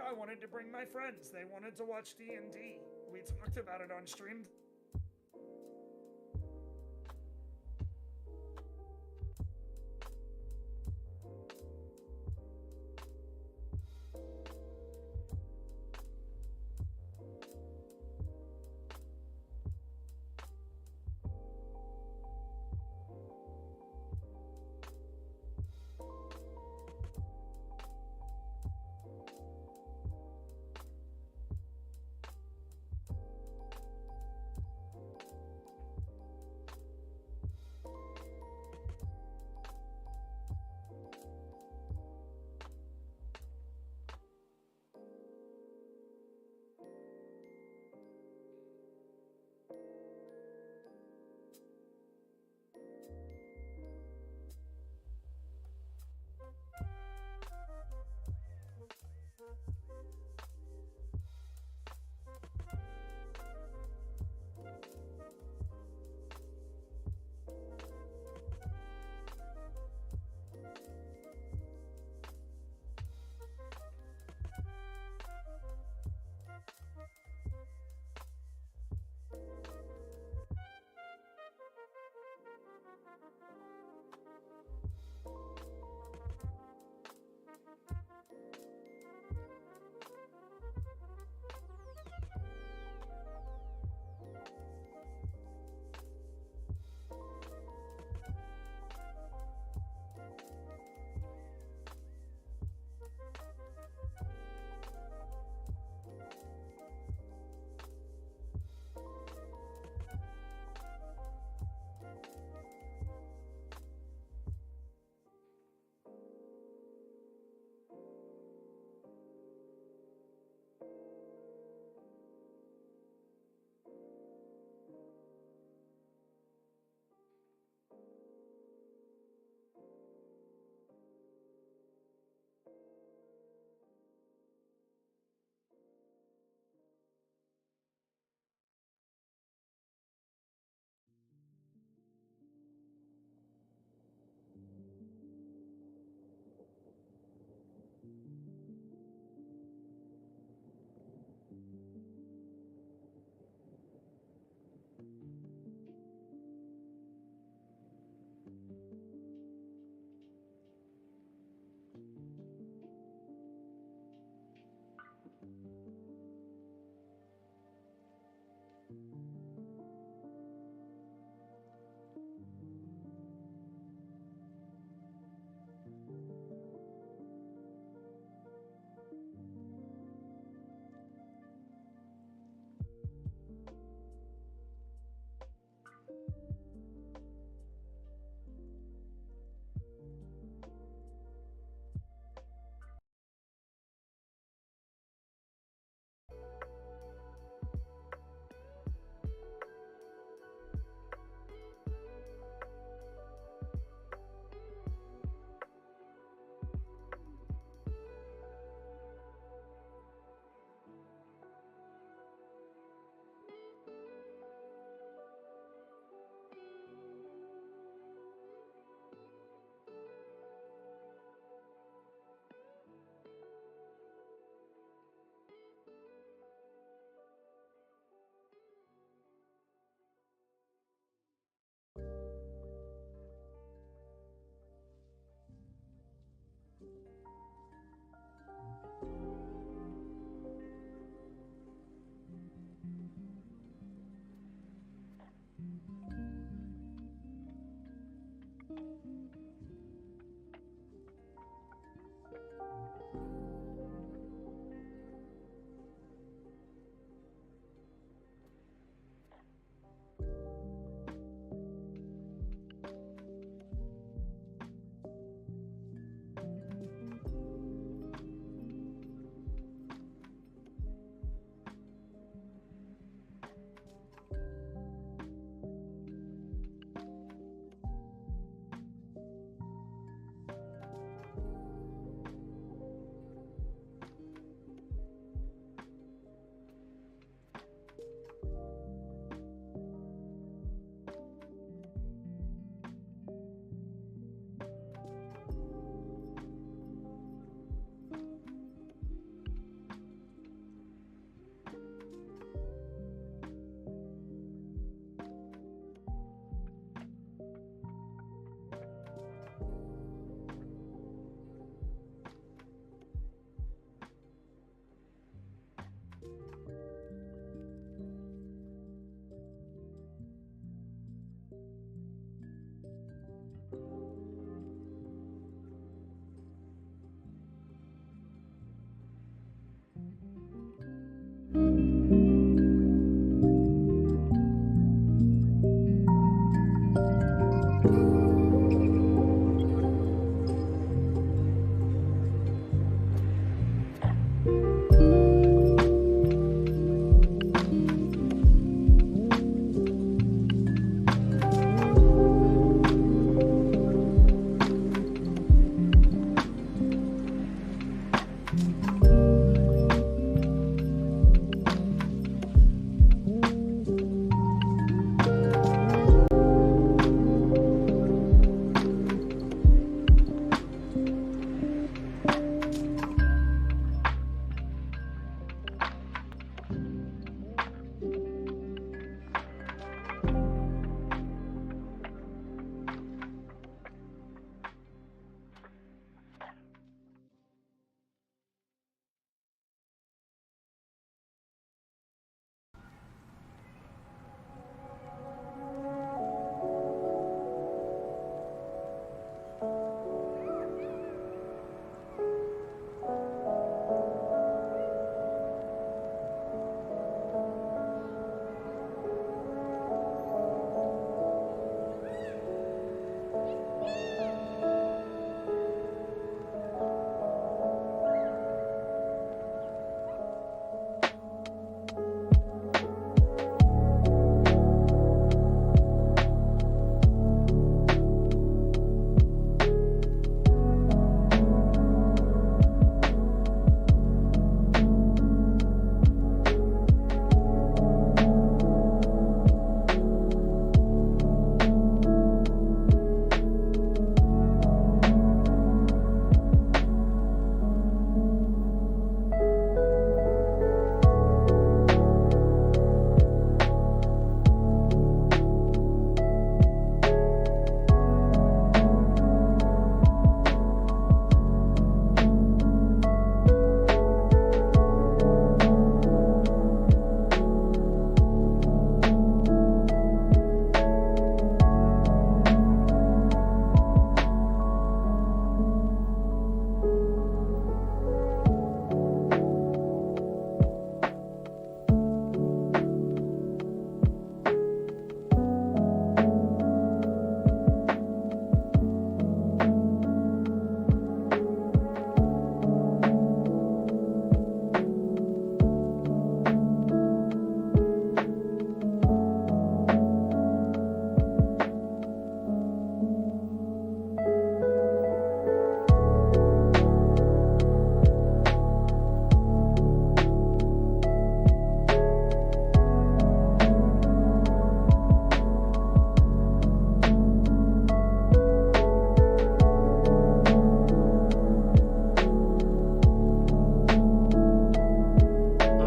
I wanted to bring my friends. They wanted to watch D&D. We talked about it on stream.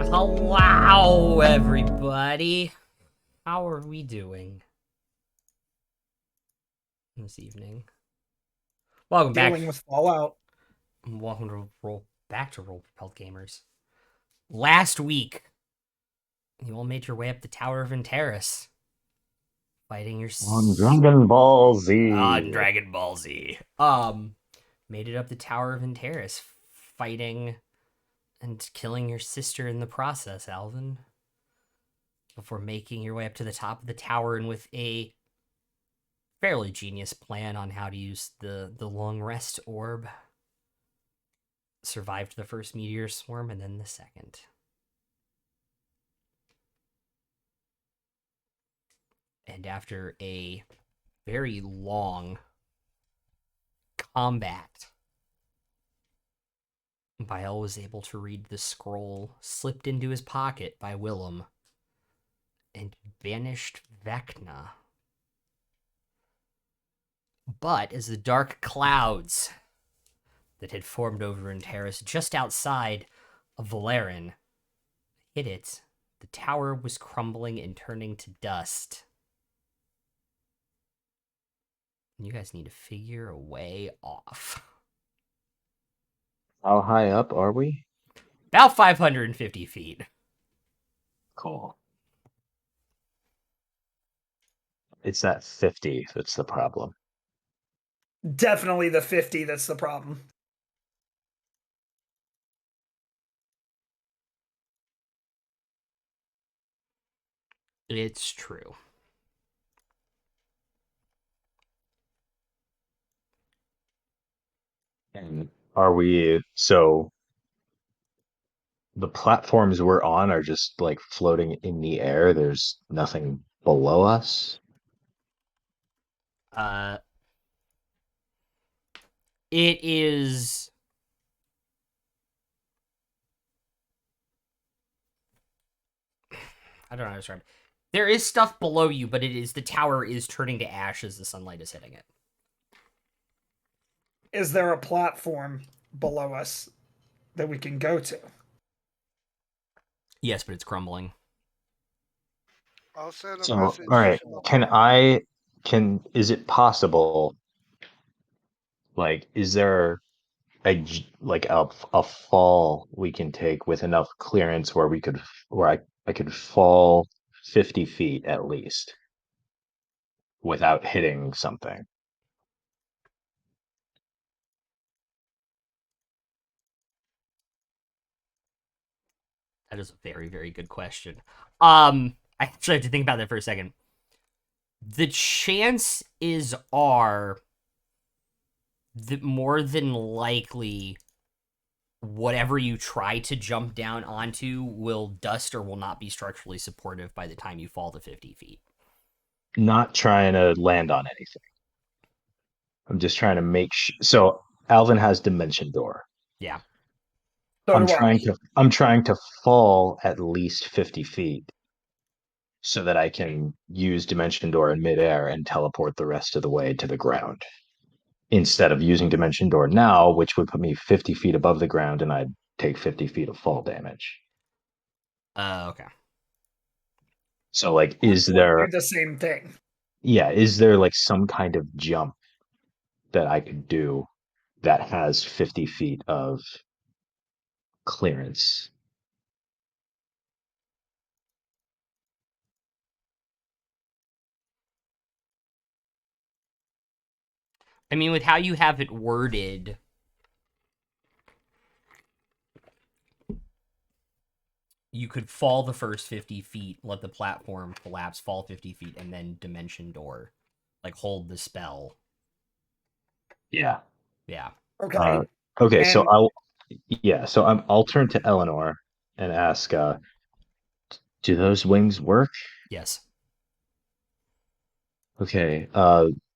Hello, everybody. How are we doing this evening? Welcome back. Dealing with Fallout. Welcome to Roll Propelled Gamers. Last week, you all made your way up the Tower of Interris, fighting your On Dragon Ball Z. on Dragon Ball Z. Made it up the Tower of Interris, fighting and killing your sister in the process, Alvin. Before making your way up to the top of the tower and with a fairly genius plan on how to use the long rest orb. Survived the first meteor swarm and then the second. And after a very long combat, Bile was able to read the scroll slipped into his pocket by Willem and banished Vecna. But as the dark clouds that had formed over in Terrace just outside of Valerin hit it, the tower was crumbling and turning to dust. You guys need to figure a way off. How high up are we? About 550 feet. Cool. It's that 50 that's the problem. Definitely the 50 that's the problem. It's true. And are we so the platforms we're on are just like floating in the air? There's nothing below us? Uh, it is. I don't know how to describe it. There is stuff below you, but the tower is turning to ash as the sunlight is hitting it. Is there a platform below us that we can go to? Yes, but it's crumbling. I'll send a So, all message right. to Is it possible, like, is there a fall we can take with enough clearance where I could fall 50 feet at least without hitting something? That is a very, very good question. I actually have to think about that for a second. The chances are that more than likely whatever you try to jump down onto will dust or will not be structurally supportive by the time you fall to 50 feet. Not trying to land on anything. I'm just trying to so Alvin has dimension door. Yeah. So do I. I'm trying to fall at least 50 feet so that I can use dimension door in midair and teleport the rest of the way to the ground. Instead of using dimension door now, which would put me 50 feet above the ground and I'd take 50 feet of fall damage. Okay. So like I would do the same thing. is there like some kind of jump that I could do that has 50 feet of clearance? I mean, with how you have it worded, you could fall the first 50 feet, let the platform collapse, fall 50 feet, and then dimension door. Like, hold the spell. Yeah. Yeah. Okay. Okay, so And I'll turn to Eleanor and ask, do those wings work? Yes. Okay,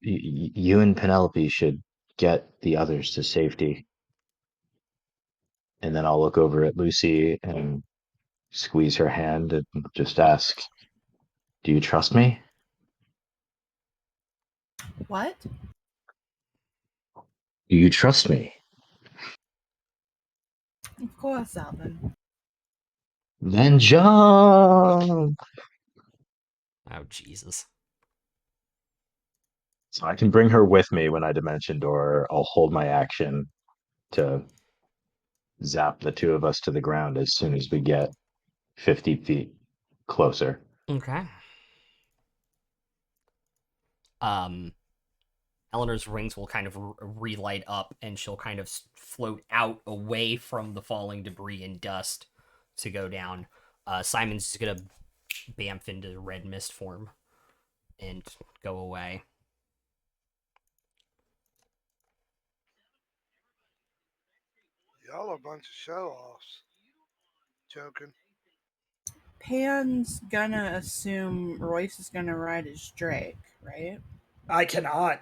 you and Penelope should get the others to safety. And then I'll look over at Lucy and squeeze her hand and just ask, do you trust me? What? Do you trust me? Of course, Alvin. Then jump! Oh, Jesus. So I can bring her with me when I dimension door. I'll hold my action to zap the two of us to the ground as soon as we get 50 feet closer. Okay. Um, Eleanor's wings will kind of relight up, and she'll kind of float out away from the falling debris and dust to go down. Simon's just gonna bamf into red mist form and go away. y'all are a bunch of show-offs. Joking. Pan's gonna assume Royce is gonna ride his Drake, right? I cannot.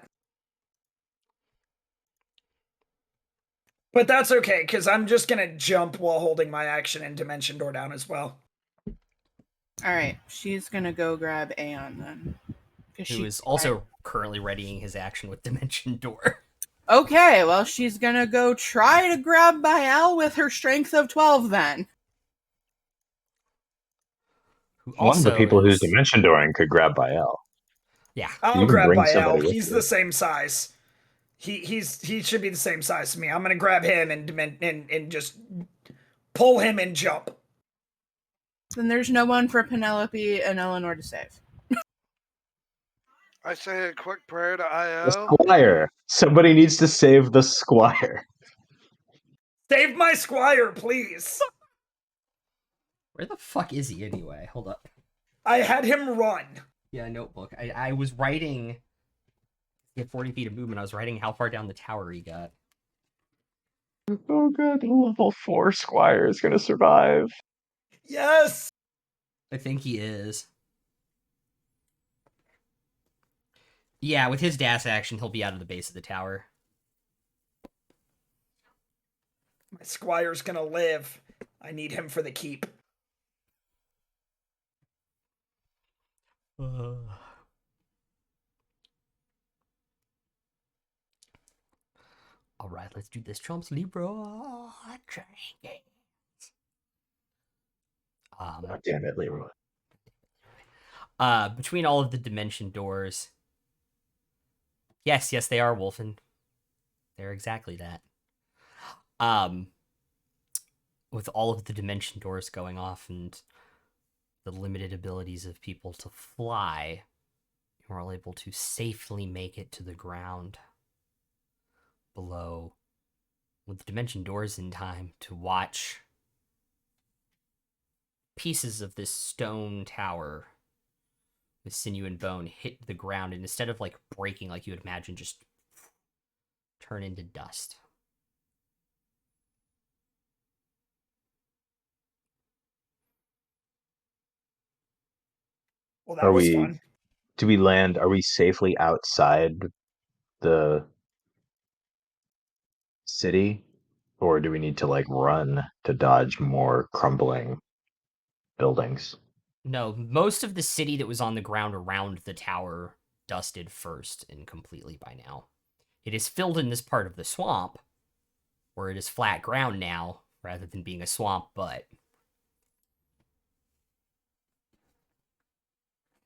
But that's okay, because I'm just going to jump while holding my action and dimension door down as well. Alright, she's gonna go grab Aeon then. Who is also currently readying his action with Dimension Door. Okay, well, she's gonna go try to grab Baal with her strength of 12 then. Who One of the also people who's is... dimension dooring could grab Bael. Yeah. I'll You can grab bring Baal. somebody with He's you. the same size. He should be the same size as me. I'm gonna grab him and just pull him and jump. Then there's no one for Penelope and Eleanor to save. I say a quick prayer to The IO. squire. Somebody needs to save the squire. Save my squire, please. Where the fuck is he anyway? Hold up. I had him run. Yeah, notebook. I was writing. He had 40 feet of movement. I was writing how far down the tower he got. Oh god, the level 4 Squire is gonna survive. Yes. I think he is. Yeah, with his dash action, he'll be out of the base of the tower. My squire's gonna live. I need him for the keep. All right, let's do this. Trump's Libra. Oh, damn it, Leroy. Between all of the dimension doors. Yes, they are Wolfen. They're exactly that. With all of the dimension doors going off and the limited abilities of people to fly, you are able to safely make it to the ground below with the dimension doors in time to watch pieces of this stone tower with sinew and bone hit the ground, and instead of like breaking like you would imagine, just turn into dust. Well, that Are was we fun. do we land are we safely outside the city? Or do we need to like run to dodge more crumbling buildings? No, most of the city that was on the ground around the tower dusted first and completely by now. It is filled in this part of the swamp, where it is flat ground now, rather than being a swamp, but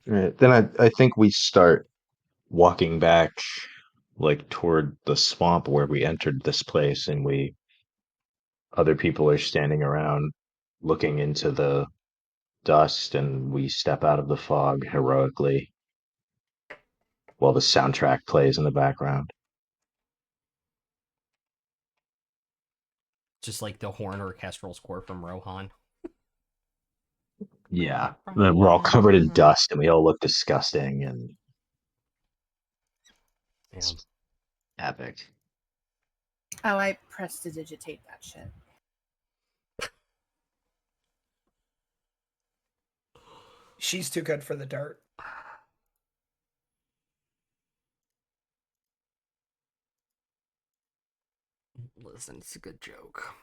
Right. Then I think we start walking back like toward the swamp where we entered this place, and we other people are standing around looking into the dust, and we step out of the fog heroically while the soundtrack plays in the background. just like the horn orchestral score from Rohan. Yeah. We're all covered in dust and we all look disgusting, and Yeah. it's epic. Oh, I prestidigitate that shit. She's too good for the dirt. Listen, it's a good joke.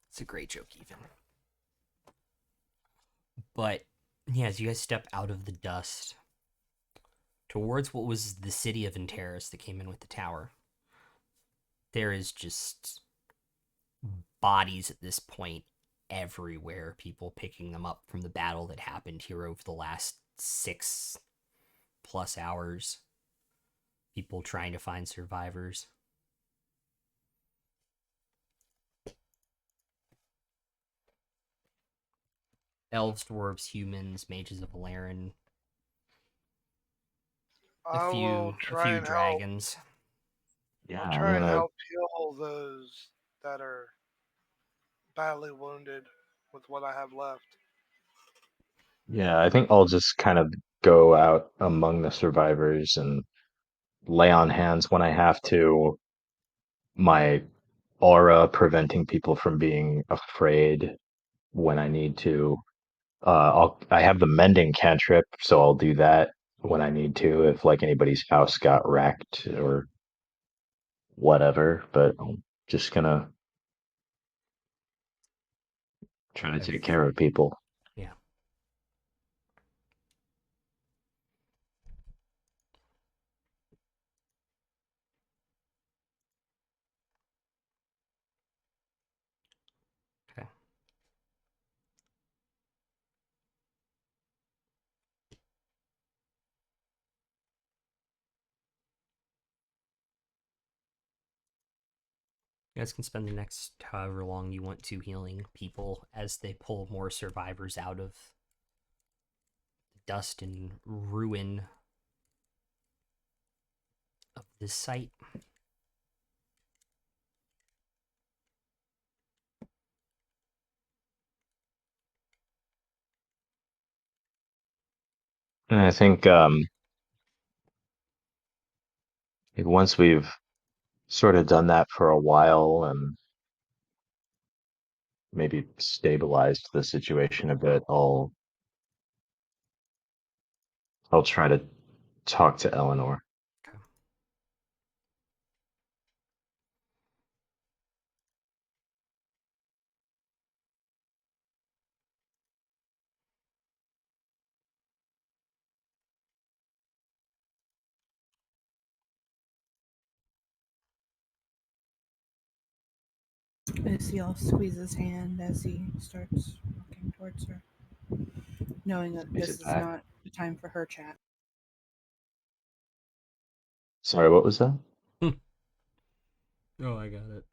It's a great joke, even. But yeah, as you guys step out of the dust towards what was the city of Enteris that came in with the tower, there is just bodies at this point everywhere. People picking them up from the battle that happened here over the last 6+ hours. People trying to find survivors. Elves, dwarves, humans, mages of Valerin, I will a try few and help. dragons. Yeah, I'll I'm try and gonna. help heal those that are badly wounded with what I have left. Yeah, I think I'll just kind of go out among the survivors and lay on hands when I have to. My aura preventing people from being afraid when I need to. I have the mending cantrip, so I'll do that when I need to if like anybody's house got wrecked or whatever. But I'm just gonna try to take care of people. Yeah. Okay. You guys can spend the next however long you want to healing people as they pull more survivors out of the dust and ruin of this site. And I think like once we've sort of done that for a while and maybe stabilized the situation a bit, I'll try to talk to Eleanor. Lucille squeezes his hand as he starts walking towards her, knowing that Squeeze this it is back. not the time for her chat. Sorry, what was that? Oh, I got it.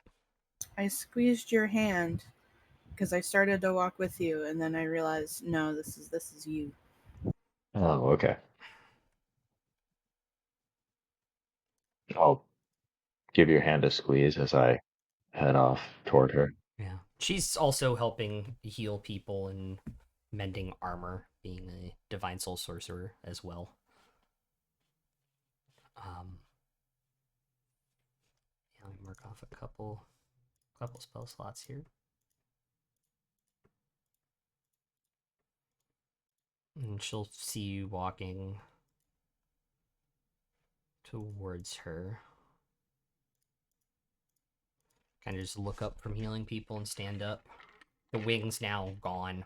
I squeezed your hand because I started to walk with you, and then I realized, no, this is you. Oh, okay. I'll give your hand a squeeze as I head off toward her. Yeah. She's also helping heal people and mending armor, being a divine soul sorcerer as well. Yeah, let me mark off a couple spell slots here. And she'll see you walking towards her. Kind of just look up from healing people and stand up. The wing's now gone.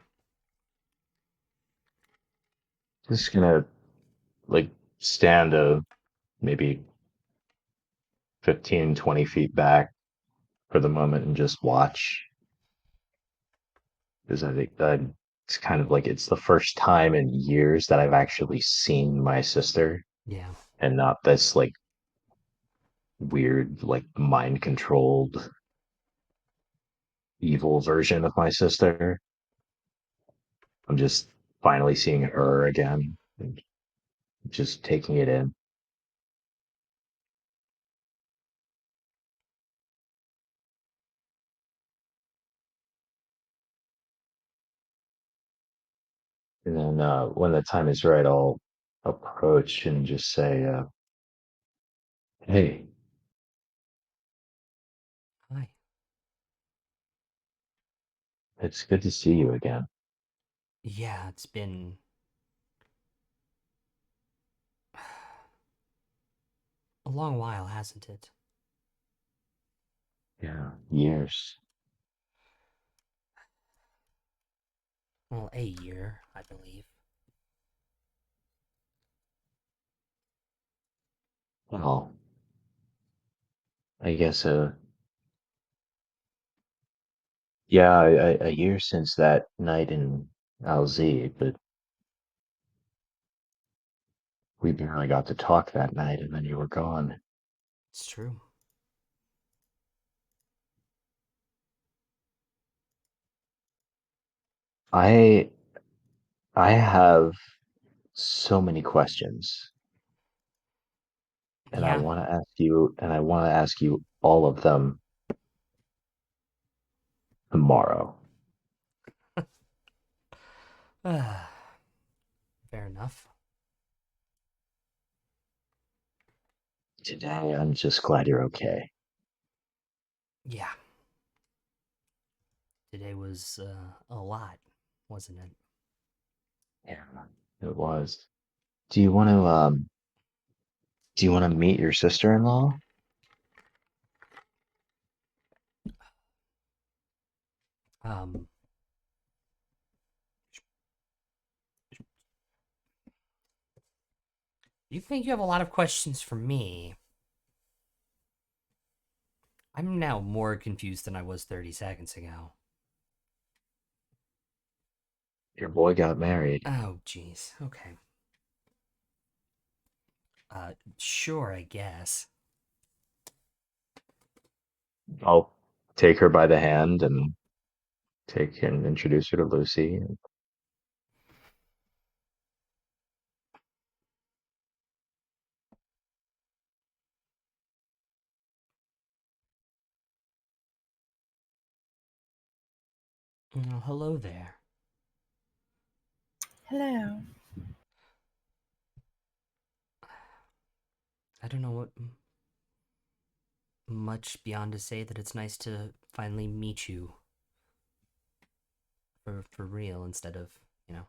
Just gonna like stand maybe 15, 20 feet back for the moment and just watch. Because I think that it's kind of like it's the first time in years that I've actually seen my sister Yeah. and not this like weird, like mind controlled evil version of my sister. I'm just finally seeing her again and just taking it in. And then when the time is right, I'll approach and just say, "Hey, Hi. it's good to see you again." Yeah, it's been a long while, hasn't it? Yeah, years. Well, a year, I believe. Well, I guess yeah, a year since that night in LZ, but we barely got to talk that night, and then you were gone. It's true. I I have so many questions, and Yeah. I want to ask you all of them tomorrow. Fair enough. Today, I'm just glad you're okay. Yeah. Today was a lot, wasn't it? Yeah, it was. Do you want to meet your sister-in-law? Um, you think you have a lot of questions for me? I'm now more confused than I was 30 seconds ago. Your boy got married. Oh, jeez. Okay. Sure, I guess. I'll take her by the hand and take and introduce her to Lucy. Hello there. Hello. I don't know what much beyond to say that it's nice to finally meet you for real instead of, you know,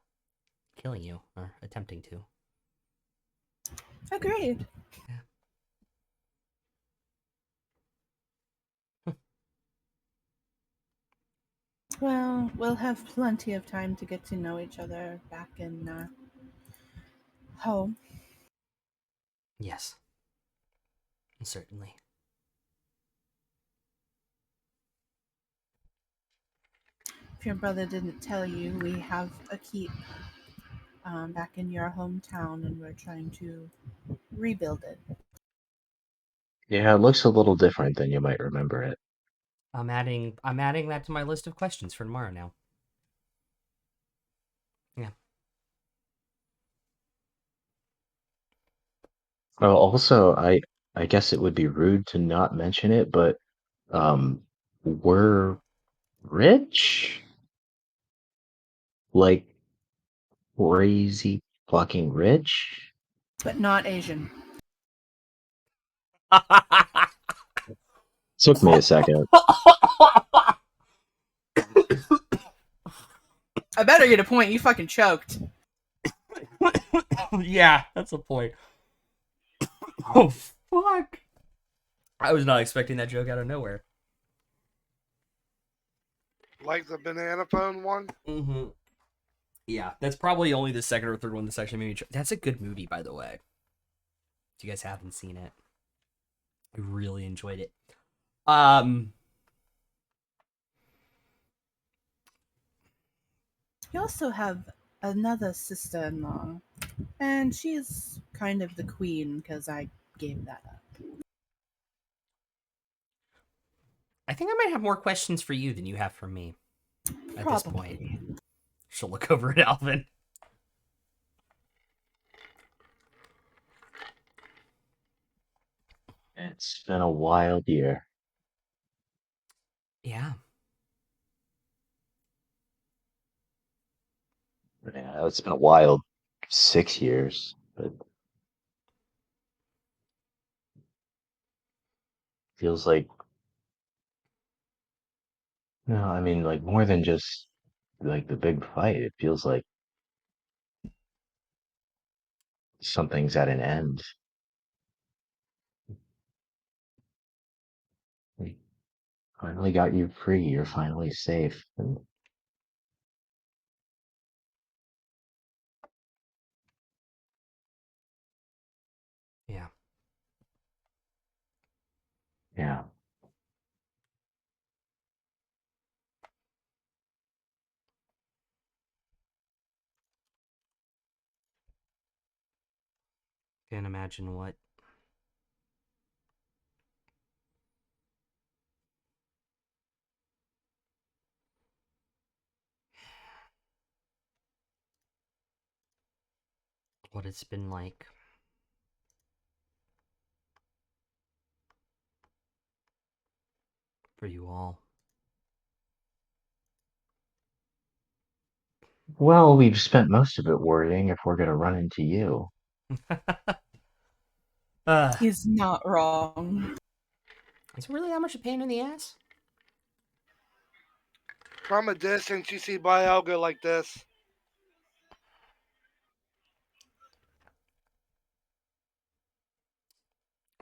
killing you or attempting to. Agreed. Well, we'll have plenty of time to get to know each other back in home. Yes. Certainly. If your brother didn't tell you, we have a keep back in your hometown, and we're trying to rebuild it. Yeah, it looks a little different than you might remember it. I'm adding that to my list of questions for tomorrow now. Yeah. Oh, also, I guess it would be rude to not mention it, but we're rich, like crazy fucking rich. But not Asian. Took me a second. I better get a point. You fucking choked. Yeah, that's a point. Oh fuck! I was not expecting that joke out of nowhere. Like the banana phone one? Mm-hmm. Yeah, that's probably only the second or third one that's actually made me. That's a good movie, by the way. If you guys haven't seen it, I really enjoyed it. You also have another sister-in-law, and she's kind of the queen because I gave that up. I think I might have more questions for you than you have for me at this point. Probably. She'll look over at Alvin. It's been a wild year. Yeah. Yeah, it's been a wild 6 years, but feels like no, I mean like more than just like the big fight. It feels like something's at an end. We finally got you free. You're finally safe. And Yeah. yeah, Can't imagine what it's been like. For you all. well, we've spent most of it worrying if we're gonna run into you. uh, He's not wrong. is it really that much a pain in the ass? From a distance, you see Dialga like this.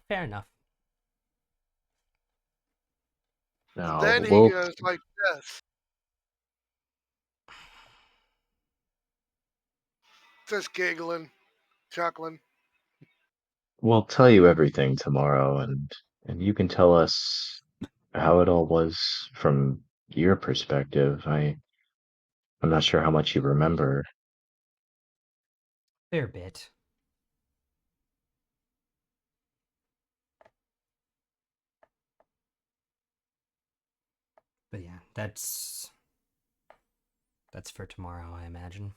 Fair enough. And No, then he goes like this. Just giggling, chuckling. we'll tell you everything tomorrow, and you can tell us how it all was from your perspective. I'm not sure how much you remember. Fair bit. But yeah, that's for tomorrow, I imagine.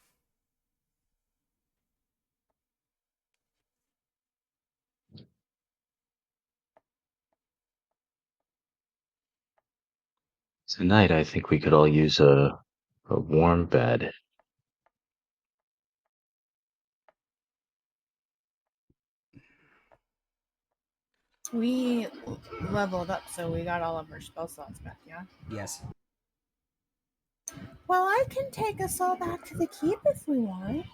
Tonight, I think we could all use a warm bed. We leveled up, so we got all of our spell slots back, yeah? Yes. Well, I can take us all back to the keep if we want.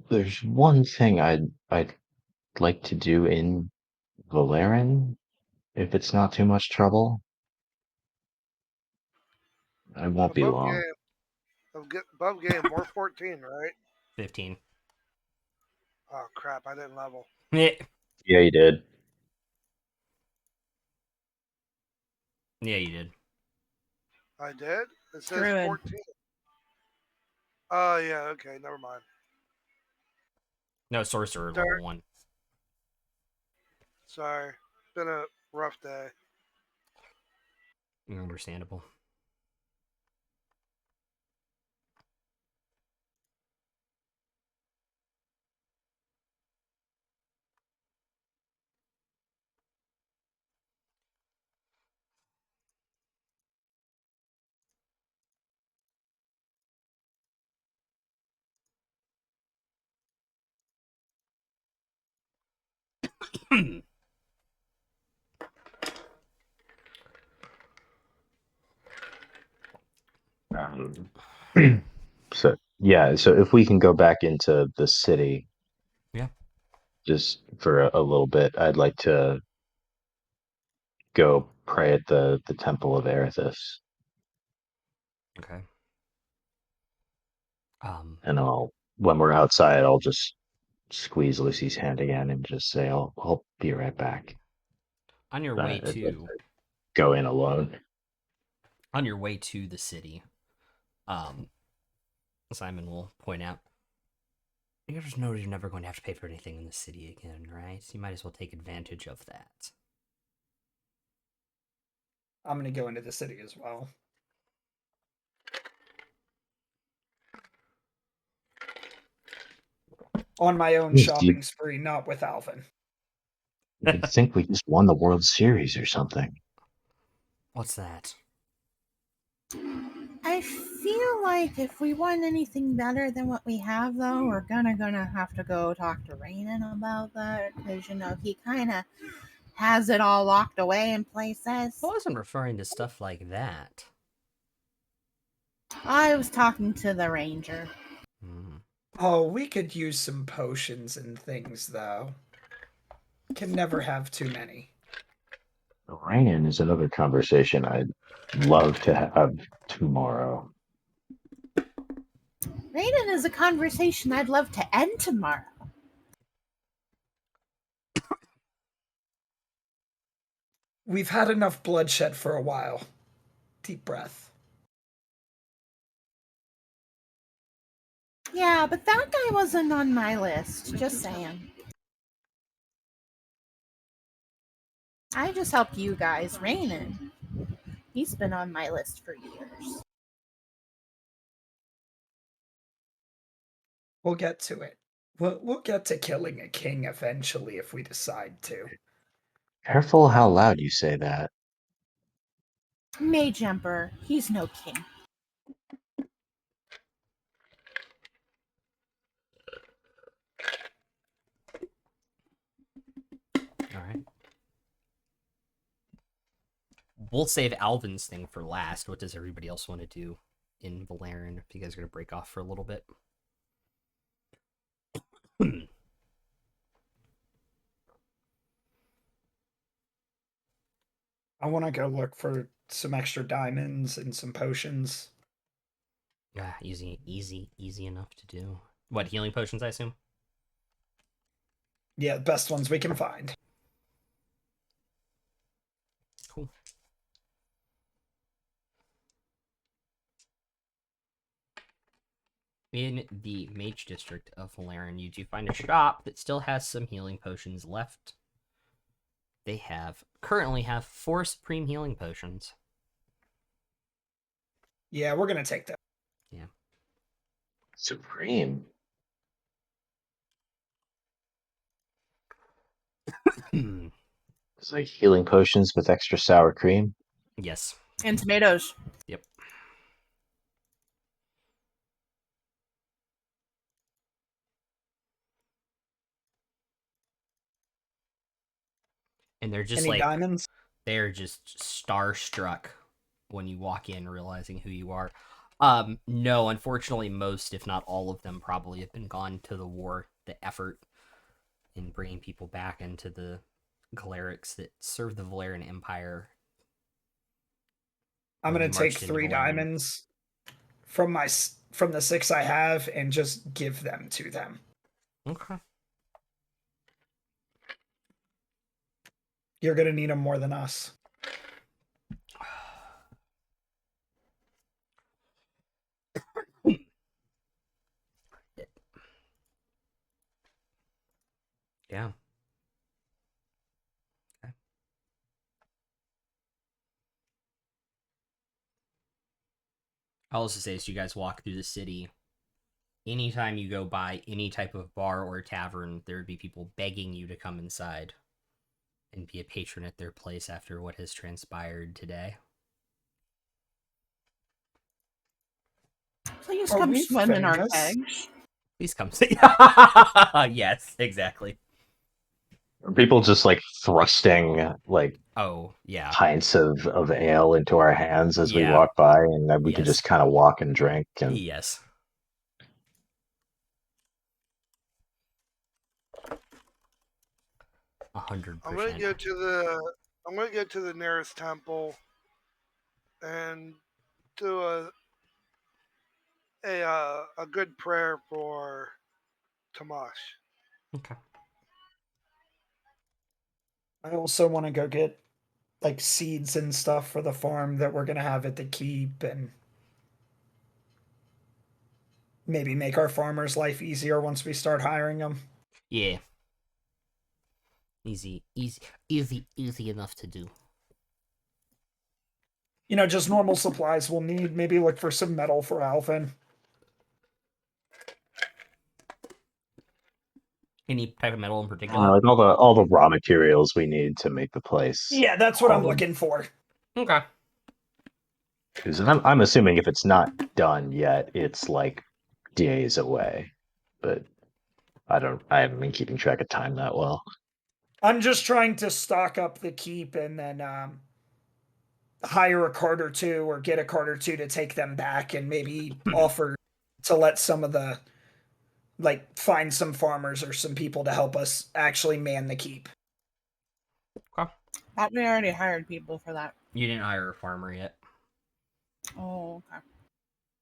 There's one thing I'd like to do in Valerin, if it's not too much trouble. I won't be Above long. game. Above game. We're 14, right? 15. Oh crap! I didn't level. Yeah, Yeah, you did. you did. I did. It says Druid. 14. Oh yeah. Okay. Never mind. No, sorcerer Sorry. level 1. Sorry. Been a rough day. Understandable. Um, so yeah, so if we can go back into the city, Yeah. just for a little bit, I'd like to go pray at the Temple of Erithus, Okay. and when we're outside, I'll just squeeze Lucy's hand again and just say, "I'll be right back." On your way I'd like to to go in alone. the city, um, Simon will point out, you just know you're never going to have to pay for anything in the city again, right? So you might as well take advantage of that. I'm gonna go into the city as well. On my own shopping spree, not with Alvin. You'd think we just won the World Series or something. What's that? I feel like if we want anything better than what we have, though, we're gonna have to go talk to Rainin about that, because he kind of has it all locked away in places. I wasn't referring to stuff like that. I was talking to the ranger. Oh, we could use some potions and things, though. Can never have too many. Rain is another conversation I'd love to have tomorrow. Rainin is a conversation I'd love to end tomorrow. We've had enough bloodshed for a while. Deep breath. Yeah, but that guy wasn't on my list. Just saying. I just helped you guys. Rainin. He's been on my list for years. We'll get to it. We'll get to killing a king eventually if we decide to. Careful how loud you say that. Mage Emperor. He's no king. All right. We'll save Alvin's thing for last. What does everybody else want to do in Valerin? If you guys are going to break off for a little bit. I want to go look for some extra diamonds and some potions. Yeah, easy enough to do. What, healing potions, I assume? Yeah, the best ones we can find. Cool. In the Mage District of Valerin, you do find a shop that still has some healing potions left. They currently have 4 supreme healing potions. Yeah, we're gonna take that. Yeah. Supreme. It's like healing potions with extra sour cream. Yes. And tomatoes. Yep. And they're just Any like, diamonds? they're just starstruck when you walk in, realizing who you are. No, unfortunately, most, if not all of them, probably have been gone to the war. The effort in bringing people back into the clerics that serve the Valerian Empire. I'm when gonna we take marched into 3 Valerian. diamonds from from the 6 I have and just give them to them. Okay. You're gonna need them more than us. Yeah. Okay. I'll also say, as you guys walk through the city, anytime you go by any type of bar or tavern, there would be people begging you to come inside and be a patron at their place after what has transpired today. Please Are come we swim in our famous? kegs. Please come see. Yes, exactly. Are people just like thrusting like Oh, yeah. pints of ale into our hands as we Yeah. walk by, and then we could Yes. just kind of walk and drink and Yes. I'm gonna 100%. get to the I'm gonna get to the nearest temple and do a good prayer for Tamash. Okay. I also want to go get like seeds and stuff for the farm that we're gonna have at the keep, and maybe make our farmers' life easier once we start hiring them. Yeah. Easy enough to do. You know, just normal supplies we'll need. Maybe look for some metal for Alvin. Any type of metal in particular? like all the raw materials we need to make the place Yeah, that's what I'm home. looking for. Okay. Because I'm assuming if it's not done yet, it's like days away. But I haven't been keeping track of time that well. I'm just trying to stock up the keep and then hire a cart or two, or get a cart or two to take them back, and maybe offer to let some of the, like, find some farmers or some people to help us actually man the keep. Okay. Thought we already hired people for that. You didn't hire a farmer yet. Oh, okay.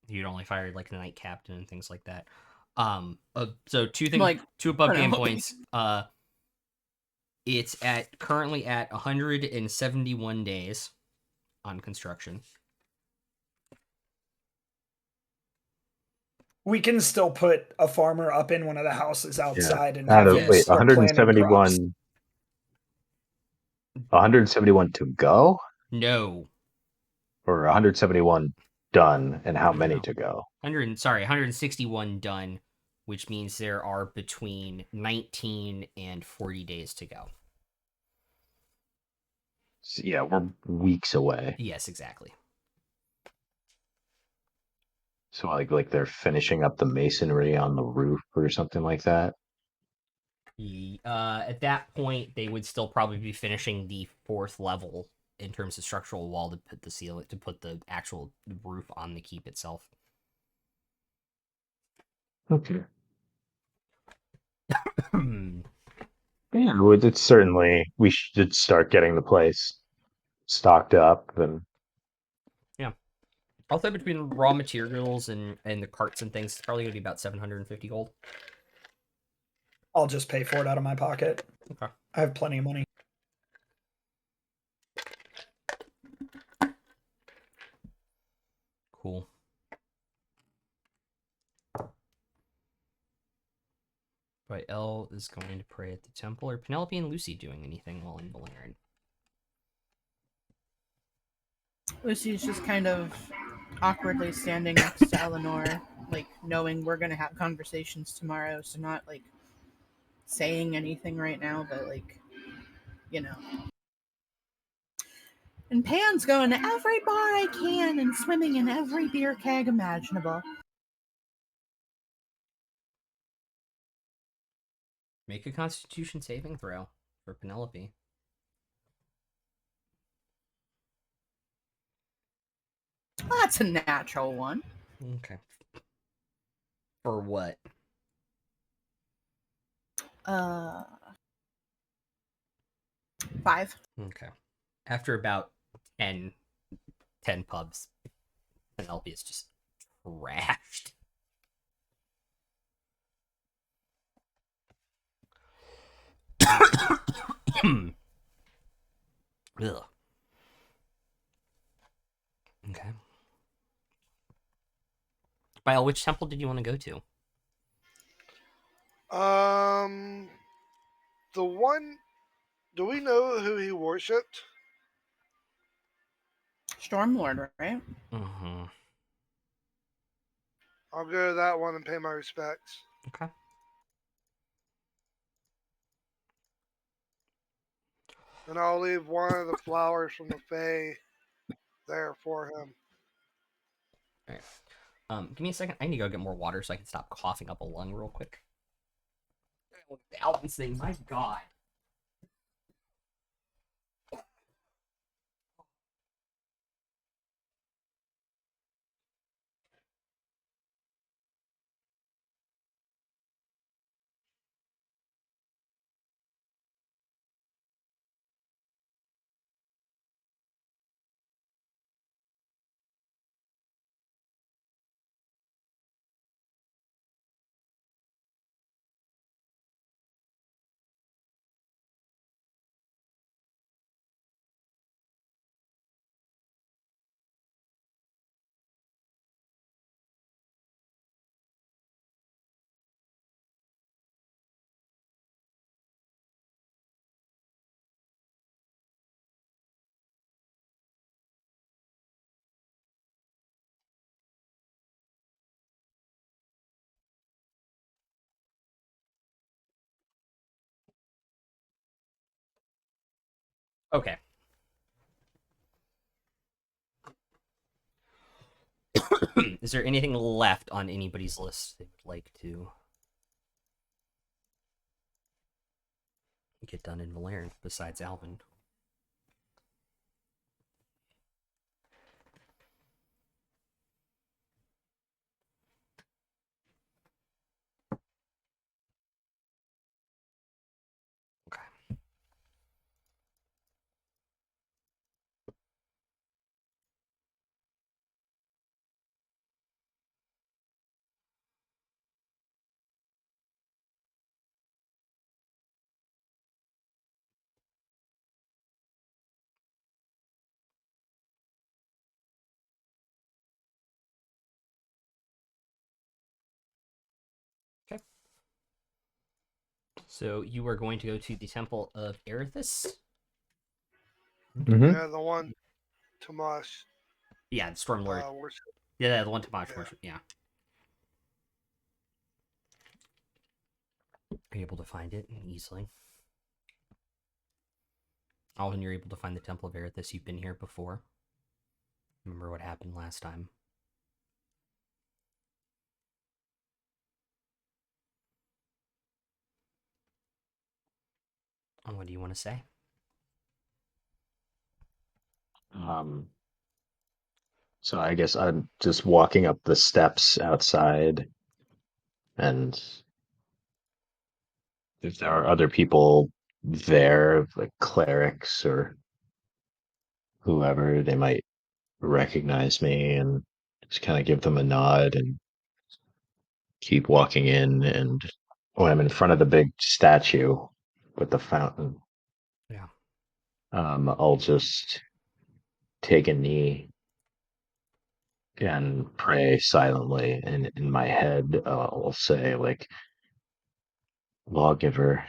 You'd only fired like the night captain and things like that. So two things, Like, two above I don't game know. points. It's currently at 171 days on construction. We can still put a farmer up in one of the houses outside and Out have of him Yes. start planting crops. 171 to go, No. or 171 done, and how many No. to go? 161 done, which means there are between 19 and 40 days to go. So, yeah, we're weeks away. Yes, exactly. So like they're finishing up the masonry on the roof or something like that. At that point, they would still probably be finishing the 4th level in terms of structural wall to put the ceiling, to put the actual roof on the keep itself. Okay. Hmm. Yeah, it's certainly we should start getting the place stocked up and Also, between raw materials and the carts and things, it's probably going to be about 750 gold. I'll just pay for it out of my pocket. Okay. I have plenty of money. Cool. Right, Elle is going to pray at the temple. Are Penelope and Lucy doing anything while in Valerian? Lucy's just kind of awkwardly standing next to Eleanor, like knowing we're gonna have conversations tomorrow, so not like saying anything right now, but like, you know. And Pan's going to every bar I can and swimming in every beer keg imaginable. Make a Constitution saving throw for Penelope. That's a natural one. Okay. For what? Uh, 5. Okay. After about 10 pubs, Penelope is just trashed. Ugh. Okay. Well, which temple did you want to go to? The one. Do we know who he worshipped? Stormlord, right? Mm-hmm. I'll go to that one and pay my respects. Okay. And I'll leave one of the flowers from the Fae there for him. All right. Give me a second. I need to go get more water so I can stop coughing up a lung real quick. Alvin's thing, my god. Okay. Is there anything left on anybody's list they would like to get done in Valerian besides Alvin? Okay. Okay. So you are going to go to the Temple of Erithus? Mm-hmm. Yeah, the one Tomas Yeah, the Stormlord. worship. Yeah, the one to Yeah. worship. Yeah. Are you able to find it easily? Alvin, you're able to find the Temple of Erithus. You've been here before. Remember what happened last time? And what do you want to say? Um, so I guess I'm just walking up the steps outside, and if there are other people there, like clerics or whoever, they might recognize me and just kind of give them a nod and keep walking in. And when I'm in front of the big statue with the fountain, Yeah. I'll just take a knee and pray silently. And in my head, I'll say, like, lawgiver,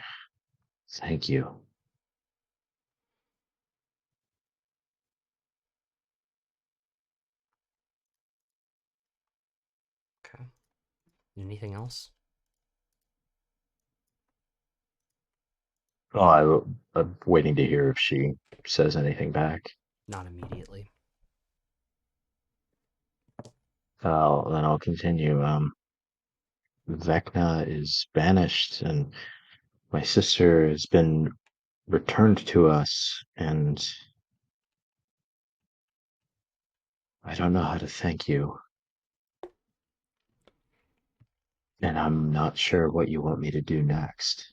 thank you. Okay. Anything else? I'm waiting to hear if she says anything back. Not immediately. Then I'll continue. Vecna is banished, and my sister has been returned to us, and I don't know how to thank you. And I'm not sure what you want me to do next.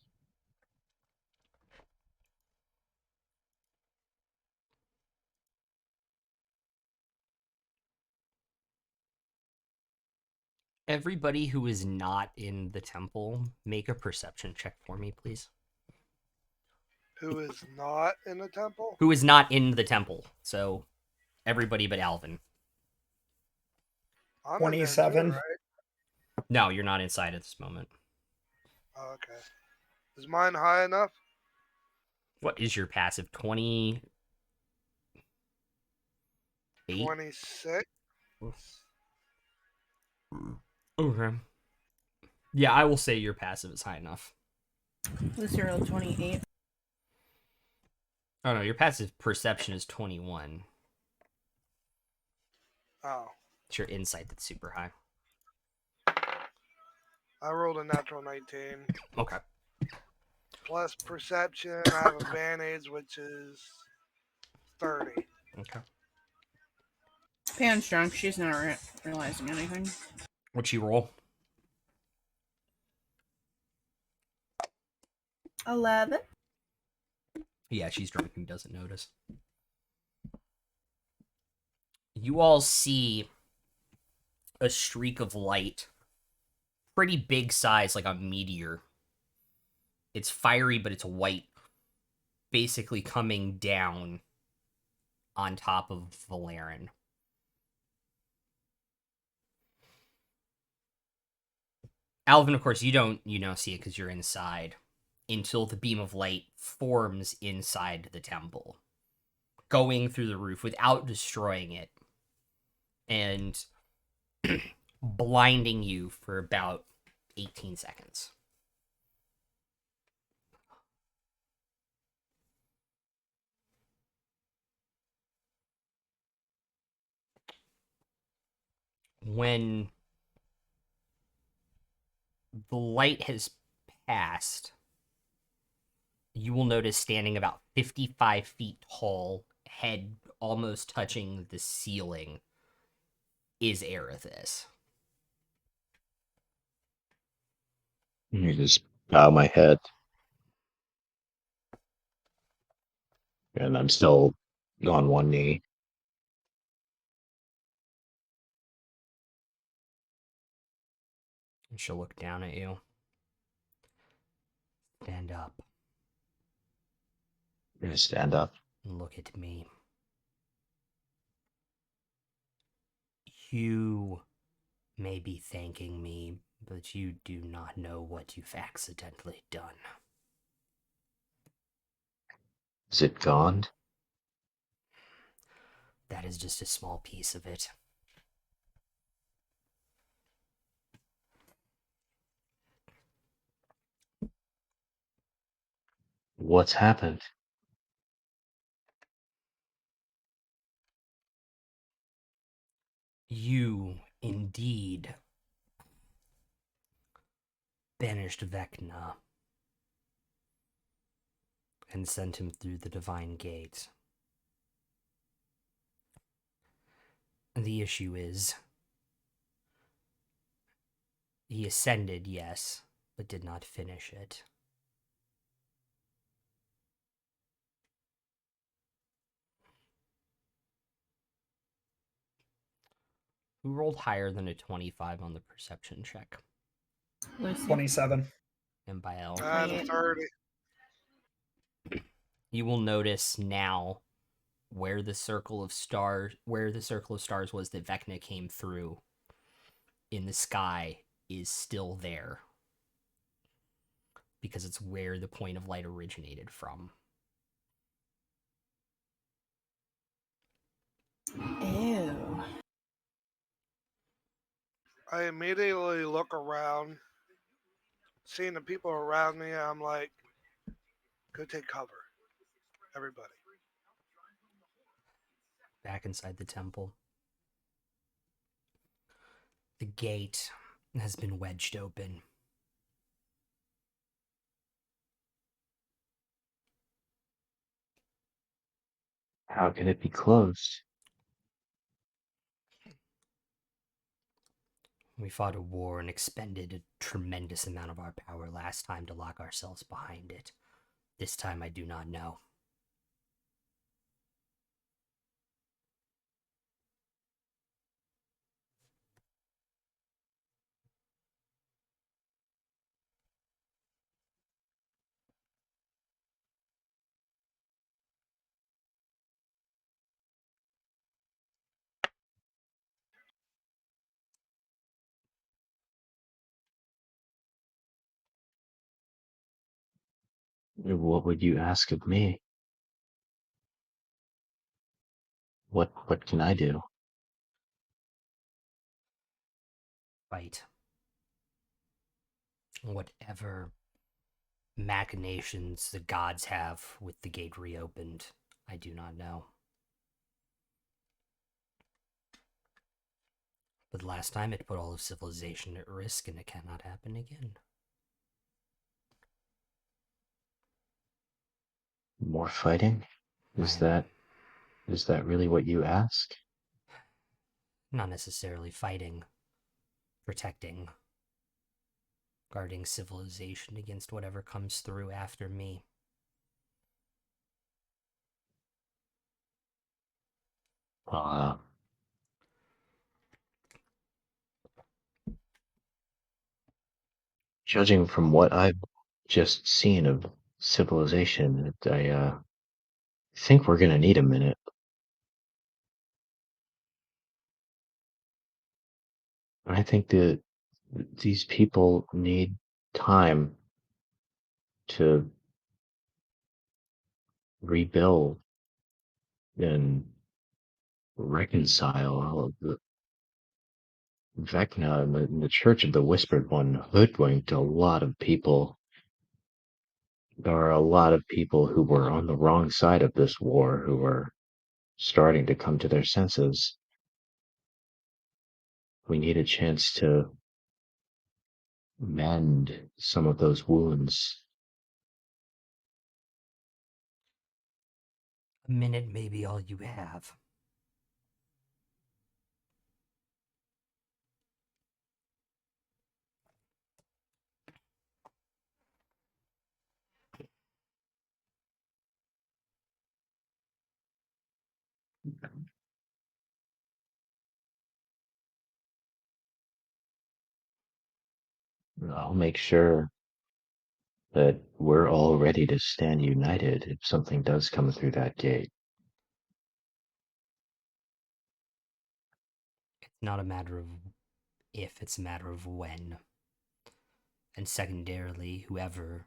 Everybody who is not in the temple, make a perception check for me, please. Who is not in the temple? Who is not in the temple? So everybody but Alvin. I'm in there too, 27. right? No, you're not inside at this moment. Oh, okay. Is mine high enough? What is your passive? 28? 26. Okay. Yeah, I will say your passive is high enough. Lucero 28. Oh no, your passive perception is 21. Oh, It's your insight that's super high. I rolled a natural 19. Okay. Plus perception, I have advantage, which is 30. Okay. Pan's drunk. She's not realizing anything. What'd you roll? 11. Yeah, she's drunk and doesn't notice. You all see a streak of light, pretty big size, like a meteor. It's fiery, but it's white, basically coming down on top of Valerian. Alvin, of course, you don't see it because you're inside until the beam of light forms inside the temple, going through the roof without destroying it, and blinding you for about 18 seconds. When the light has passed, you will notice standing about 55 feet tall, head almost touching the ceiling, is Erithus. I just bow my head. And I'm still on one knee. And she'll look down at you. Stand up I'm gonna stand up. and look at me. You may be thanking me, but you do not know what you've accidentally done. Is it gone? That is just a small piece of it. What's happened? You, indeed, banished Vecna and sent him through the divine gate. The issue is, he ascended, yes, but did not finish it. Who rolled higher than a 25 on the perception check? Lucy. 27. And by L. I had a 30. You will notice now where the circle of stars was that Vecna came through in the sky is still there, because it's where the point of light originated from. Ew. I immediately look around, seeing the people around me. I'm like, go take cover, everybody. Back inside the temple, the gate has been wedged open. How can it be closed? We fought a war and expended a tremendous amount of our power last time to lock ourselves behind it. This time I do not know. What would you ask of me? What can I do? Fight. Whatever machinations the gods have with the gate reopened, I do not know. But last time it put all of civilization at risk, and it cannot happen again. More fighting? Is I'm that really what you ask? not necessarily fighting, protecting, guarding civilization against whatever comes through after me. Uh, Judging from what I've just seen of civilization, I think we're gonna need a minute. I think that these people need time to rebuild and reconcile all of the Vecna and the Church of the Whispered One hoodwinked a lot of people. There are a lot of people who were on the wrong side of this war who are starting to come to their senses. We need a chance to mend some of those wounds. A minute may be all you have. I'll make sure that we're all ready to stand united if something does come through that gate. It's not a matter of if, it's a matter of when. And secondarily, whoever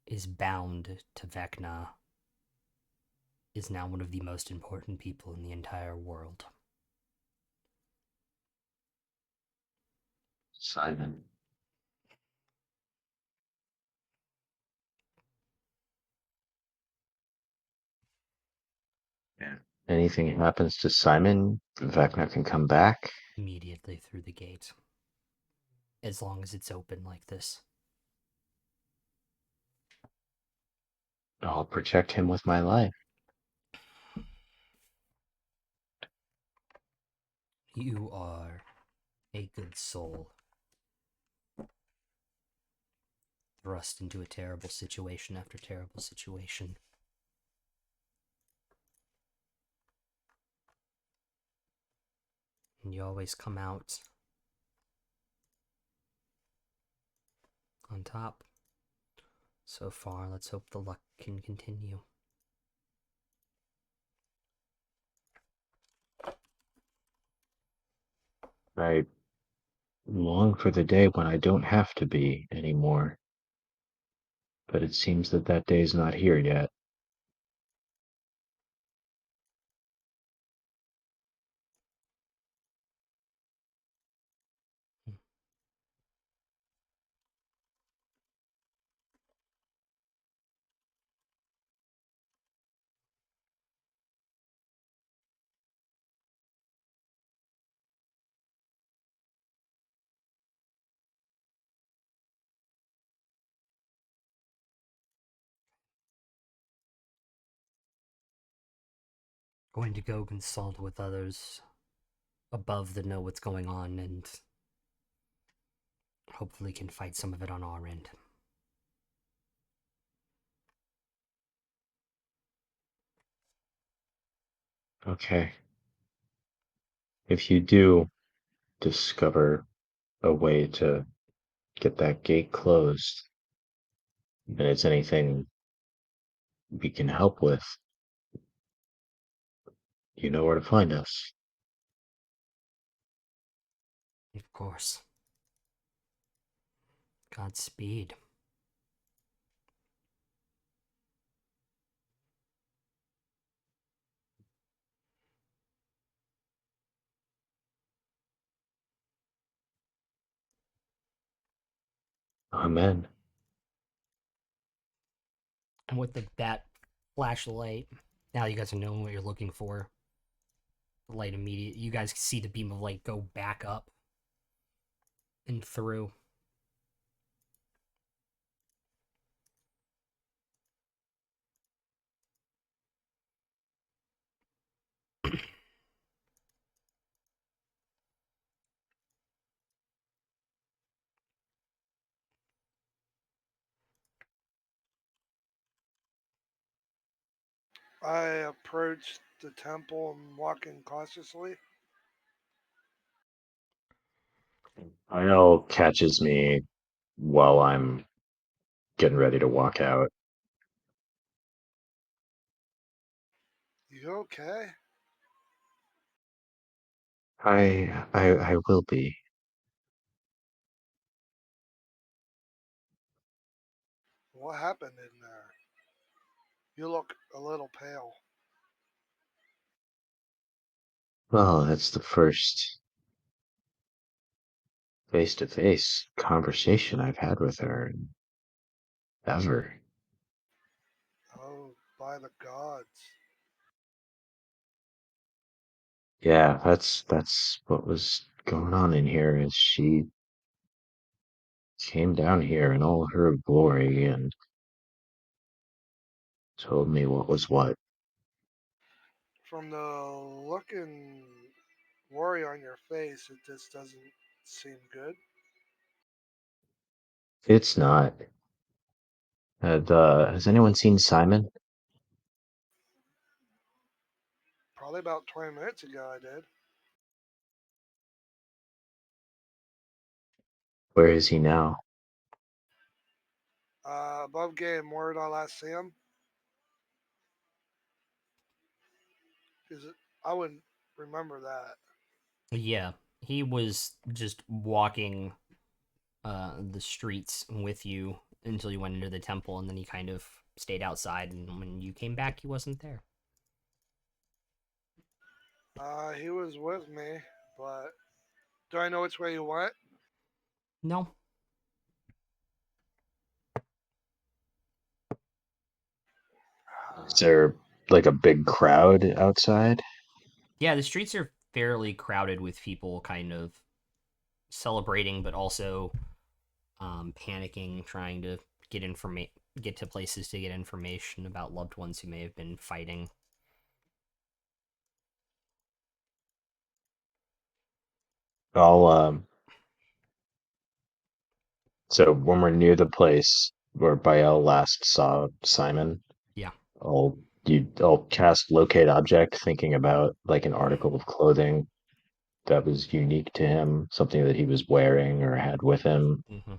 is bound to Vecna is now one of the most important people in the entire world. Simon. Yeah. Anything happens to Simon, Vecna can come back. Immediately through the gate. As long as it's open like this. I'll protect him with my life. You are a good soul. Thrust into a terrible situation after terrible situation. And you always come out on top. So far, let's hope the luck can continue. I long for the day when I don't have to be anymore. But it seems that that day's not here yet. Going to go consult with others above that know what's going on and Hopefully, can fight some of it on our end. Okay. If you do discover a way to get that gate closed, and it's anything we can help with, you know where to find us. Of course. Godspeed. Amen. And with that flashlight, now you guys are knowing what you're looking for. The light immediate. You guys see the beam of light go back up and through. I approached the temple and walking cautiously. Io catches me while I'm getting ready to walk out. You okay? I will be. What happened in there? You look a little pale. Well, that's the first face-to-face conversation I've had with her ever. Oh, by the gods. Yeah, that's what was going on in here is she came down here in all her glory and told me what was what. From the look and worry on your face, it just doesn't seem good. It's not. Has anyone seen Simon? Probably about 20 minutes ago, I did. Where is he now? Above game, where did I last see him? Is it? I wouldn't remember that. Yeah, he was just walking the streets with you until you went into the temple, and then he kind of stayed outside. And when you came back, he wasn't there. He was with me, but do I know which way you went? No. Is there like a big crowd outside? Yeah, the streets are fairly crowded with people kind of celebrating, but also panicking, trying to get to places to get information about loved ones who may have been fighting. I'll so when we're near the place where Bael last saw Simon, Yeah. I'll cast locate object, thinking about like an article of clothing that was unique to him, something that he was wearing or had with him. Mm-hmm.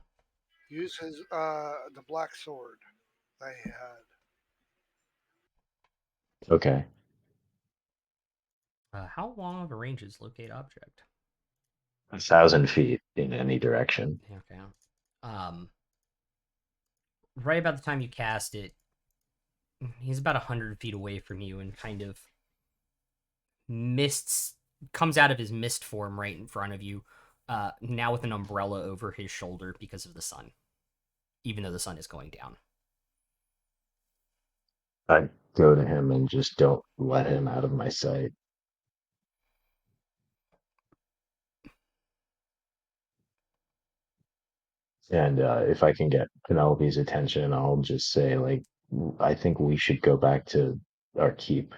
Use his the black sword that he had. Okay. How long of a range is locate object? 1,000 feet in any direction. Okay. Um, right about the time you cast it, he's about 100 feet away from you, and kind of mists comes out of his mist form right in front of you. Now with an umbrella over his shoulder because of the sun, even though the sun is going down. I go to him and just don't let him out of my sight. And if I can get Penelope's attention, I'll just say, like, I think we should go back to our keep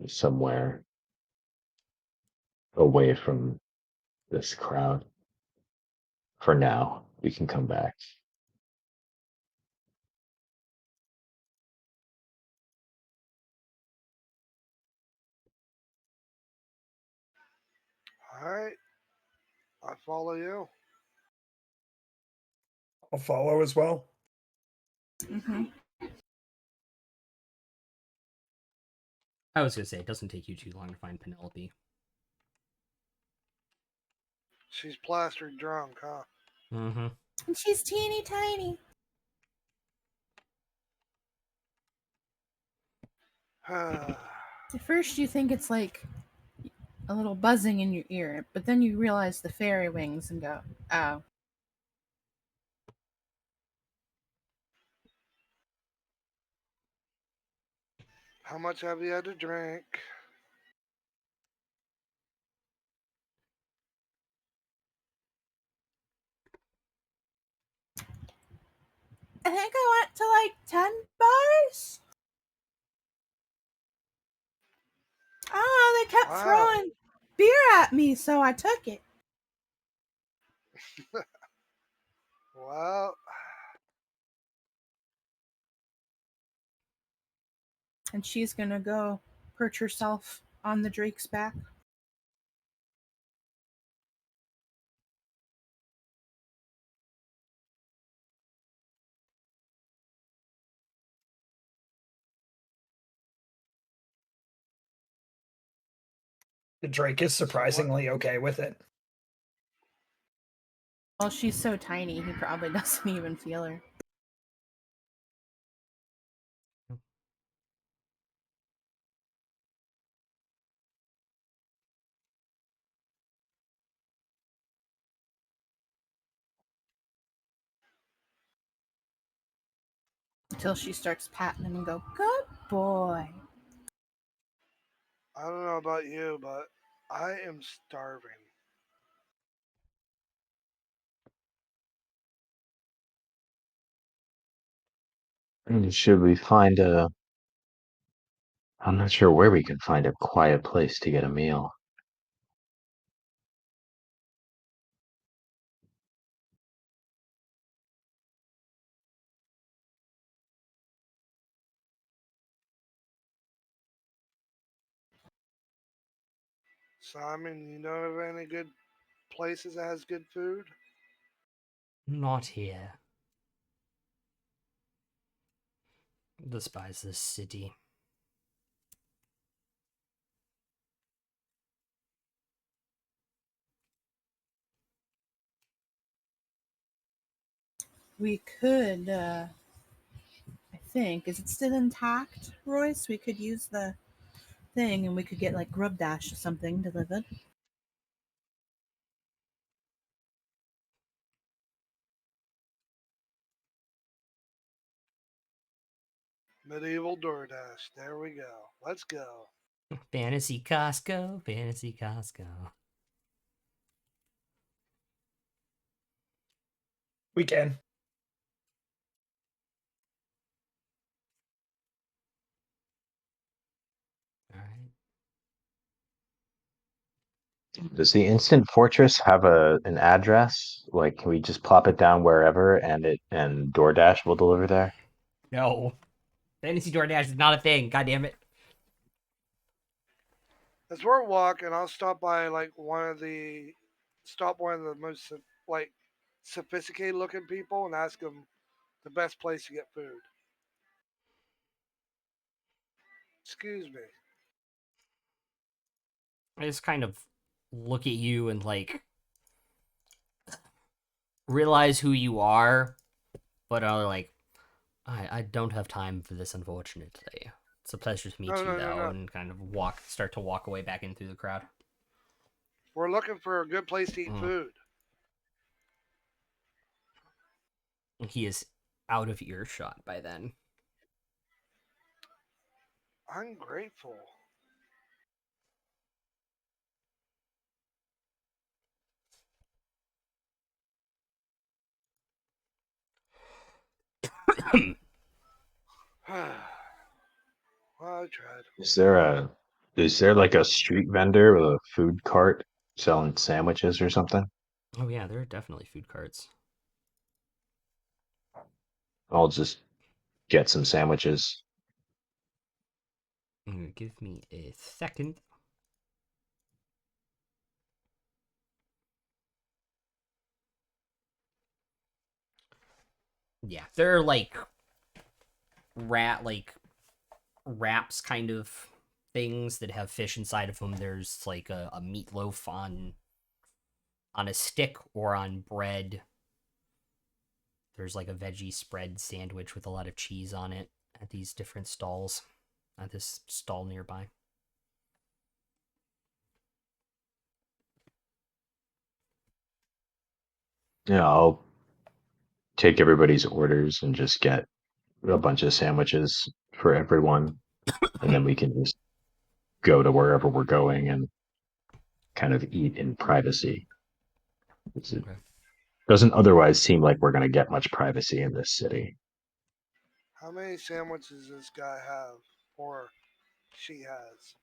somewhere away from this crowd. for now. We can come back. All right, I follow you. I'll follow as well. Mm-hmm. I was gonna say it doesn't take you too long to find Penelope. She's plastered drunk, huh? Mm-hmm. And she's teeny tiny. At first, you think it's like a little buzzing in your ear, but then you realize the fairy wings and go, oh. How much have you had to drink? I think I went to like 10 bars. Oh, they kept Wow. throwing beer at me, so I took it. Well, And she's gonna go perch herself on the Drake's back. The Drake is so what? surprisingly okay with it. Well, she's so tiny, he probably doesn't even feel her. Until she starts patting him and go, good boy. I don't know about you, but I am starving. Should we find a? I'm not sure where we can find a quiet place to get a meal. Simon, you know of any good places that has good food? Not here. Despise this city. We could, I think, is it still intact, Royce? We could use the thing and we could get like Grub Dash or something delivered. Medieval DoorDash. There we go. Let's go. Fantasy Costco. Fantasy Costco. We can. All right. Does the instant fortress have an address? Like, can we just plop it down wherever and DoorDash will deliver there? No. Fantasy DoorDash is not a thing. God damn it. As we're walking, I'll stop by like one of the most like sophisticated looking people and ask them the best place to get food. Excuse me. I just kind of look at you and like realize who you are, but are like, I don't have time for this, unfortunately. It's a pleasure to meet No, you, no, no, though, no. and kind of start to walk away back in through the crowd. We're looking for a good place to eat food. He is out of earshot by then. I'm grateful. Well, I tried. Is there like a street vendor with a food cart selling sandwiches or something? Oh yeah, there are definitely food carts. I'll just get some sandwiches. Give me a second. Yeah, they're like wraps kind of things that have fish inside of them. There's like a meatloaf on a stick or on bread. There's like a veggie spread sandwich with a lot of cheese on it at these different stalls. At this stall nearby. Yeah, I'll take everybody's orders and just get a bunch of sandwiches for everyone, and then we can just go to wherever we're going and kind of eat in privacy. It Okay. doesn't otherwise seem like we're going to get much privacy in this city. How many sandwiches does this guy have? Or she has?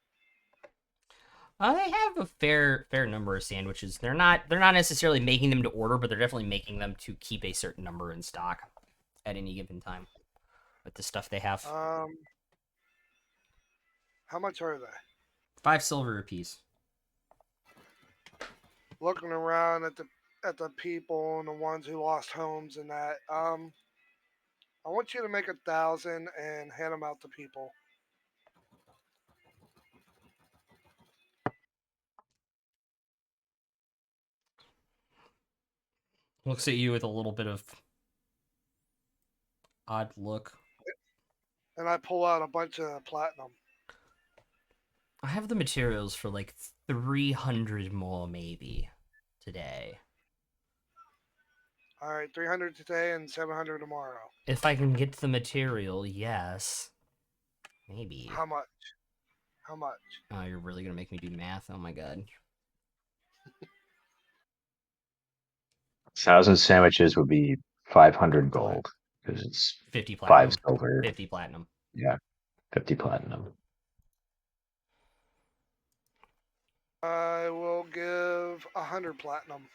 They have a fair number of sandwiches. They're not necessarily making them to order, but they're definitely making them to keep a certain number in stock at any given time with the stuff they have. How much are they? 5 silver apiece. Looking around at the people and the ones who lost homes and that. I want you to make 1,000 and hand them out to people. Looks at you with a little bit of odd look. And I pull out a bunch of platinum. I have the materials for like 300 more maybe today. All right, 300 today and 700 tomorrow. If I can get the material, yes. Maybe. How much? How much? Oh, you're really gonna make me do math? Oh my god. 1,000 sandwiches would be 500 gold because it's 50 5 platinum. silver. 50 platinum. Yeah, 50 platinum. I will give 100 platinum.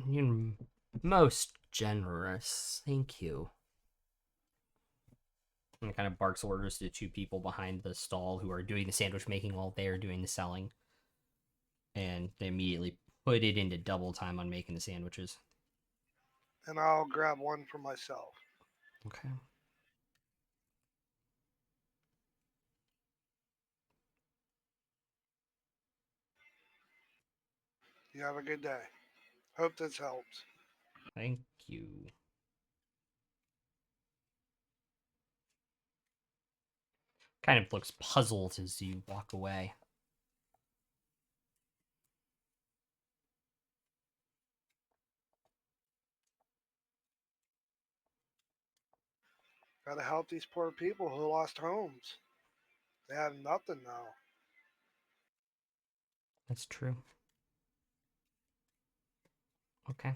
You're most generous. Thank you. And kind of barks orders to 2 people behind the stall who are doing the sandwich making while they're doing the selling. And they immediately put it into double time on making the sandwiches. And I'll grab one for myself. Okay. You have a good day. Hope this helps. Thank you. Kind of looks puzzled as you walk away. Gotta help these poor people who lost homes. They have nothing now. That's true. Okay.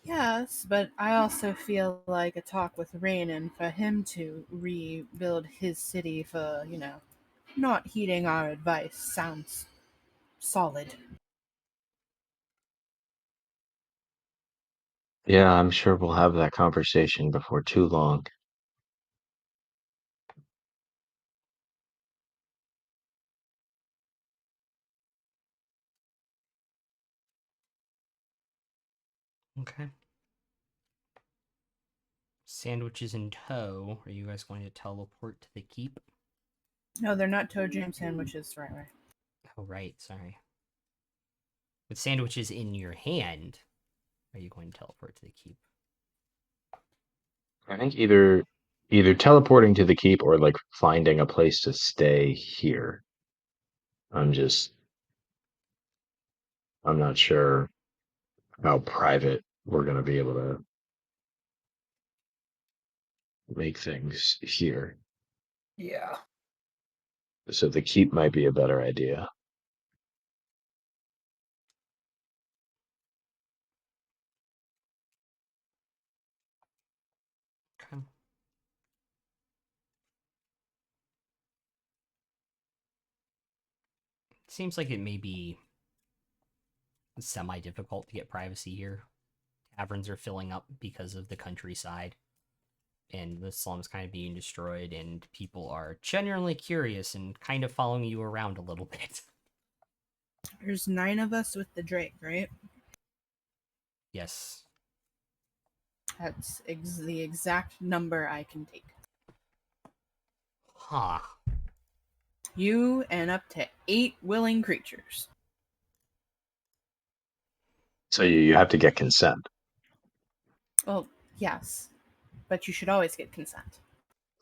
Yes, but I also feel like a talk with Raynon for him to rebuild his city for, not heeding our advice sounds solid. Yeah, I'm sure we'll have that conversation before too long. Okay. Sandwiches in tow. Are you guys going to teleport to the keep? No, they're not toe jam sandwiches, right? Oh, right. Sorry. With sandwiches in your hand, are you going to teleport to the keep? I think either teleporting to the keep or like finding a place to stay here. I'm not sure how private we're going to be able to make things here. Yeah. So the keep might be a better idea. Okay. seems like it may be semi-difficult to get privacy here. Taverns are filling up because of the countryside, and the slums kind of being destroyed, and people are genuinely curious and kind of following you around a little bit. There's 9 of us with the Drake, right? Yes. That's the exact number I can take. Huh. You and up to 8 willing creatures. So you have to get consent. Well, yes, but you should always get consent.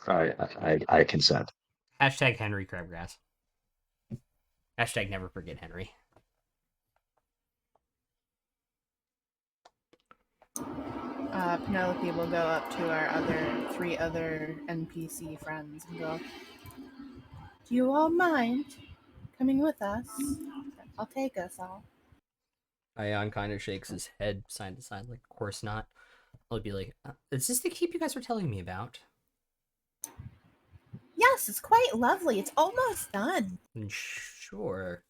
I consent. Hashtag Henry Crabgrass. Hashtag never forget Henry. Penelope will go up to our 3 other NPC friends and go, "Do you all mind coming with us? I'll take us all." Ion kind of shakes his head side to side, like, of course not. I'll be like, is this the keep you guys were telling me about? Yes, it's quite lovely. It's almost done. And sure.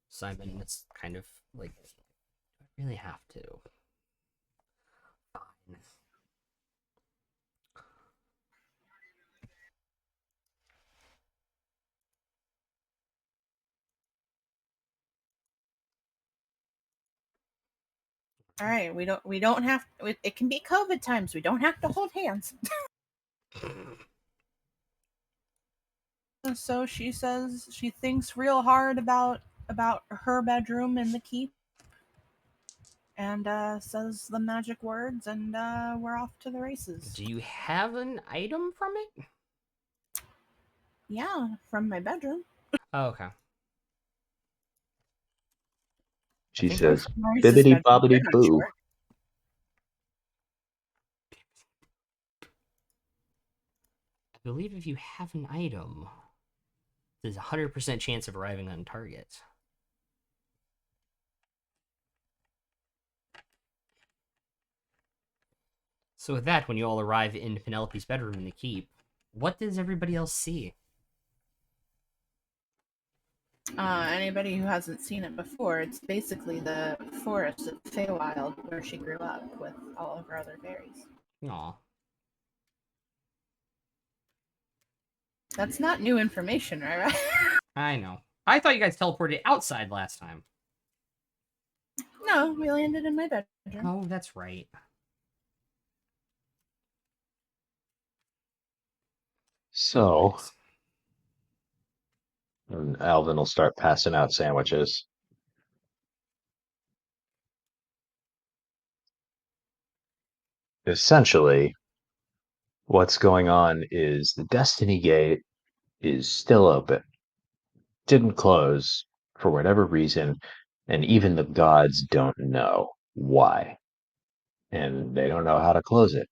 Simon, it's kind of like, I really have to. Fine. All right, we don't have. It can be COVID times. We don't have to hold hands. So she says she thinks real hard about her bedroom in the keep, and says the magic words, and we're off to the races. Do you have an item from it? Yeah, from my bedroom. Oh, okay. She think says, Maurice's "Bibbidi bedroom, bobbidi we're not boo." sure. I believe if you have an item, there's a 100% chance of arriving on target. So with that, when you all arrive in Penelope's bedroom in the keep, what does everybody else see? Anybody who hasn't seen it before, it's basically the forest of Feywild where she grew up with all of her other fairies. Aw. That's not new information, right? I know. I thought you guys teleported outside last time. No, we landed in my bedroom. Oh, that's right. So, Anyways. and Alvin will start passing out sandwiches. Essentially, what's going on is the Destiny Gate is still open. Didn't close for whatever reason, and even the gods don't know why. And they don't know how to close it.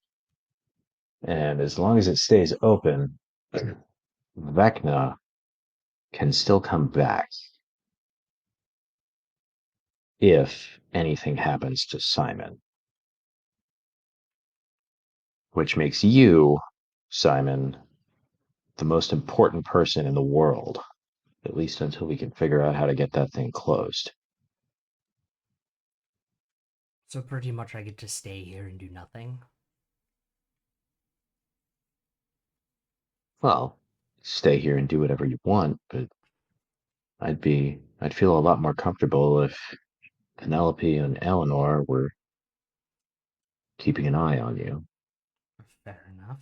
And as long as it stays open, Vecna can still come back if anything happens to Simon. Which makes you, Simon, the most important person in the world, at least until we can figure out how to get that thing closed. So pretty much I get to stay here and do nothing? Well, stay here and do whatever you want, but I'd feel a lot more comfortable if Penelope and Eleanor were keeping an eye on you. Fair enough.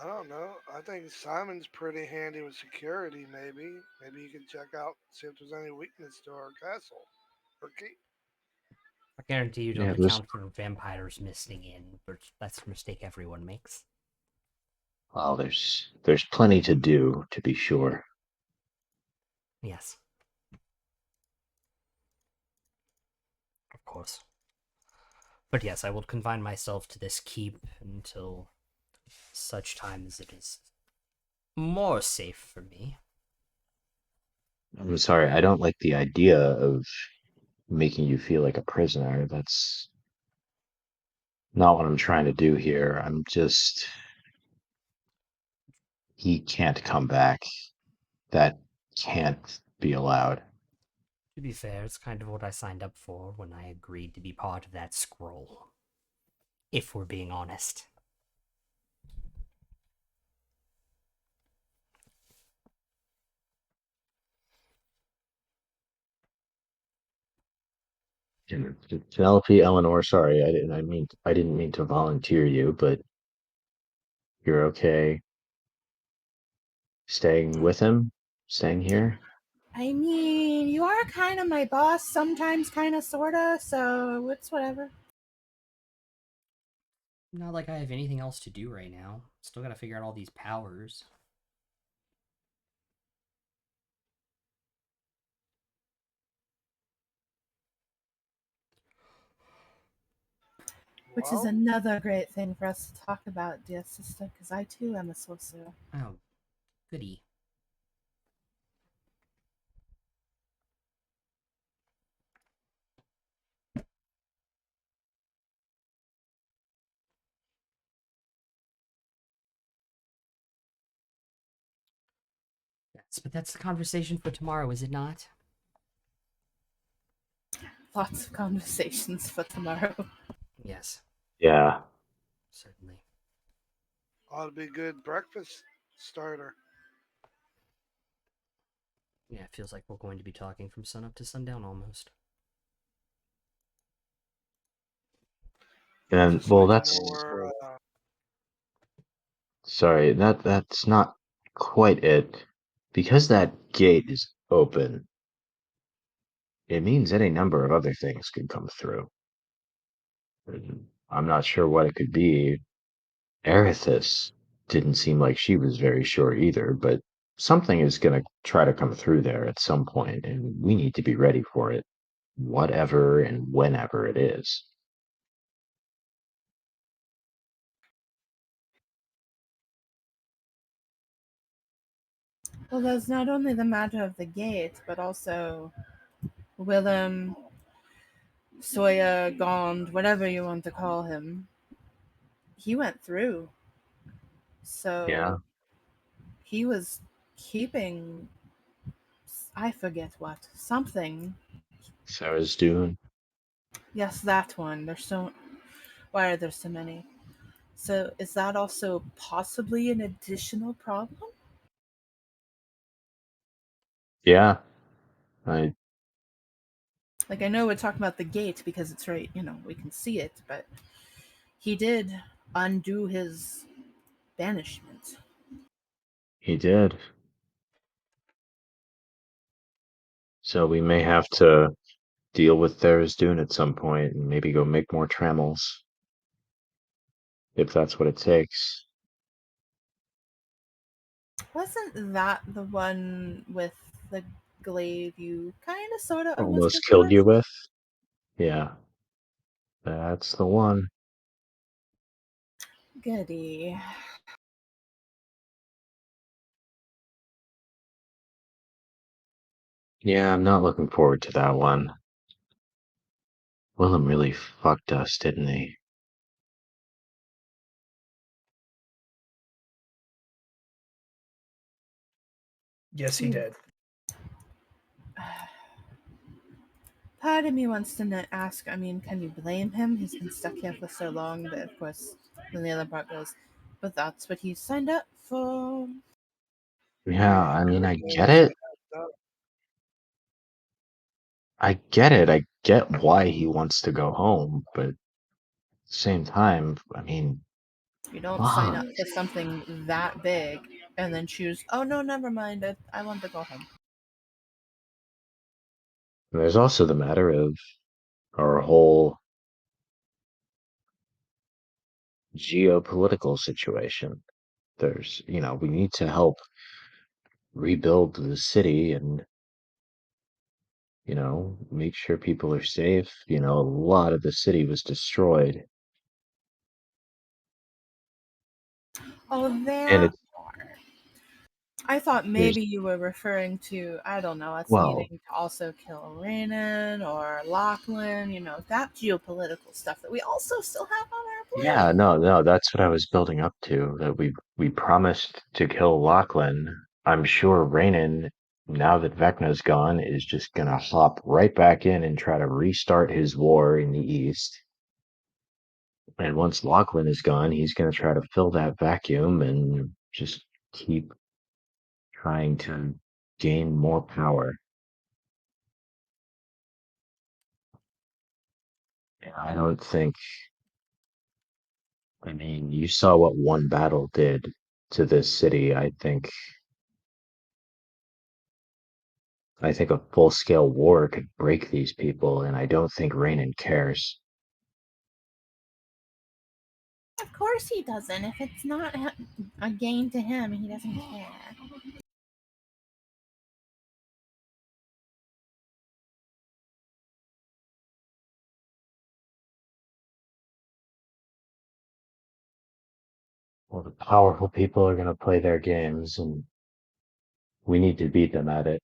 I don't know. I think Simon's pretty handy with security. Maybe you can check out, see if there's any weakness to our castle or keep. I guarantee you don't Yeah, there's account for vampires missing in, but that's a mistake everyone makes. well, there's plenty to do, to be sure. Yes. Of course. But yes, I will confine myself to this keep until such time as it is more safe for me. I'm sorry, I don't like the idea of making you feel like a prisoner. That's not what I'm trying to do here. I'm just. He can't come back. That can't be allowed. To be fair, it's kind of what I signed up for when I agreed to be part of that scroll. If we're being honest. Penelope, Eleanor, sorry, I didn't mean to volunteer you, but you're okay staying with him? Staying here? I mean, you are kind of my boss sometimes, kind of, sort of, so it's whatever. Not like I have anything else to do right now. Still gotta figure out all these powers. Which is Well, another great thing for us to talk about, dear sister, because I too am a sorcerer. Oh, goody. But that's the conversation for tomorrow, is it not? Lots of conversations for tomorrow. Yes, Yeah. certainly. ought to be a good breakfast starter. Yeah, it feels like we're going to be talking from sunup to sundown almost. And Just well, like that's sorry, that's not quite it. Because that gate is open, it means any number of other things could come through. And I'm not sure what it could be. Erithus didn't seem like she was very sure either, but something is going to try to come through there at some point, and we need to be ready for it, whatever and whenever it is. Well, there's not only the matter of the gate, but also Willem, Sawyer, Gond, whatever you want to call him. He went through. Yeah, So he was keeping, I forget what, something. Sarah's doing. Yes, that one. Why are there so many? So is that also possibly an additional problem? Yeah, I Like, I know we're talking about the gate because it's right, we can see it, but he did undo his banishment. he did. So we may have to deal with Tharizdun at some point and maybe go make more trammels if that's what it takes. Wasn't that the one with the glaive you kind of, sort of, almost Almost killed me killed you with? with? Yeah, that's the one. Goody. Yeah, I'm not looking forward to that one. Willem really fucked us, didn't he? Yes, he He did. Part of me wants to ask, I mean, can you blame him? He's been stuck here for so long, but of course, then the other part goes, but that's what he signed up for. Yeah, I mean, I Well, get that's it. messed up. I get it. I get why he wants to go home, but at the same time, I mean, You don't sign fuck. up for something that big and then choose, oh no, never mind, I want to go home. There's also the matter of our whole geopolitical situation. We need to help rebuild the city and, make sure people are safe. A lot of the city was destroyed. Oh, And that it's part. I thought There's maybe you were referring to, I don't know, us well, needing to also kill Renan or Lachlan, that geopolitical stuff that we also still have on our yeah, plate. no, that's what I was building up to. That we promised to kill Lachlan. I'm sure Raynon, now that Vecna's gone, is just gonna hop right back in and try to restart his war in the east. And once Lachlan is gone, he's gonna try to fill that vacuum and just keep trying to gain more power. And I don't think. I mean, you saw what one battle did to this city. I think a full-scale war could break these people, and I don't think Raynon cares. Of course he doesn't. If it's not a gain to him, he doesn't care. Well, the powerful people are going to play their games, and we need to beat them at it.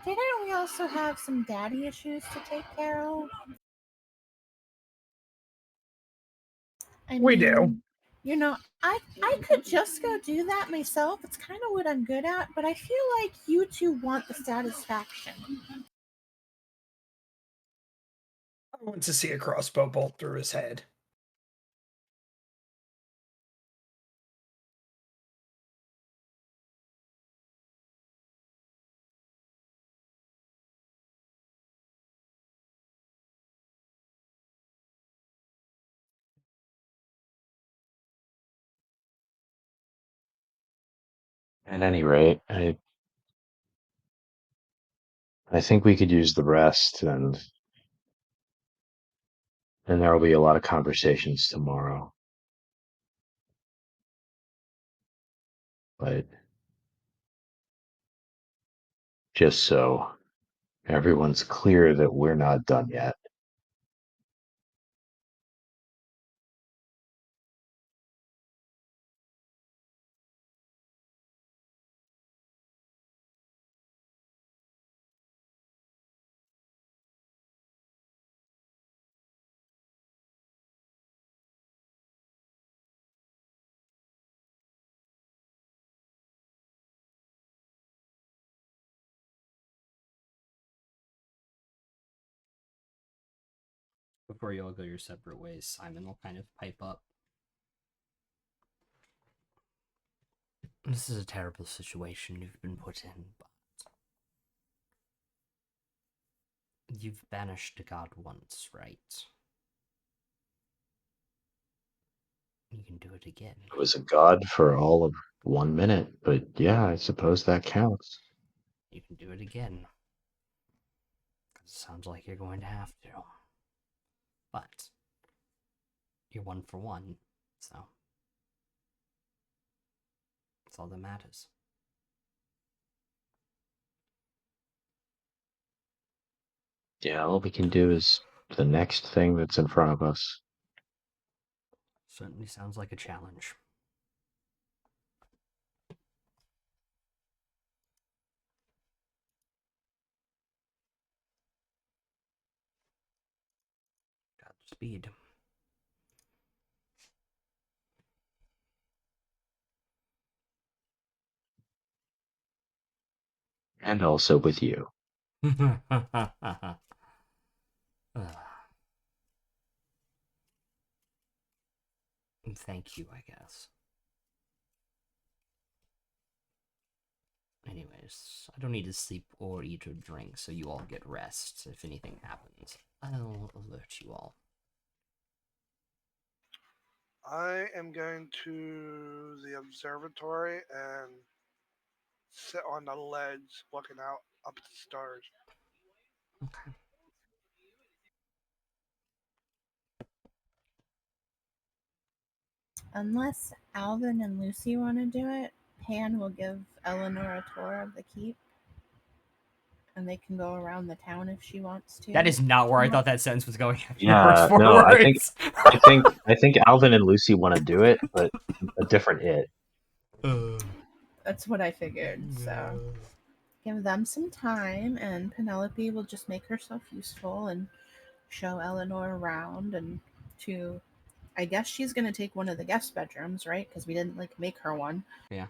Didn't we also have some daddy issues to take care of? I We do. mean, I could just go do that myself. It's kind of what I'm good at, but I feel like you two want the satisfaction. I want to see a crossbow bolt through his head. At any rate, I think we could use the rest, and there will be a lot of conversations tomorrow. But just so everyone's clear that we're not done yet. Before you all go your separate ways, Simon will kind of pipe up. This is a terrible situation you've been put in, but you've banished a god once, right? You can do it again. I was a god for all of 1 minute, but yeah, I suppose that counts. You can do it again. It sounds like you're going to have to. But you're 1 for 1, so that's all that matters. Yeah, all we can do is the next thing that's in front of us. Certainly sounds like a challenge. Godspeed. And also with you. Thank you, I guess. Anyways, I don't need to sleep or eat or drink, so you all get rest. If anything happens, I'll alert you all. I am going to the observatory and sit on the ledge looking out up at the stars. Okay. Unless Alvin and Lucy want to do it, Pan will give Eleanor a tour of the keep. and they can go around the town if she wants to. That is not where I thought that sentence was going after the Yeah, first 4 no, words. I think Alvin and Lucy want to do it, but a different it. That's what I figured. So give them some time, and Penelope will just make herself useful and show Eleanor around. And to, I guess she's gonna take one of the guest bedrooms, right? Because we didn't make her one. Yeah.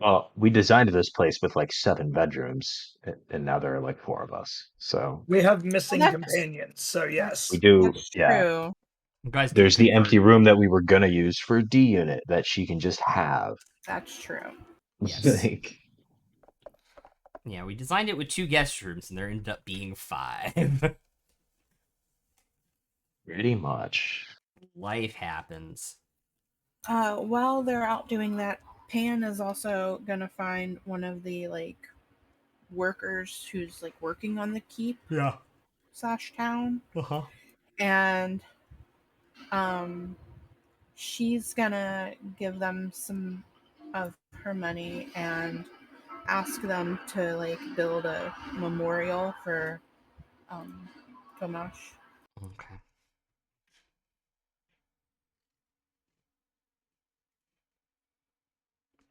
Well, we designed this place with like 7 bedrooms, and now there are like 4 of us. So We have missing that's- companions, so yes. we do. That's Yeah, true. You guys can there's the convert- empty room that we were gonna use for D unit that she can just have. That's true. Yes. Like, Yeah, we designed it with 2 guest rooms, and there ended up being 5. pretty much. Life happens. While they're out doing that, Pan is also gonna find one of the workers who's working on the keep Yeah. / town, Uh-huh. and she's gonna give them some of her money and ask them to build a memorial for Tomash. Okay.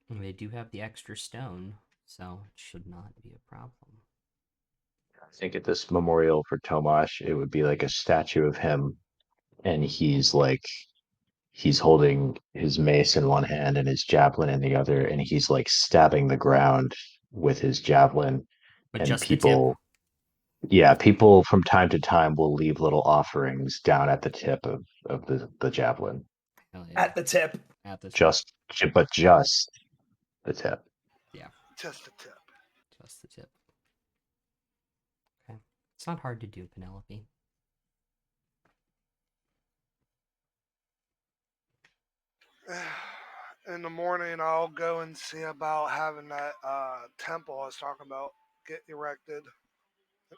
And they do have the extra stone, so it should not be a problem. I think at this memorial for Tomash, it would be like a statue of him, and he's holding his mace in one hand and his javelin in the other, and he's like stabbing the ground with his javelin. But And just people, yeah, people from time to time will leave little offerings down at the tip of the javelin. Hell yeah. At the tip. At the tip. Just the tip. Just a tip. Just the tip. Okay. It's not hard to do, Penelope. In the morning, I'll go and see about having that temple I was talking about get erected.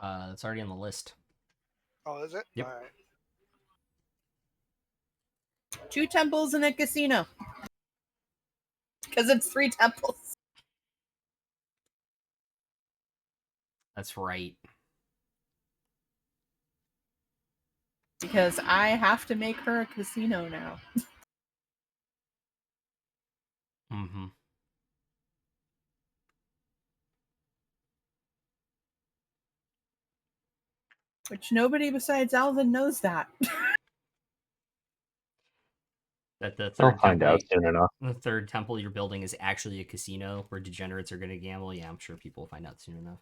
That's already on the list. Oh, is it? Yep. All right. 2 temples and a casino. Because it's 3 temples. That's right. Because I have to make her a casino now. Mm-hmm. Which nobody besides Alvin knows that. That the I'll third find temple, out soon enough. the third temple you're building is actually a casino where degenerates are going to gamble. Yeah, I'm sure people will find out soon enough.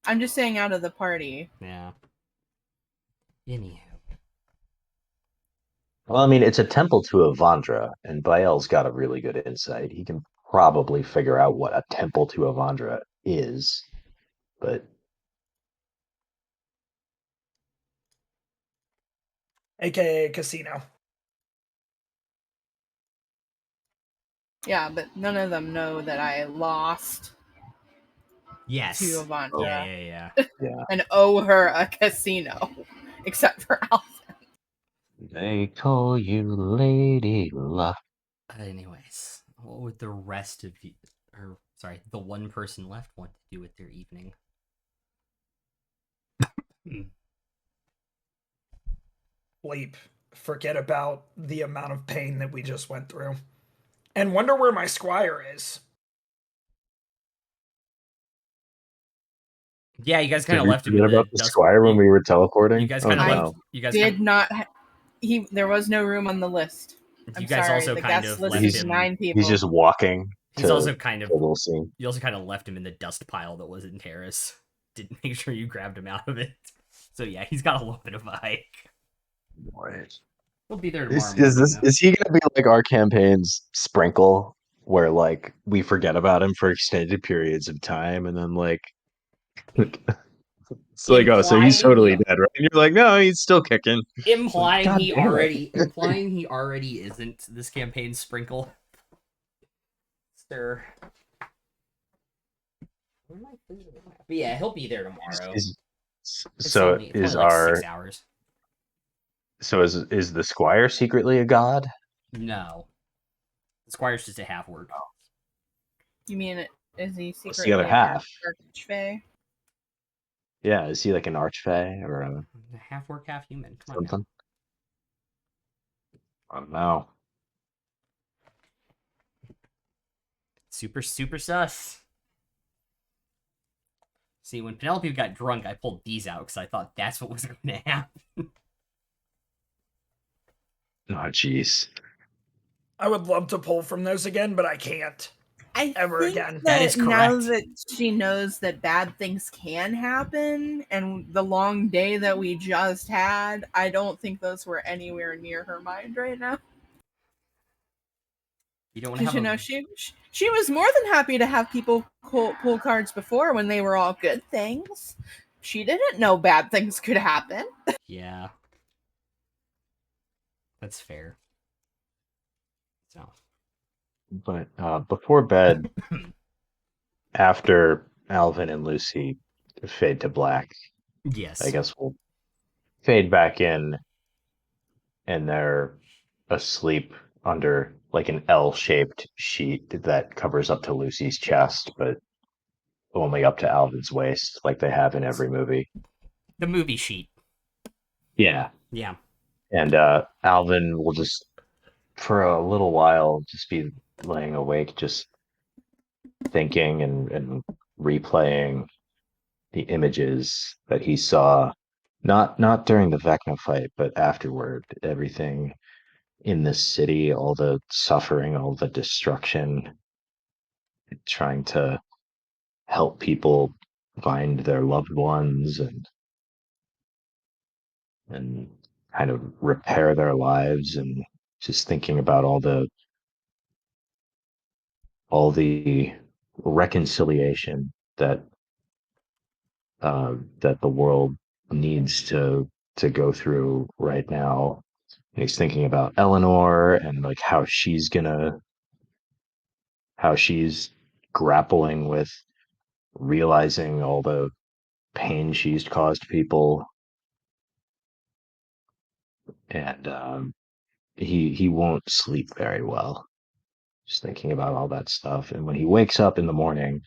I'm just saying out of the party. Yeah. Anywho. Well, I mean, it's a temple to Avandra, and Bael's got a really good insight. He can probably figure out what a temple to Avandra is, but AKA casino. Yeah, but none of them know that I lost Yes. to Avandra Yeah. and owe her a casino. Except for Alvin. they call you Lady Luck. Anyways, what would the rest of you, or sorry, the one person left want to do with their evening? Sleep. Forget about the amount of pain that we just went through. And wonder where my squire is. Yeah, you guys kind Did of we left him forget in the about the dust. squire when we were teleporting? You guys Oh, kind of I no. left. You guys Did kind not. There was no room on the list. I'm you guys sorry, also the kind guest of list left is him. 9 people. He's just walking. He's to also kind of. the little scene. You also kind of left him in the dust pile that was in Terrace. Didn't make sure you grabbed him out of it. So yeah, he's got a little bit of a hike. What? He'll be there tomorrow. Is he gonna be like our campaign's Sprinkle, where like we forget about him for extended periods of time, and then like it's like, oh, so he's totally dead, right? And you're like, no, he's still kicking. Implying God he damn it. already isn't this campaign's Sprinkle. Sir. But yeah, he'll be there tomorrow. So It's only like 6 hours. So is the squire secretly a god? No. The squire's just a half word. You mean is he What's secretly the other half? Archfey? Yeah, is he like an archfey or Half orc, half human. Come on now. something? I don't know. Super, super sus. See, when Penelope got drunk, I pulled these out because I thought that's what was going to happen. Oh, jeez. I would love to pull from those again, but I can't I ever think again. That is now correct. that she knows that bad things can happen, and the long day that we just had, I don't think those were anywhere near her mind right now. You don't want to Because have she was more than happy to have people pull cards before when they were all good things. She didn't know bad things could happen. Yeah. That's fair. So. But before bed, after Alvin and Lucy fade to black, I Yes. guess we'll fade back in, and they're asleep under like an L-shaped sheet that covers up to Lucy's chest, but only up to Alvin's waist, like they have in every movie. The movie sheet. Yeah. Yeah. And Alvin will just, for a little while, just be laying awake, just thinking and replaying the images that he saw, not during the Vecna fight, but afterward. Everything in the city, all the suffering, all the destruction, trying to help people find their loved ones and kind of repair their lives, and just thinking about all the reconciliation that the world needs to go through right now. And he's thinking about Eleanor and like how she's grappling with realizing all the pain she's caused people, and he won't sleep very well, just thinking about all that stuff. And when he wakes up in the morning,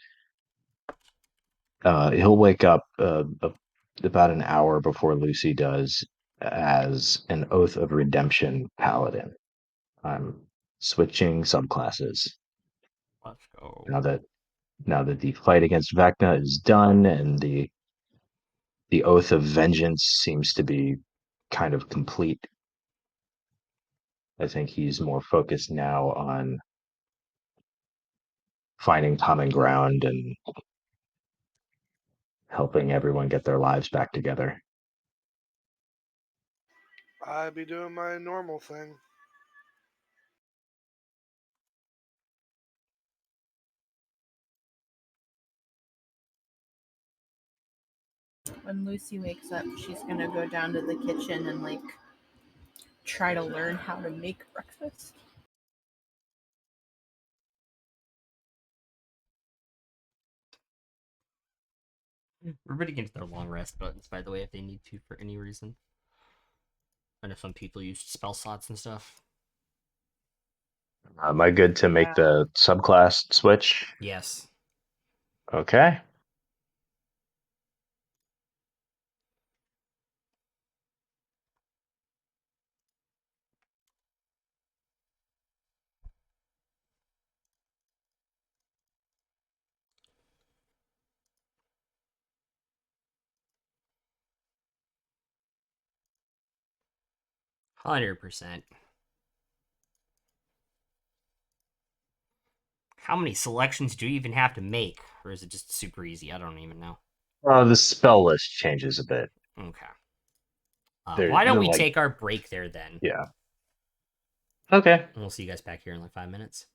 he'll wake up about an hour before Lucy does, as an Oath of Redemption paladin. I'm switching subclasses Let's go. now that the fight against Vecna is done and the Oath of Vengeance seems to be kind of complete. I think he's more focused now on finding common ground and helping everyone get their lives back together. I'd be doing my normal thing. When Lucy wakes up, she's gonna go down to the kitchen and like try to learn how to make breakfast. Everybody gets their long rest buttons, by the way, if they need to for any reason. I know some people use spell slots and stuff. Am I good to make the subclass switch? Yes. Okay. %. How many selections do you even have to make? Or is it just super easy? I don't even know. The spell list changes a bit. Okay. They're Why don't we like, take our break there then? yeah. Okay. And we'll see you guys back here in like 5 minutes.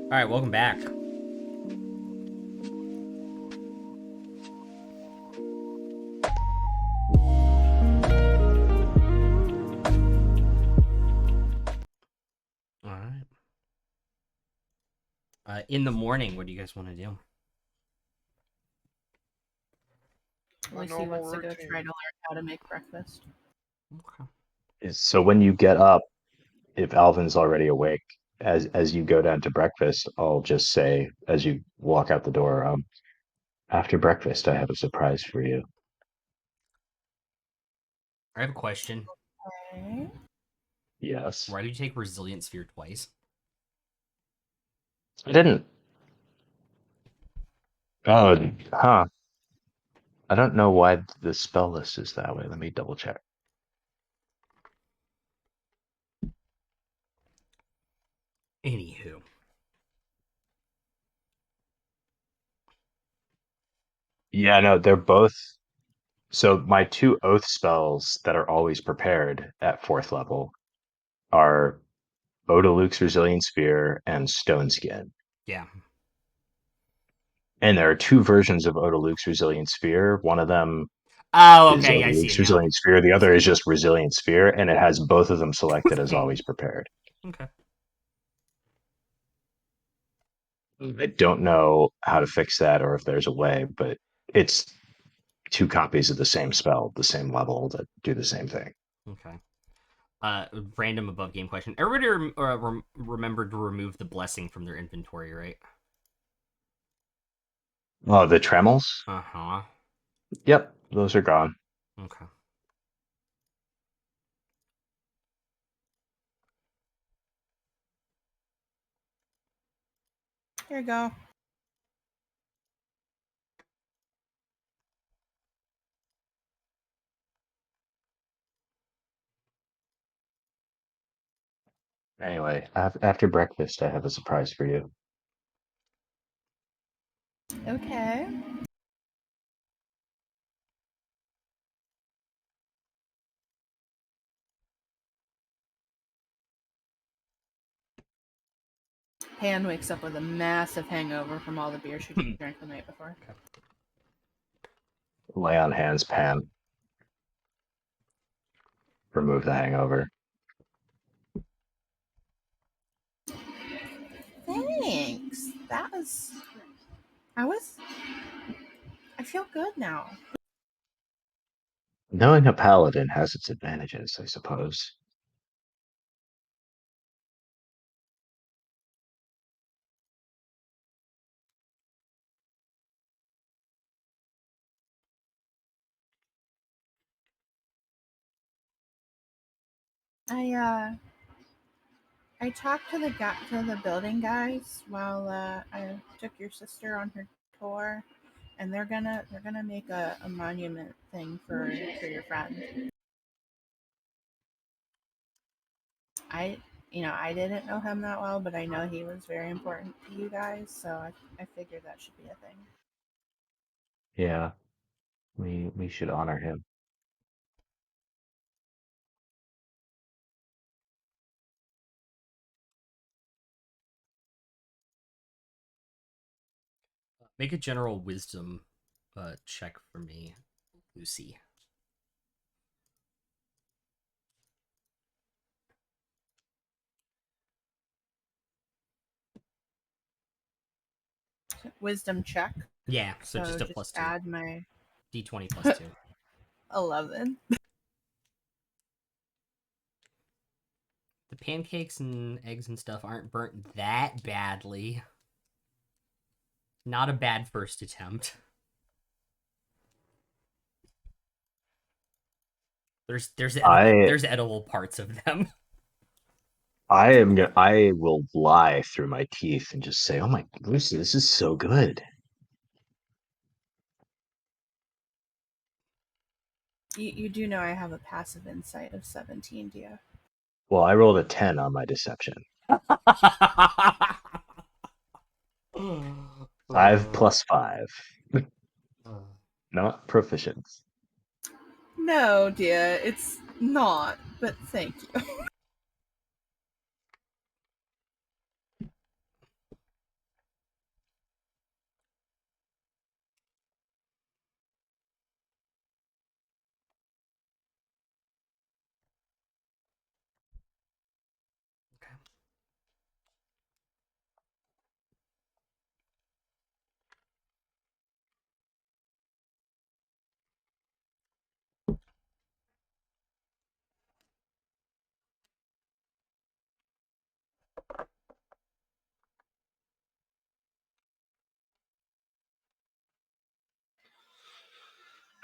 All right, welcome back. All right. In the morning, what do you guys want to do? My Lucy normal wants to go routine. try to learn how to make breakfast. Okay. So when you get up, if Alvin's already awake, as you go down to breakfast, I'll just say as you walk out the door, after breakfast, I have a surprise for you. I have a question. Okay. Yes. Why did you take Resilient Sphere twice? I didn't. Oh, huh. I don't know why the spell list is that way. Let me double check. Anywho. Yeah, no, they're both. So my two oath spells that are always prepared at 4th level are Odaluke's Resilient Sphere and Stone Skin. Yeah. And there are two versions of Odaluke's Resilient Sphere. One of them Oh, is okay. I see Odaluke's it now. Resilient Sphere. The I other see is it now. just Resilient Sphere, and it has both of them selected as always prepared. Okay. I don't know how to fix that or if there's a way, but it's two copies of the same spell, the same level that do the same thing. Okay. Random above game question. Everybody remembered to remove the blessing from their inventory, right? Oh, the tremels? Uh-huh. Yep, those are gone. Okay. Here you go. Anyway, after breakfast, I have a surprise for you. Okay. Pan wakes up with a massive hangover from all the beer she drank the night before. Lay on hands, Pan. Remove the hangover. Thanks. I feel good now. Knowing a paladin has its advantages, I suppose. I I talked to the building guys while I took your sister on her tour, and they're gonna make a monument thing for your friend. I I didn't know him that well, but I know he was very important to you guys, so I figured that should be a thing. Yeah, we should honor him. Make a general wisdom check for me, Lucy. Wisdom check. Yeah, so So just a just +2. add my D20 +2. 11. The pancakes and eggs and stuff aren't burnt that badly. Not a bad first attempt. I there's edible parts of them. I will lie through my teeth and just say, "Oh my, Lucy, this is so good." You do know I have a passive insight of 17, do you? Well, I rolled a 10 on my deception. 5 plus 5. Not proficient. No, dear, it's not, but thank you.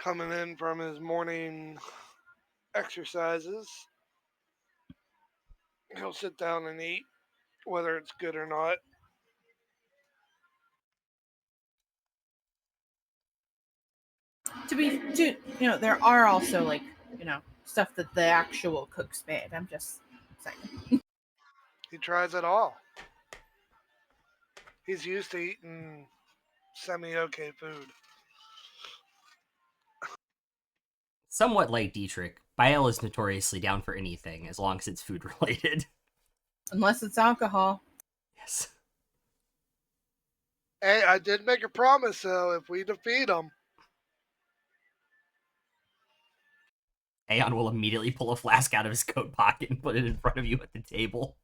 coming in from his morning exercises. He'll sit down and eat, whether it's good or not. There are also stuff that the actual cooks made. I'm just saying. He tries it all. He's used to eating semi-okay food. Somewhat like Dietrich, Bael is notoriously down for anything as long as it's food related. Unless it's alcohol. Yes. Hey, I did make a promise, though. If we defeat him, Aeon will immediately pull a flask out of his coat pocket and put it in front of you at the table.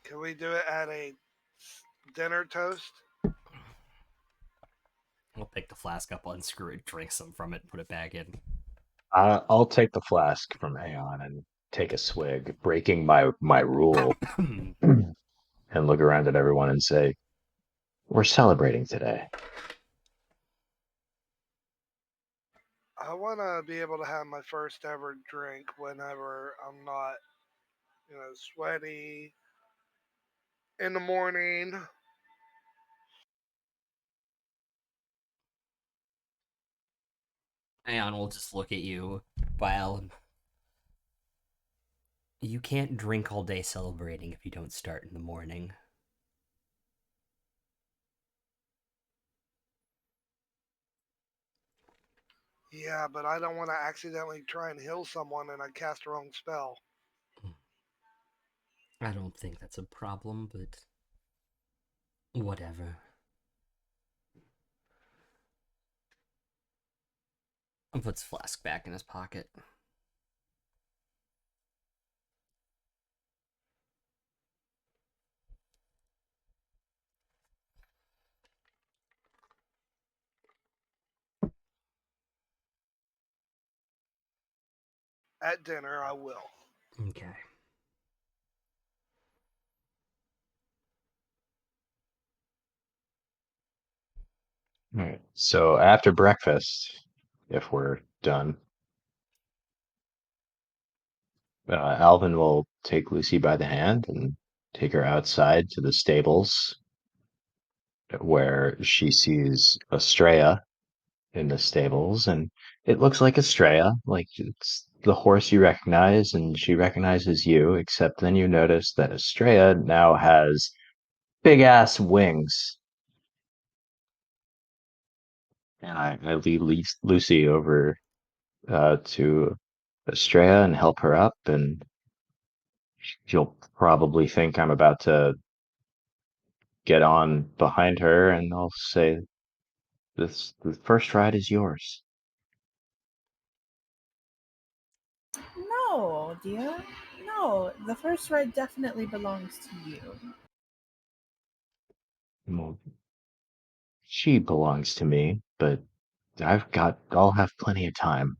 can we do it at a dinner toast? He'll pick the flask up, unscrew it, drink some from it, put it back in. I'll take the flask from Aeon and take a swig, breaking my rule, and look around at everyone and say, "We're celebrating today." I want to be able to have my first ever drink whenever I'm not, sweaty in the morning. Aeon will just look at you, Bael. You can't drink all day celebrating if you don't start in the morning. Yeah, but I don't want to accidentally try and heal someone and I cast the wrong spell. I don't think that's a problem, but whatever. He puts flask back in his pocket. At dinner, I will. Okay. All right. So after breakfast, if we're done, Alvin will take Lucy by the hand and take her outside to the stables where she sees Estrella in the stables, and it looks like Estrella, like it's the horse you recognize, and she recognizes you, except then you notice that Estrella now has big ass wings. And I lead Lucy over to Estrella and help her up, and she'll probably think I'm about to get on behind her, and I'll say, the first ride is yours." No, dear. No, the first ride definitely belongs to you. Well, she belongs to me, but I'll have plenty of time.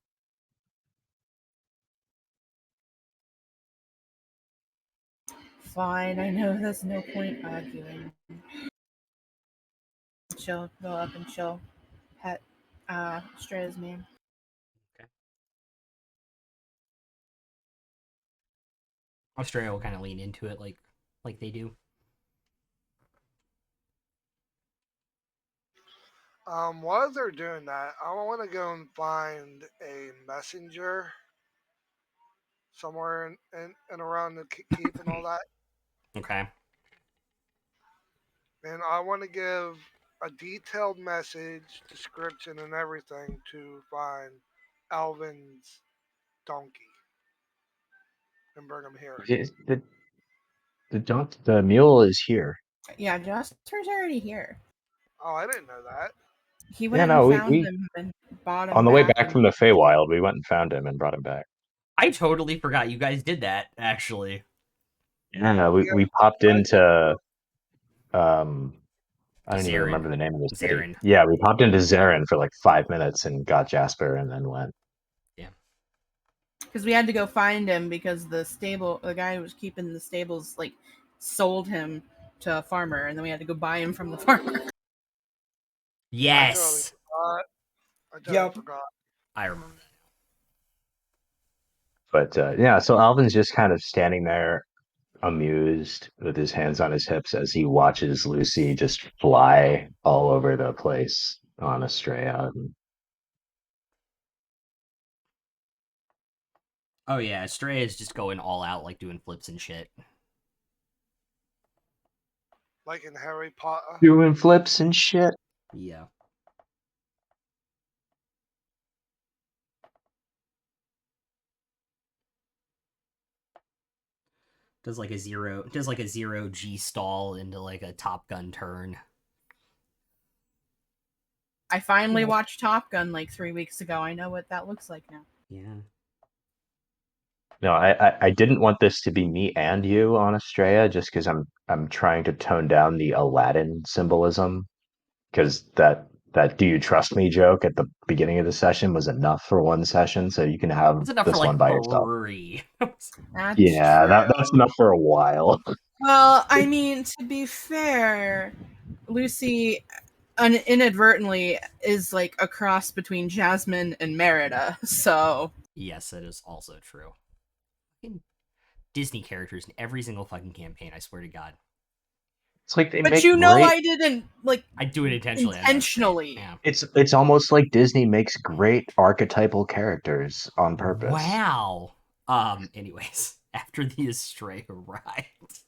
Fine, I know there's no point arguing. She'll go up and she'll pet Estrella's man. Australia will kind of lean into it like they do. While they're doing that, I want to go and find a messenger somewhere in around the keep and all that. Okay. And I want to give a detailed message, description, and everything to find Alvin's donkey and bring him here. The mule is here. Yeah, Jasper's already here. Oh, I didn't know that. He Yeah, went and no, found we them and bought on him the way back. back from the Feywild, we went and found him and brought him back. I totally forgot you guys did that, actually. Yeah, Yeah, we popped I into I don't even Zarin. remember the name of the city. Zarin. Yeah, we popped into Zarin for like 5 minutes and got Jasper and then went. Yeah. Because we had to go find him because the guy who was keeping the stables, sold him to a farmer, and then we had to go buy him from the farmer. Yes, I totally Yep. forgot. I remember that. But yeah, so Alvin's just kind of standing there, amused, with his hands on his hips as he watches Lucy just fly all over the place on Estrella. Oh yeah, Stray is just going all out, like doing flips and shit. Like in Harry Potter. Doing flips and shit. Yeah. Does like a zero G stall into like a Top Gun turn. I finally Yeah. watched Top Gun like 3 weeks ago. I know what that looks like now. Yeah. No, I didn't want this to be me and you on Estrella, just because I'm trying to tone down the Aladdin symbolism, because that "Do you trust me" joke at the beginning of the session was enough for one session, so you can have It's enough for this one like by yourself. 3. That's Yeah, true. that's enough for a while. Well, I mean, to be fair, Lucy inadvertently is like a cross between Jasmine and Merida. So Yes, that is also true. Fucking Disney characters in every single fucking campaign, I swear to God. It's like they but make you know great. I didn't like I do it intentionally. I know it's great. intentionally. Yeah. It's almost like Disney makes great archetypal characters on purpose. Wow. Anyways, after the Astray arrived,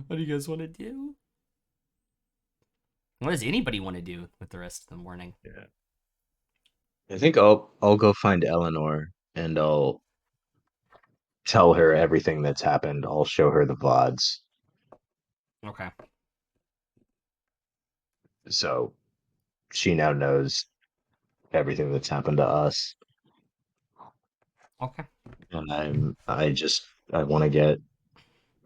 what do you guys want to do? What does anybody want to do with the rest of the morning? Yeah. I think I'll go find Eleanor and I'll tell her everything that's happened. I'll show her the VODs. Okay. So she now knows everything that's happened to us. Okay. And I want to get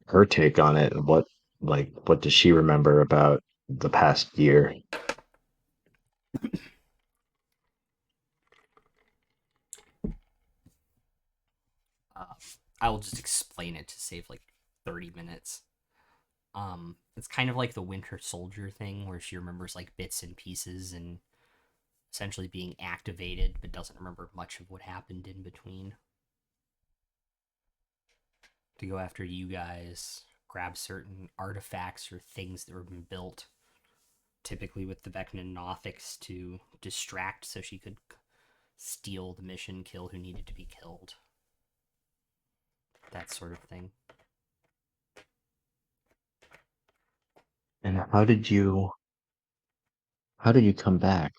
her take on it and what does she remember about the past year? Uh, I will just explain it to save like 30 minutes. It's kind of like the Winter Soldier thing where she remembers like bits and pieces and essentially being activated, but doesn't remember much of what happened in between. To go after you guys, grab certain artifacts or things that were been built, typically with the Vecna Nothics, to distract so she could steal the mission, kill who needed to be killed. That sort of thing. And how did you come back?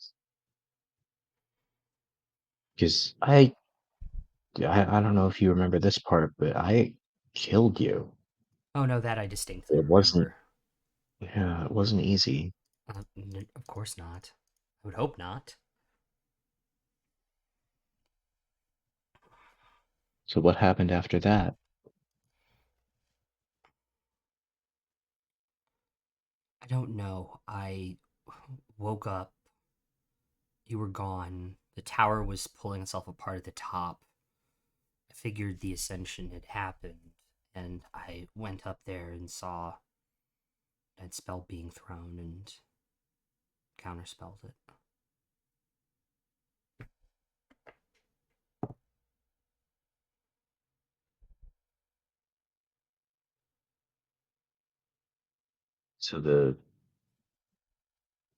Because I don't know if you remember this part, but I killed you. Oh no, that I distinctly It wasn't, remember. yeah, it wasn't easy. Of course not. I would hope not. So what happened after that? I don't know. I woke up. You were gone. The tower was pulling itself apart at the top. I figured the ascension had happened, and I went up there and saw that spell being thrown and counterspelled it. So the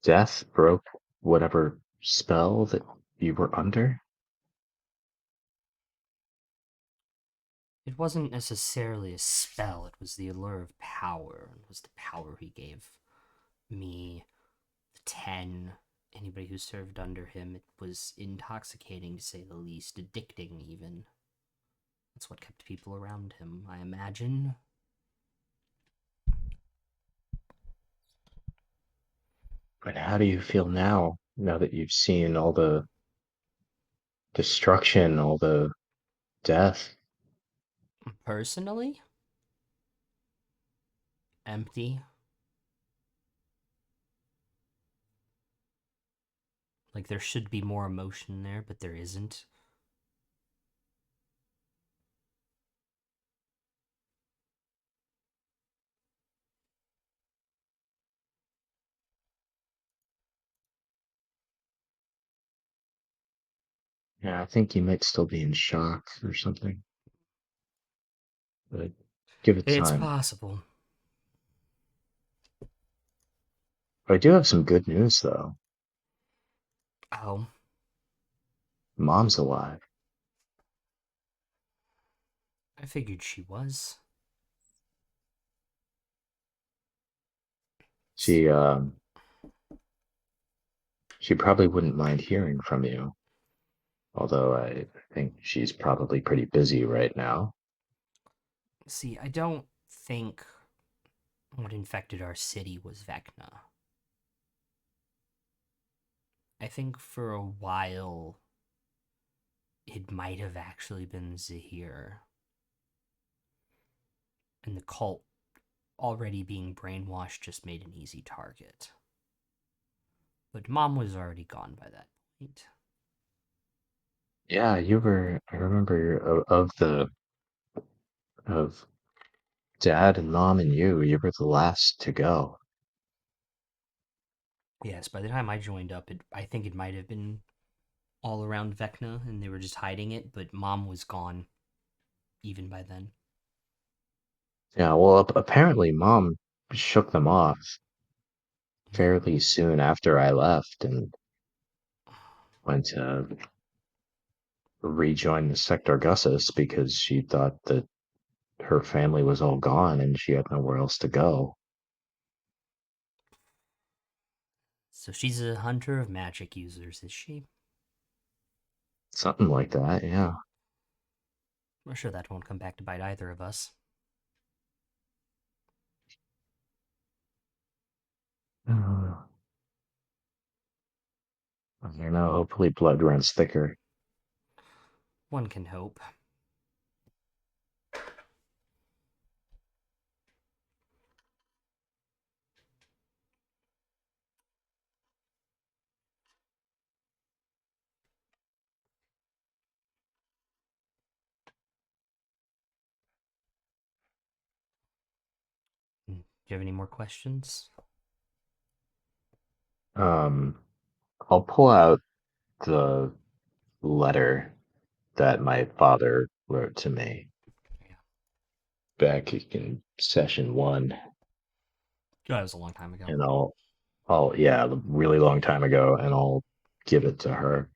death broke whatever spell that you were under? It wasn't necessarily a spell, it was the allure of power. It was the power he gave me, the 10, anybody who served under him. It was intoxicating, to say the least, addicting even. That's what kept people around him, I imagine. But how do you feel now that you've seen all the destruction, all the death? Personally, empty. Like there should be more emotion there, but there isn't. Yeah, I think you might still be in shock or something. But give it It's time. possible. I do have some good news, though. Oh, Mom's alive. I figured she was. She, she probably wouldn't mind hearing from you, although I think she's probably pretty busy right now. See, I don't think what infected our city was Vecna. I think for a while it might have actually been Zahir. And the cult already being brainwashed just made an easy target. But Mom was already gone by that point. Yeah, you were. I remember of Dad and Mom and you. You were the last to go. Yes, by the time I joined up, I think it might have been all around Vecna and they were just hiding it, but Mom was gone even by then. Yeah, well, apparently Mom shook them off Hmm. fairly soon after I left and went to rejoin the Sector Gussus because she thought that her family was all gone and she had nowhere else to go. So she's a hunter of magic users, is she? Something like that, yeah. We're sure that won't come back to bite either of us. Uh, I don't know. Hopefully, blood runs thicker. One can hope. Do you have any more questions? Um, I'll pull out the letter that my father wrote to me Yeah. back in session one, That was a long time ago. and yeah, a really long time ago, and I'll give it to her.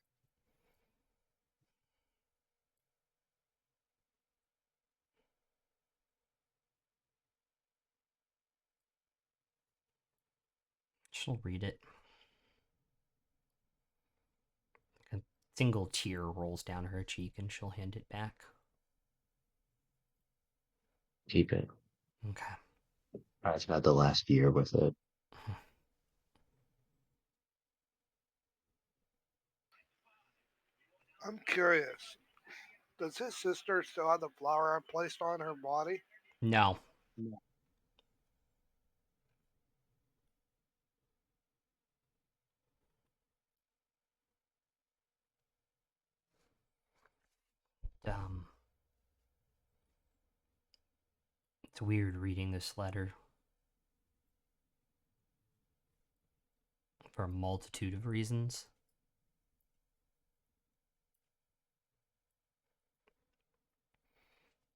She'll read it. A single tear rolls down her cheek and she'll hand it back. Keep it. Okay. I've had the last year with it. I'm curious. Does his sister still have the flower I placed on her body? No. Um, it's weird reading this letter for a multitude of reasons.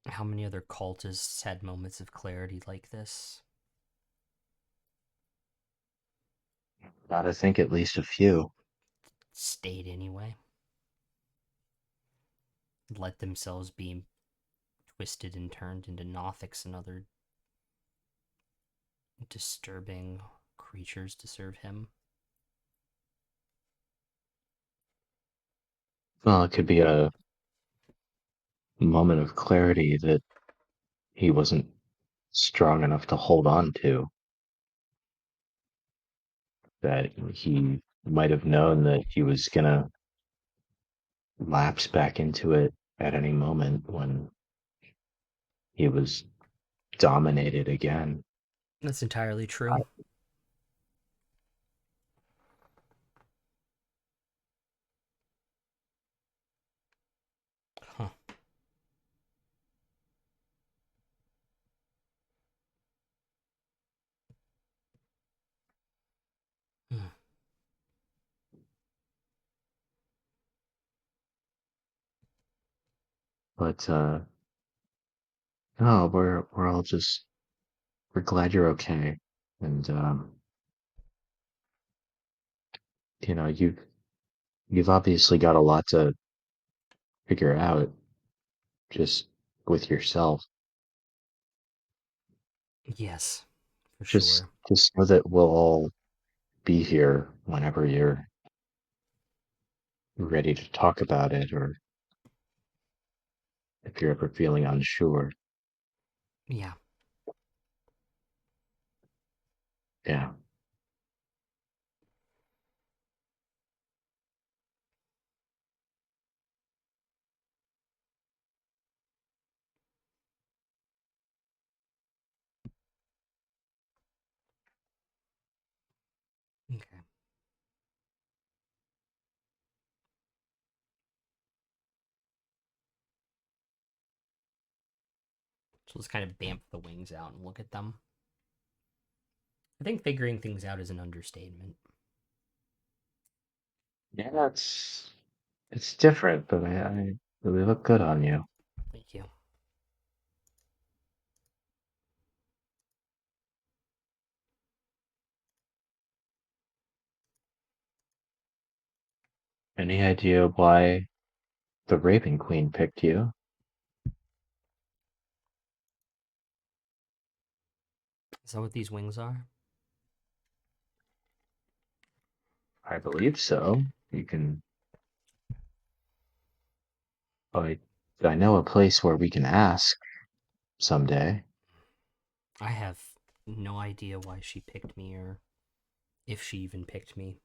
How many other cultists had moments of clarity like this? Gotta think at least a few. Stayed anyway. Let themselves be twisted and turned into Nothics and other disturbing creatures to serve him. Well, it could be a moment of clarity that he wasn't strong enough to hold on to. That he might have known that he was gonna lapse back into it at any moment when he was dominated again. That's entirely I, true. Huh. Hmm. But no, we're all just we're glad you're okay, and you know you've obviously got a lot to figure out just with yourself. Yes, for Just sure. just know that we'll all be here whenever you're ready to talk about it, or if you're ever feeling unsure. Yeah. Yeah. Okay. So let's kind of bamf the wings out and look at them. I think figuring things out is an understatement. Yeah, it's different, but I really look good on you. Thank you. Any idea why the Raven Queen picked you? Is that what these wings are? I believe so. You can. I I know a place where we can ask someday. I have no idea why she picked me or if she even picked me.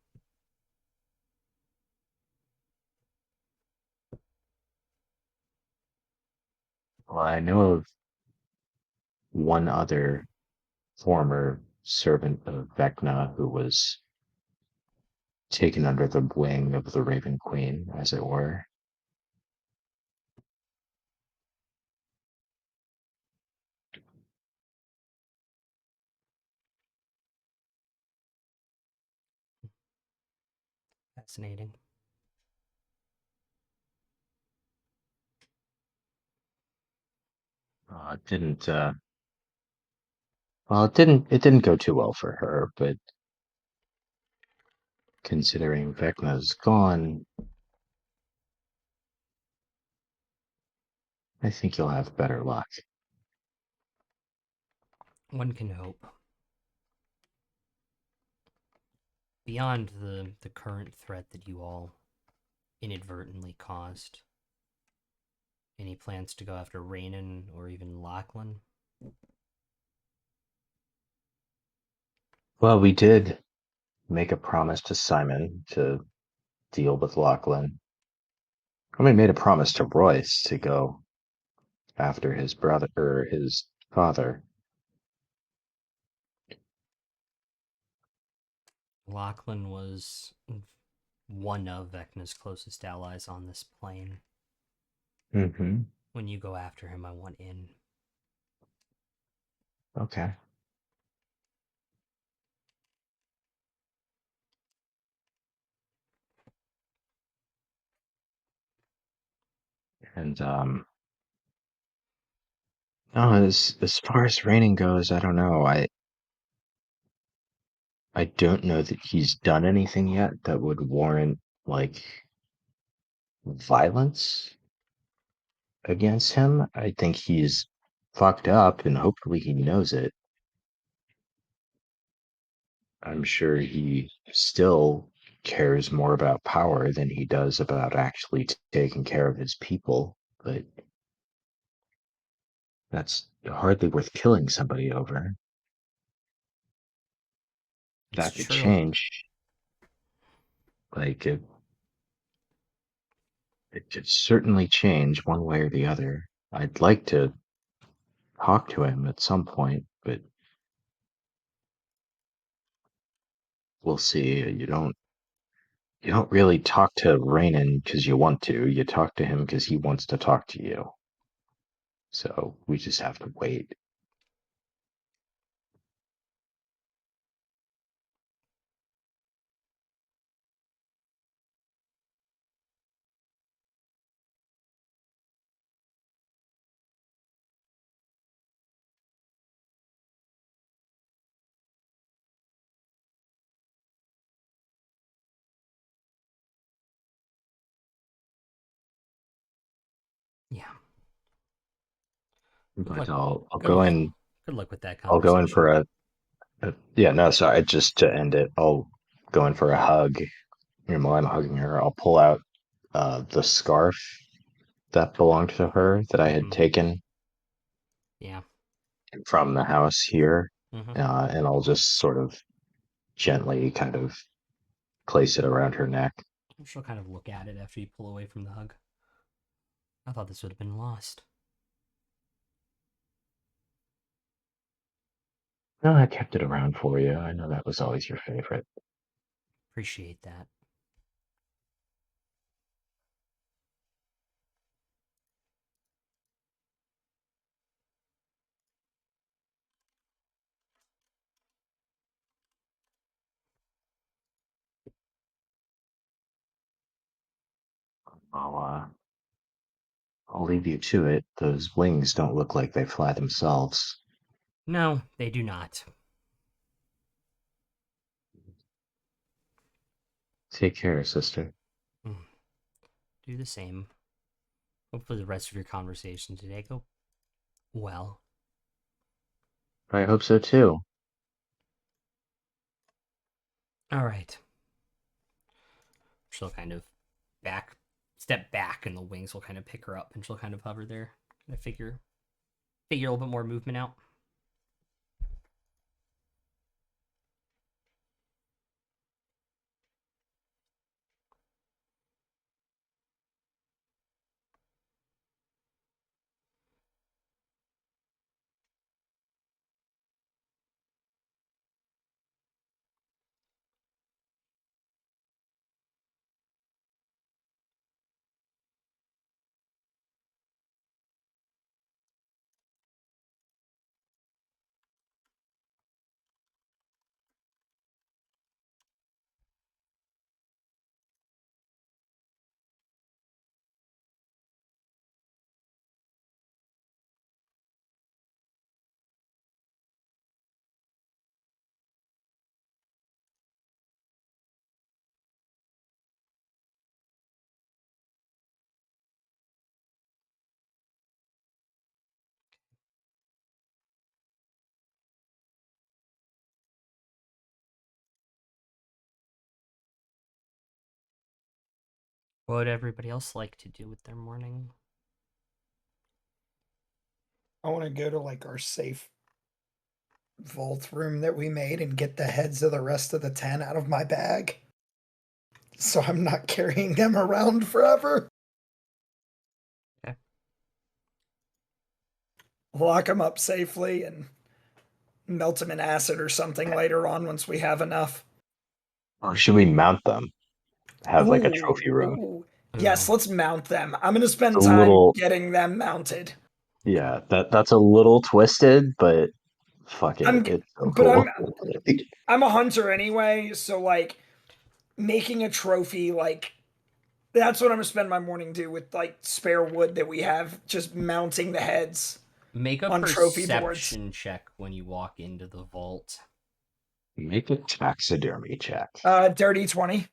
Well, I know of one other former servant of Vecna who was taken under the wing of the Raven Queen, as it were. Fascinating. It didn't. Well, it didn't go too well for her, but considering Vecna's gone, I think you'll have better luck. One can hope. Beyond the current threat that you all inadvertently caused, any plans to go after Rainan or even Lachlan? Well, we did make a promise to Simon to deal with Lachlan. I mean, made a promise to Royce to go after his brother or his father. Lachlan was one of Vecna's closest allies on this plane. Mm-hmm. When you go after him, I want in. Okay. And no, as far as raining goes, I don't know. I don't know that he's done anything yet that would warrant like violence against him. I think he's fucked up, and hopefully he knows it. I'm sure he still cares more about power than he does about actually taking care of his people, but that's hardly worth killing somebody over. It's That could true. change. Like it could certainly change one way or the other. I'd like to talk to him at some point, but we'll see. You don't really talk to Raynon because you want to. You talk to him because he wants to talk to you. So we just have to wait. But Look, I'll good go luck. in. Good luck with that I'll go in conversation. for yeah, no, sorry, just to end it, I'll go in for a hug. And while I'm hugging her, I'll pull out the scarf that belonged to her that I had Hmm. taken Yeah. from the house here, Hmm. and I'll just sort of gently kind of place it around her neck. She'll kind of look at it after you pull away from the hug. I thought this would have been lost. No, I kept it around for you. I know that was always your favorite. Appreciate that. I'll I'll leave you to it. Those wings don't look like they fly themselves. No, they do not. Take care, sister. Mm. Do the same. Hopefully, the rest of your conversation today go well. I hope so too. All right. She'll kind of step back, and the wings will kind of pick her up, and she'll kind of hover there. Kind of figure a little bit more movement out. What would everybody else like to do with their morning? I want to go to like our safe vault room that we made and get the heads of the rest of the 10 out of my bag. So I'm not carrying them around forever. Okay. Lock them up safely and melt them in acid or something later on once we have enough. Or should we mount them? Have like a Ooh, trophy room. ooh. Yes, Ooh. let's mount them. I'm going to It's spend a time little, getting them mounted. yeah, that's a little twisted, but fuck it, I'm it's so but cool. I'm a hunter anyway, so like making a trophy like that's what I'm gonna spend my morning do with like spare wood that we have, just mounting the heads Make a on trophy boards. perception check when you walk into the vault. Make a taxidermy check. Dirty 20.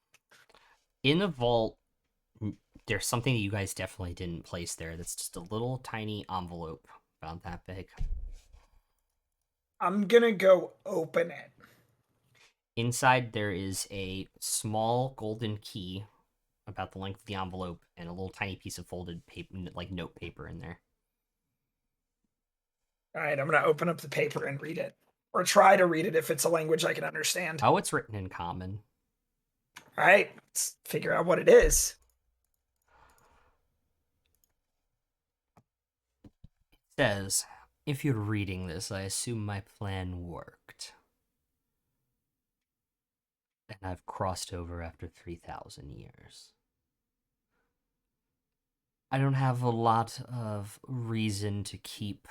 In the vault, there's something that you guys definitely didn't place there. That's just a little tiny envelope about that big. I'm gonna go open it. Inside, there is a small golden key about the length of the envelope and a little tiny piece of folded paper, like note paper in there. All right, I'm gonna open up the paper and read it, or try to read it if it's a language I can understand. Oh, it's written in common. All right, let's figure out what it is. It says, if you're reading this, I assume my plan worked. And I've crossed over after 3,000 years. I don't have a lot of reason to keep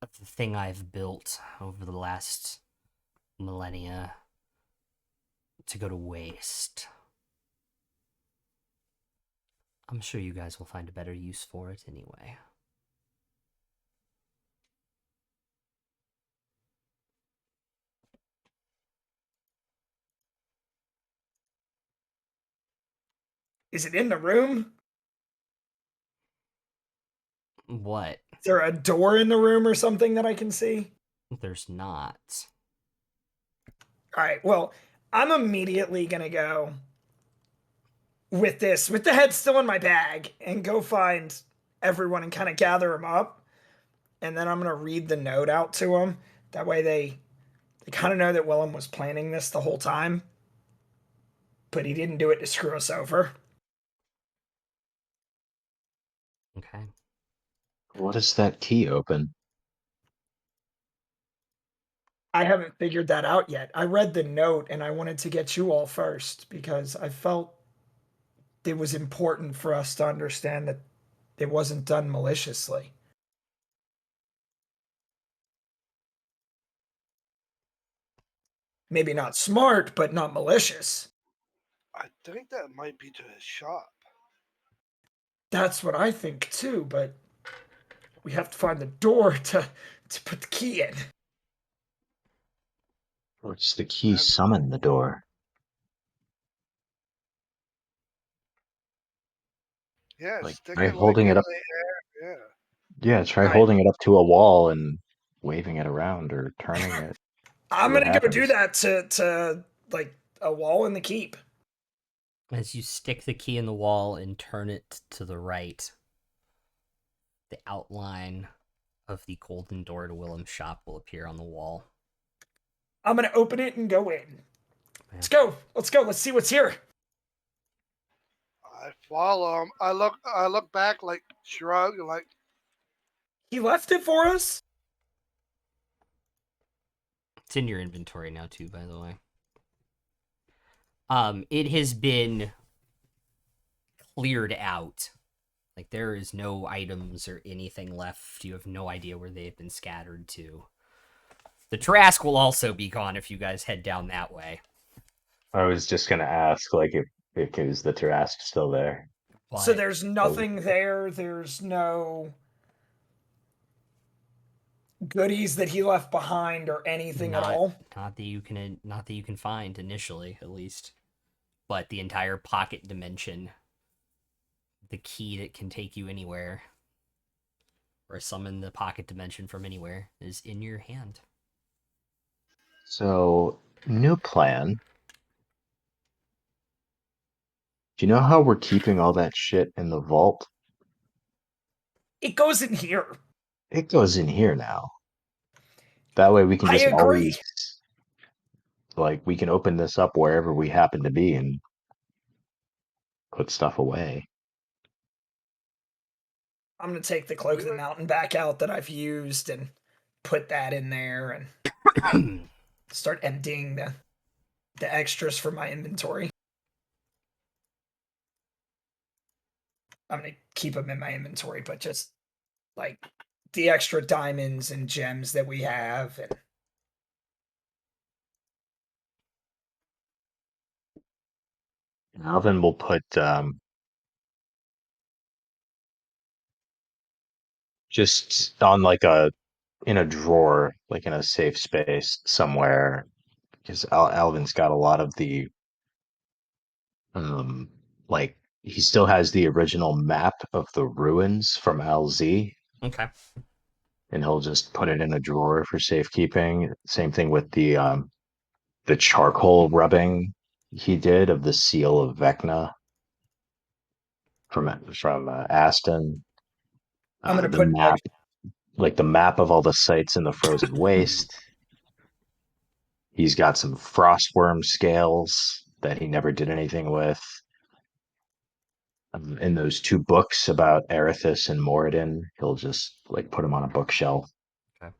the thing I've built over the last millennia to go to waste. I'm sure you guys will find a better use for it anyway. Is it in the room? What? Is there a door in the room or something that I can see? There's not. All right. Well, I'm immediately gonna go with this, with the head still in my bag, and go find everyone and kind of gather them up. And then I'm gonna read the note out to them. That way they kind of know that Willem was planning this the whole time, but he didn't do it to screw us over. Okay. What does that key open? I haven't figured that out yet. I read the note and I wanted to get you all first because I felt it was important for us to understand that it wasn't done maliciously. Maybe not smart, but not malicious. I think that might be to his shop. That's what I think too, but we have to find the door to put the key in. Or does the key Have- summon the door? Yeah, Like, stick try it like holding in it up. the air. Yeah, try All right, holding it up to a wall and waving it around or turning it. See I'm what gonna go do happens. that to like a wall in the keep. As you stick the key in the wall and turn it to the right, the outline of the golden door to Willem's shop will appear on the wall. I'm gonna open it and go in. Yeah. Let's go. Let's go. Let's see what's here. I follow him. I look back, like shrug, like He left it for us. It's in your inventory now too, by the way. It has been cleared out. Like, there is no items or anything left. You have no idea where they've been scattered to. The Trask will also be gone if you guys head down that way. I was just gonna ask, like, if is the Tarrasque still there? So But there's nothing there. There's no goodies that he left behind or anything at not all. not that you can find initially, at least. But the entire pocket dimension, the key that can take you anywhere, or summon the pocket dimension from anywhere, is in your hand. So, new plan. Do you know how we're keeping all that shit in the vault? It goes in here. It goes in here now. That way we can I just agree. always, like, we can open this up wherever we happen to be and put stuff away. I'm gonna take the cloak of the mountain back out that I've used and put that in there and start emptying the extras from my inventory. I'm gonna keep them in my inventory, but just like the extra diamonds and gems that we have, and Alvin will put just on like in a drawer, like in a safe space somewhere, because Alvin's got a lot of the um like he still has the original map of the ruins from LZ, Okay. and he'll just put it in a drawer for safekeeping. Same thing with the charcoal rubbing he did of the seal of Vecna from Aston. I'm gonna The put map, like the map of all the sites in the frozen waste. He's got some frostworm scales that he never did anything with. In those two books about Erithus and Moradin, he'll just like put them on a bookshelf Okay.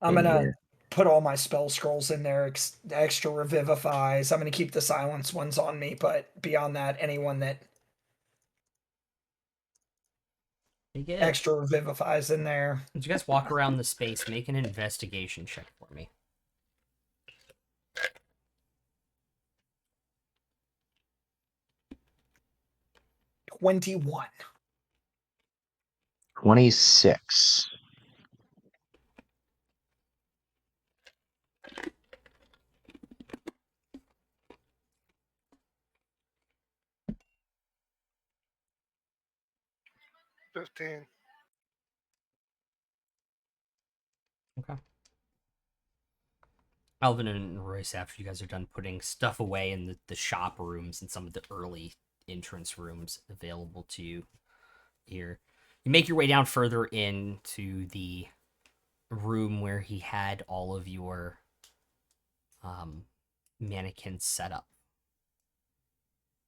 I'm in gonna here. put all my spell scrolls in there, extra revivifies. I'm gonna keep the silence ones on me, but beyond that, anyone that You get it. extra revivifies in there. As you guys walk around the space, make an investigation check for me. 21. 26. $15. Okay. Alvin and Royce, after you guys are done putting stuff away in the shop rooms and some of the early entrance rooms available to you here, you make your way down further into the room where he had all of your mannequins set up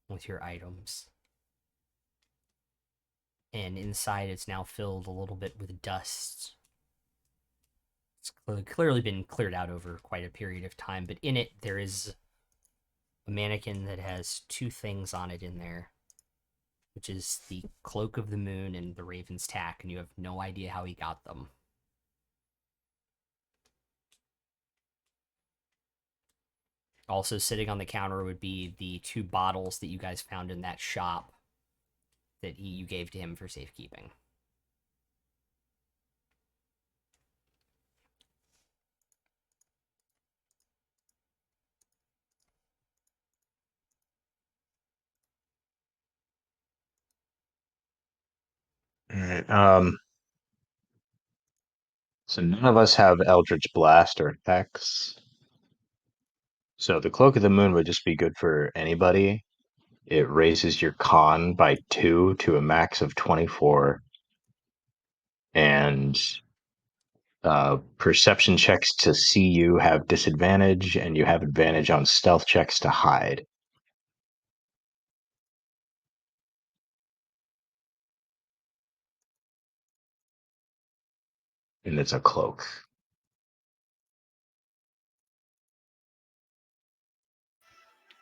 with your items. And inside it's now filled a little bit with dust. It's clearly been cleared out over quite a period of time, but in it there is a mannequin that has two things on it in there, which is the Cloak of the Moon and the Raven's Tack, and you have no idea how he got them. Also sitting on the counter would be the two bottles that you guys found in that shop that you gave to him for safekeeping. All right. So none of us have Eldritch Blast or Hex. So the Cloak of the Moon would just be good for anybody. It raises your con by 2 to a max of 24. And perception checks to see you have disadvantage, and you have advantage on stealth checks to hide. And it's a cloak.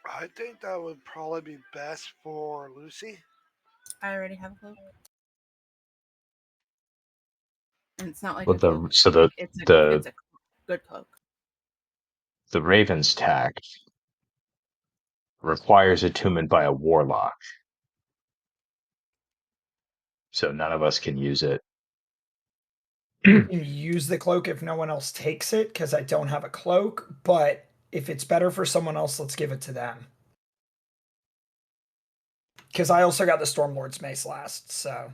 I think that would probably be best for Lucy. I already have a cloak. And it's not like Well, a cloak. so It's the a good cloak. the Raven's Tact requires attunement by a warlock. So none of us can use it. You can use the cloak if no one else takes it, because I don't have a cloak, but if it's better for someone else, let's give it to them. Because I also got the Stormlord's Mace last, so.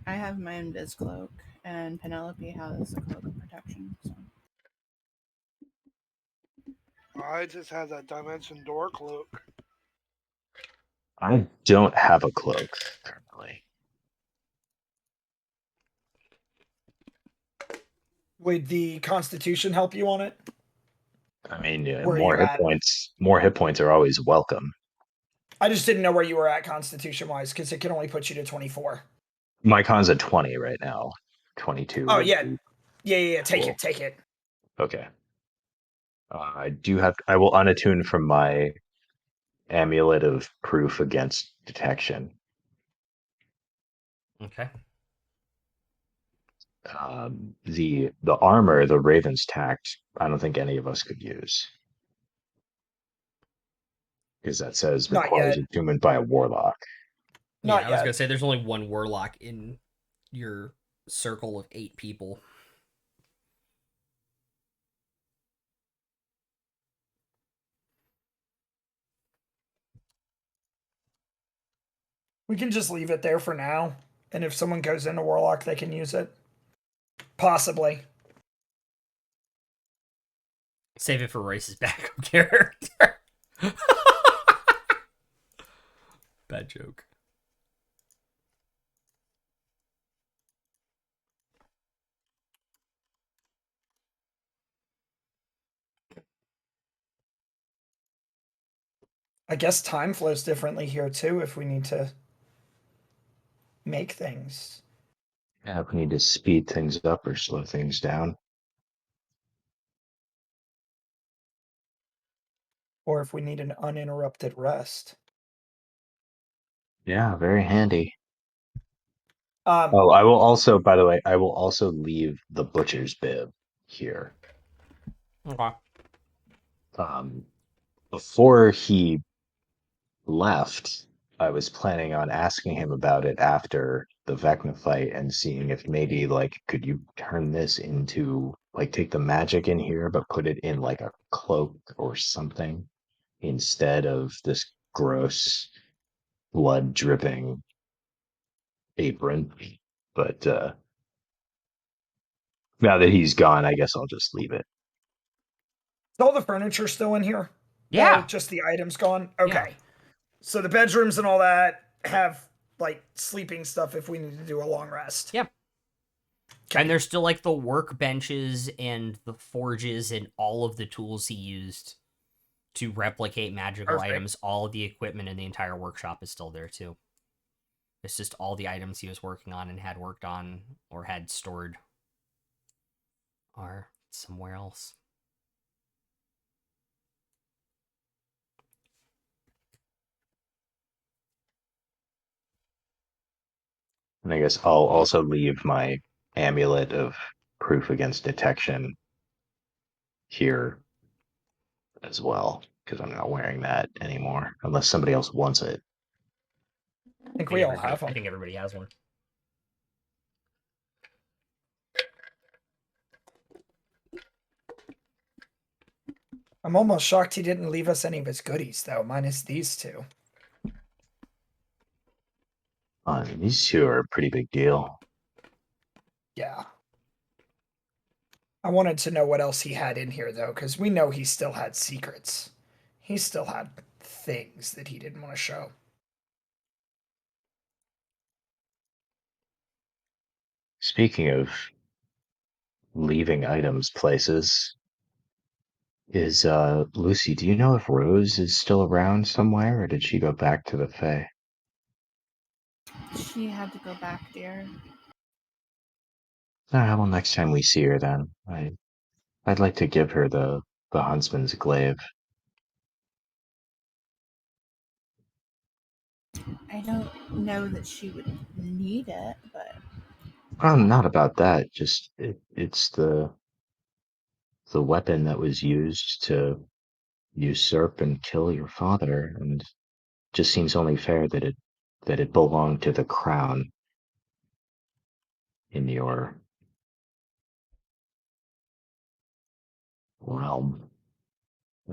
I have my Invis cloak, and Penelope has a cloak of protection. So. I just have that Dimension Door cloak. I don't have a cloak currently. Would the Constitution help you on it? I mean, yeah, Where are more you hit at? points. More hit points are always welcome. I just didn't know where you were at Constitution-wise, because it can only put you to 24. My con's at 20 right now. 22 Oh, would yeah. be Yeah. Take cool. it. Take it. Okay. I will unattune from my amulet of proof against detection. Okay. The armor, the Raven's Tact, I don't think any of us could use. Because that says Not requires yet. attunement by a warlock. Yeah, Not I was yet. gonna say there's only one warlock in your circle of 8 people. We can just leave it there for now. And if someone goes into Warlock, they can use it. Possibly. Save it for Royce's backup character. Bad joke. I guess time flows differently here too if we need to make things. Yeah, if we need to speed things up or slow things down. Or if we need an uninterrupted rest. Yeah, very handy. Um, Oh, I will also, by the way, I will also leave the butcher's bib here. Okay. Before he left, I was planning on asking him about it after the Vecna fight and seeing if maybe like could you turn this into like take the magic in here but put it in like a cloak or something instead of this gross blood dripping apron. But Now that he's gone, I guess I'll just leave it. Is all the furniture still in here? No, Yeah. just the items gone? Yeah. Okay. So the bedrooms and all that have like sleeping stuff if we need to do a long rest. Yeah. Okay. And there's still like the workbenches and the forges and all of the tools he used to replicate magical Perfect. items. All of the equipment in the entire workshop is still there too. It's just all the items he was working on and had worked on or had stored are somewhere else. And I guess I'll also leave my amulet of proof against detection here as well, because I'm not wearing that anymore, unless somebody else wants it. I think we all have I them. think everybody has one. I'm almost shocked he didn't leave us any of his goodies, though, minus these two. These two are a pretty big deal. Yeah. I wanted to know what else he had in here, though, because we know he still had secrets. He still had things that he didn't want to show. Speaking of leaving items places, is Lucy, do you know if Rose is still around somewhere, or did she go back to the Fae? She had to go back, dear. Well, next time we see her, then I'd like to give her the huntsman's glaive. I don't know that she would need it, but Well, not about that. Just it's the weapon that was used to usurp and kill your father, and just seems only fair that it belonged to the crown in your realm,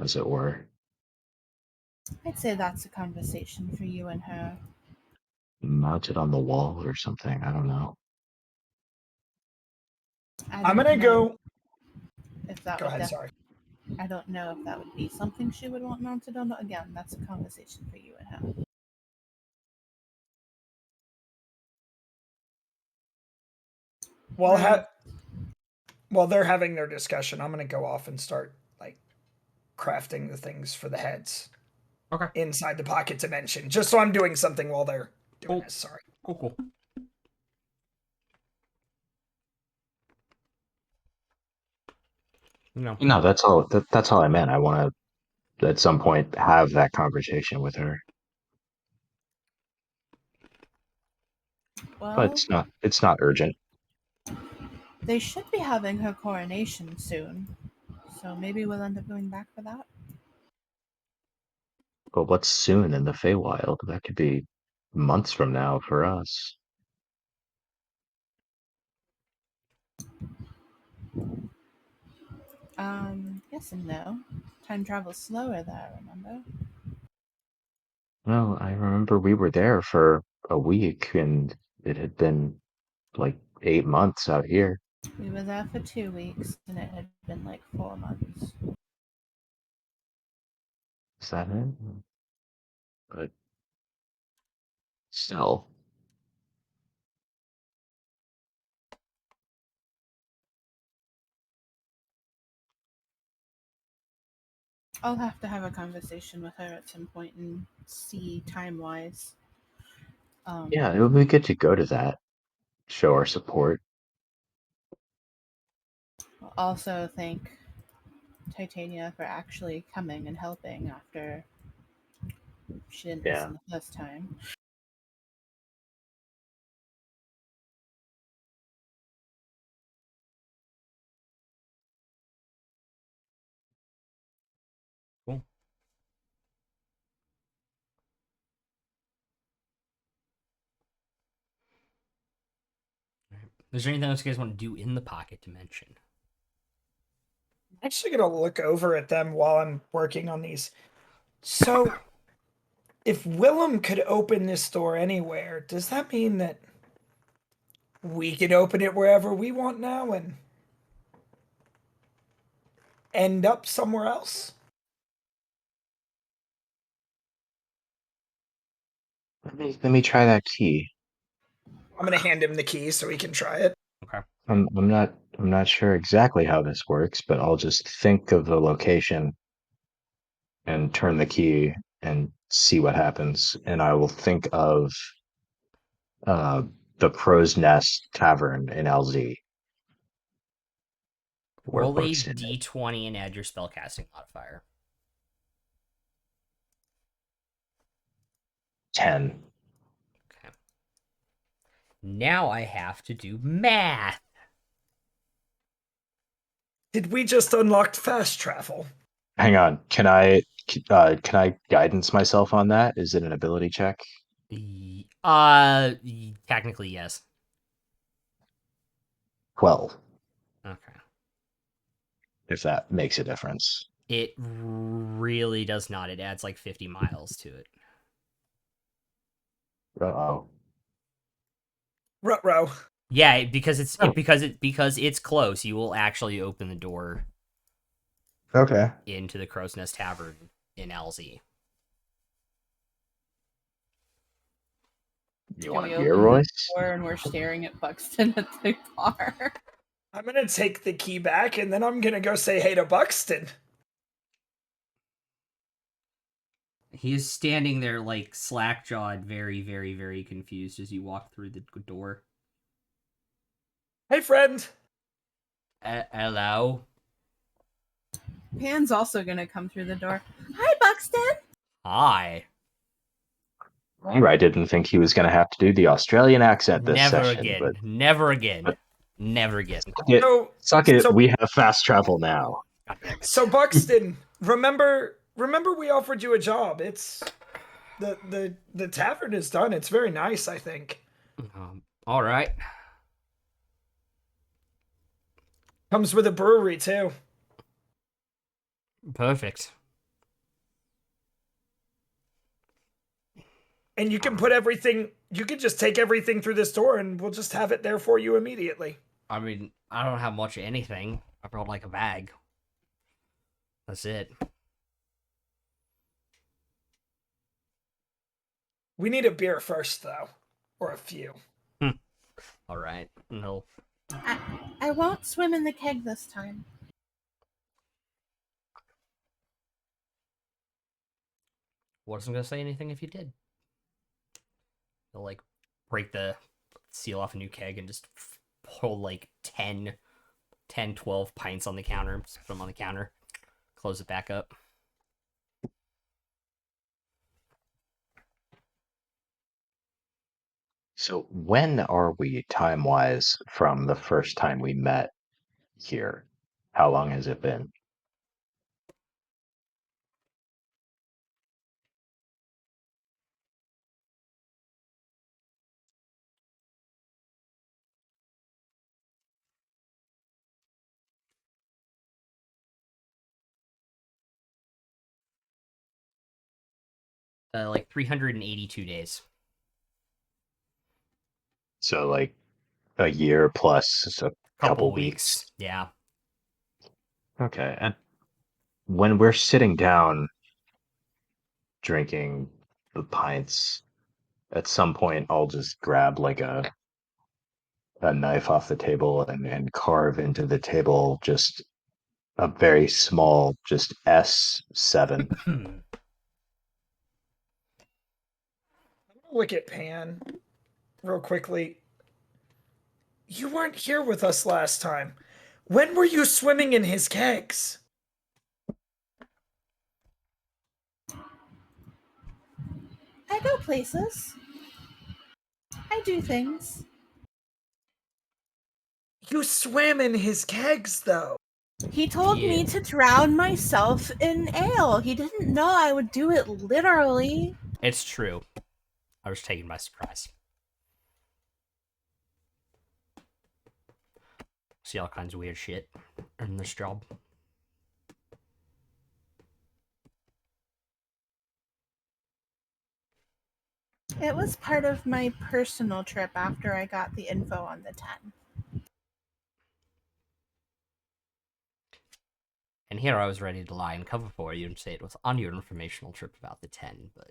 as it were. I'd say that's a conversation for you and her. Mounted on the wall or something. I don't know. I I'm don't gonna know go. if that Go would. ahead, sorry. I don't know if that would be something she would want mounted on. Again, that's a conversation for you and her. While, Rose, while they're having their discussion, I'm gonna go off and start like crafting the things for the heads Okay. inside the pocket dimension, just so I'm doing something while they're doing Cool. this. Sorry. Cool. No. No, that's all. That's all I meant. I want to at some point have that conversation with her, but well, it's not urgent. they should be having her coronation soon, so maybe we'll end up going back for that. But what's soon in the Feywild? That could be months from now for us. Yes and no. Time travels slower there, remember? Well, I remember we were there for a week, and it had been like 8 months out here. We were there for 2 weeks, and it had been like 4 months. Is that it? But still, I'll have to have a conversation with her at some point and see time wise. yeah, it would be good to go to that, show our support. I'll also thank Titania for actually coming and helping after she didn't Yeah. listen the first time. Cool. Right. Is there anything else you guys want to do in the pocket dimension? I'm actually gonna look over at them while I'm working on these. So, if Willem could open this door anywhere, does that mean that we can open it wherever we want now? And end up somewhere else? Let me try that key. I'm gonna hand him the key so he can try it. Okay. I'm not sure exactly how this works, but I'll just think of the location and turn the key and see what happens. And I will think of uh, the Crow's Nest Tavern in LZ. Or Roll a Buxton. d20 and add your spellcasting modifier. 10. Okay. Now I have to do math. Did we just unlock fast travel? Hang on. Can I guidance myself on that? Is it an ability check? Technically yes. 12, Okay. if that makes a difference. It really does not. It adds like 50 miles to it. Oh. Ruh-roh. Yeah, because it's close. You will actually open the door Okay. into the Crow's Nest Tavern in LZ. You Can want we to open hear, the Royce? door and we're staring at Buxton at the bar? I'm gonna take the key back and then I'm gonna go say hey to Buxton. He is standing there like slack-jawed, very, very, very confused as you walk through the door. Hey, friend. Hello? Pan's also gonna come through the door. Hi, Buxton. Hi. I didn't think he was going to have to do the Australian accent this Never session, again. but Never again. but- Never again. So, suck it. so, We have fast travel now. God damn it. so Buxton, remember we offered you a job. It's the tavern is done. It's very nice, I think. All right. Comes with a brewery too. Perfect. And you can put everything, you can just take everything through this door and we'll just have it there for you immediately. I mean, I don't have much of anything. I brought like a bag. That's it. We need a beer first, though. Or a few. All right. No. I won't swim in the keg this time. Wasn't gonna say anything if you did. They'll like break the seal off a new keg and just pull like 10, 12 pints on the counter, just put them on the counter, close it back up. So when are we time-wise from the first time we met here? How long has it been? Like 382 days. So like a year plus a couple weeks. Yeah. Okay. And when we're sitting down drinking the pints, at some point I'll just grab like a knife off the table and carve into the table just a very small, just S7. Look at Pan real quickly. You weren't here with us last time. When were you swimming in his kegs? I go places. I do things. You swam in his kegs, though. He told me to drown myself in ale. He didn't know I would do it literally. It's true. I was taken by surprise. See all kinds of weird shit in this job. It was part of my personal trip after I got the info on the 10. And here I was ready to lie in cover for you and say it was on your informational trip about the 10, but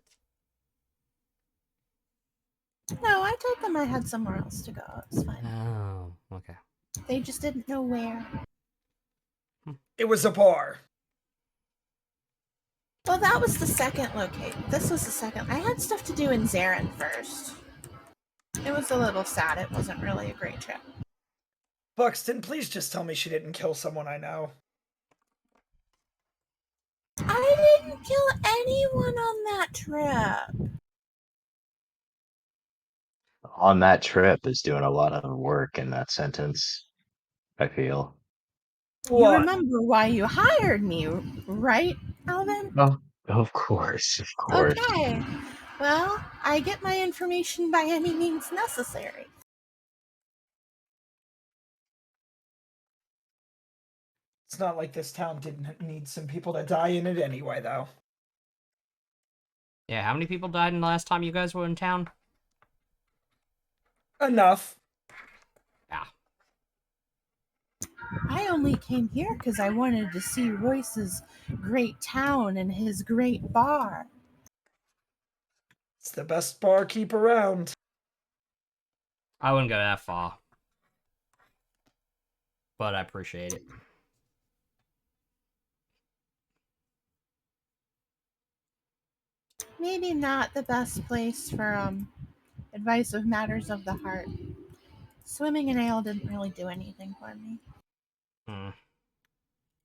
No, I told them I had somewhere else to go. It's fine. oh, okay. They just didn't know where. It was a bar. Well, that was the second location. This was the second. I had stuff to do in Zarin first. It was a little sad. It wasn't really a great trip. Buxton, please just tell me she didn't kill someone I know. I didn't kill anyone on that trip. On that trip is doing a lot of work in that sentence, I feel. You What? remember why you hired me, right, Alvin? Oh, of course, of course. Okay. Well, I get my information by any means necessary. It's not like this town didn't need some people to die in it anyway, though. Yeah, how many people died in the last time you guys were in town? Enough. Yeah. I only came here because I wanted to see Royce's great town and his great bar. It's the best barkeep around. I wouldn't go that far. But I appreciate it. Maybe not the best place for advice of matters of the heart. Swimming and ale didn't really do anything for me.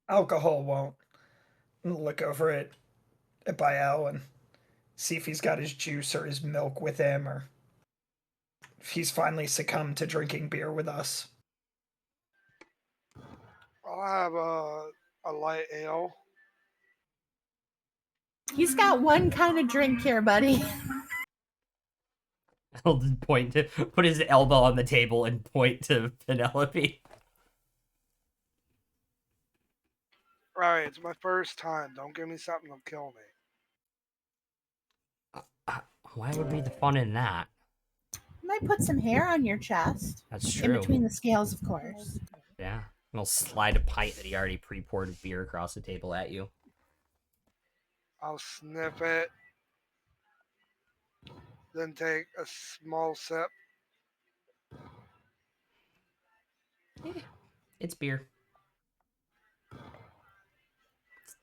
Alcohol won't. Look over at Bael and see if he's got his juice or his milk with him, or if he's finally succumbed to drinking beer with us. I'll have a light ale. He's got one kind of drink here, buddy. He'll just point to put his elbow on the table and point to Penelope. Alright, it's my first time. Don't give me something that'll kill me. Why would be the fun in that? Might put some hair on your chest. That's In true. between the scales, of course. Yeah. And he'll slide a pint that he already pre-poured of beer across the table at you. I'll sniff it. Then take a small sip. It's beer.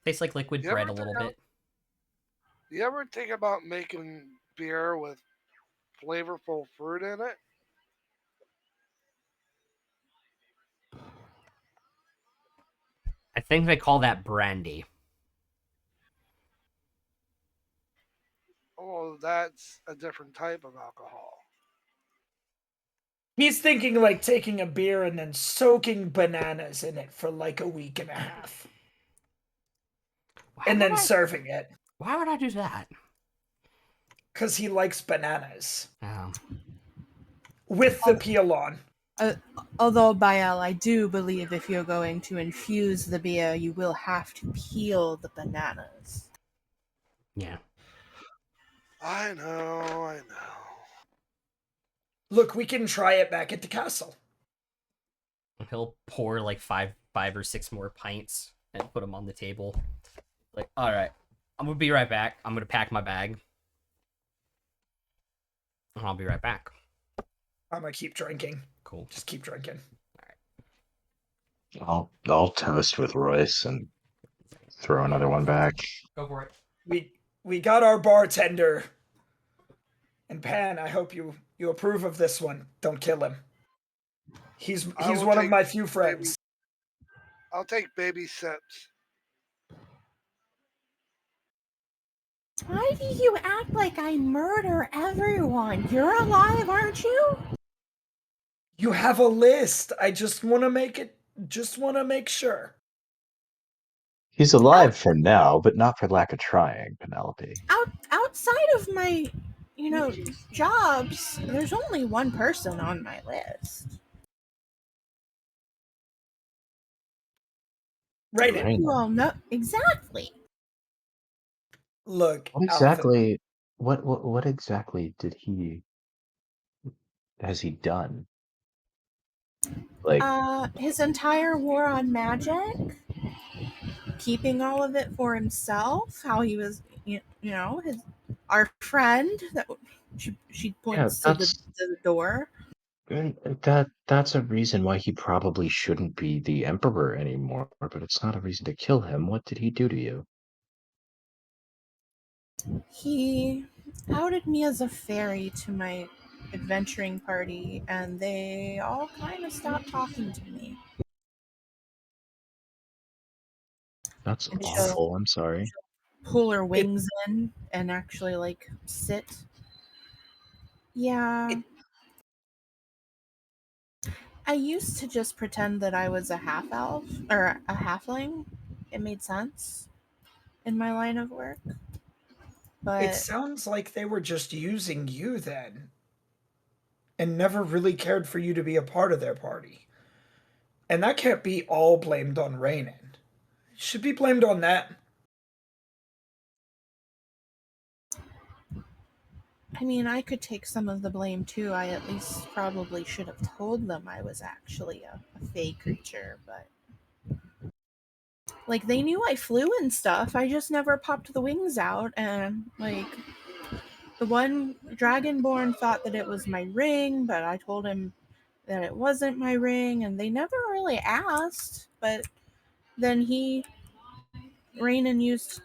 Tastes like liquid You bread ever a little think bit. You ever think about making beer with flavorful fruit in it? I think they call that brandy. Oh, that's a different type of alcohol. He's thinking like taking a beer and then soaking bananas in it for like a week and a half. And then serving it. Why would I do that? Because he likes bananas. Oh. With the peel on. Although, Bael, I do believe if you're going to infuse the beer, you will have to peel the bananas. Yeah. I know. Look, we can try it back at the castle. He'll pour like five or six more pints and put them on the table. Like, all right, I'm gonna be right back. I'm gonna pack my bag. And I'll be right back. I'm gonna keep drinking. Cool. Just keep drinking. I'll toast with Royce and throw another one back. Go for it. We got our bartender. And Pan, I hope you approve of this one. Don't kill him. He's one of my few friends. I'll take baby sips. Why do you act like I murder everyone? You're alive, aren't you? You have a list. I just want to make sure. He's alive for now, but not for lack of trying, Penelope. Outside of my, jobs, there's only one person on my list. Right. Well, no, exactly. Look, What exactly? What exactly has he done? Like his entire war on magic. keeping all of it for himself. How he was, our friend that she Yeah, points to the door. that's a reason why he probably shouldn't be the emperor anymore, but it's not a reason to kill him. What did he do to you? He outed me as a fairy to my adventuring party, and they all kind of stopped talking to me. That's And awful. I'm sorry. pull her It wings in and actually like sit. Yeah, it I used to just pretend that I was a half elf or a halfling. It made sense in my line of work, it but sounds like they were just using you then and never really cared for you to be a part of their party. And that can't be all blamed on Rainan. It should be blamed on that. I mean, I could take some of the blame too. I at least probably should have told them I was actually a fey creature, but like they knew I flew and stuff. I just never popped the wings out, and like the one dragonborn thought that it was my ring, but I told him that it wasn't my ring, and they never really asked. But then Rainan used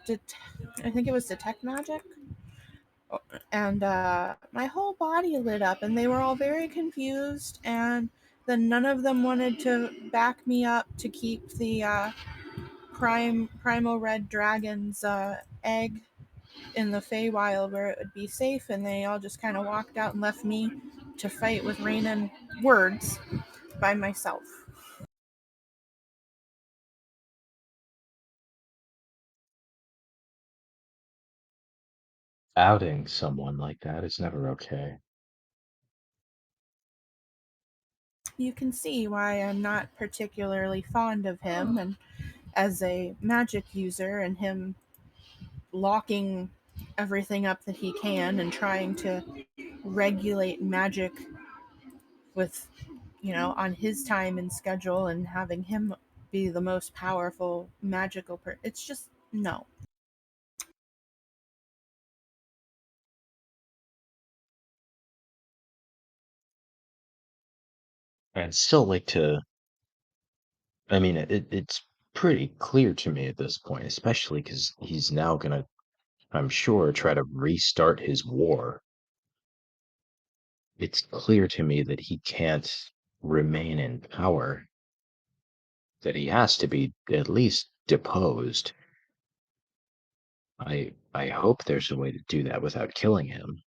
I think it was detect magic, and my whole body lit up, and they were all very confused. And then none of them wanted to back me up to keep the primal red dragon's egg in the Feywild where it would be safe, and they all just kind of walked out and left me to fight with Rainan words by myself. Outing someone like that is never okay. You can see why I'm not particularly fond of him, and as a magic user, and him locking everything up that he can and trying to regulate magic with, on his time and schedule, and having him be the most powerful magical it's just no. I'd still like to. I mean, it's pretty clear to me at this point, especially because he's now gonna, I'm sure, try to restart his war. It's clear to me that he can't remain in power, that he has to be at least deposed. I hope there's a way to do that without killing him,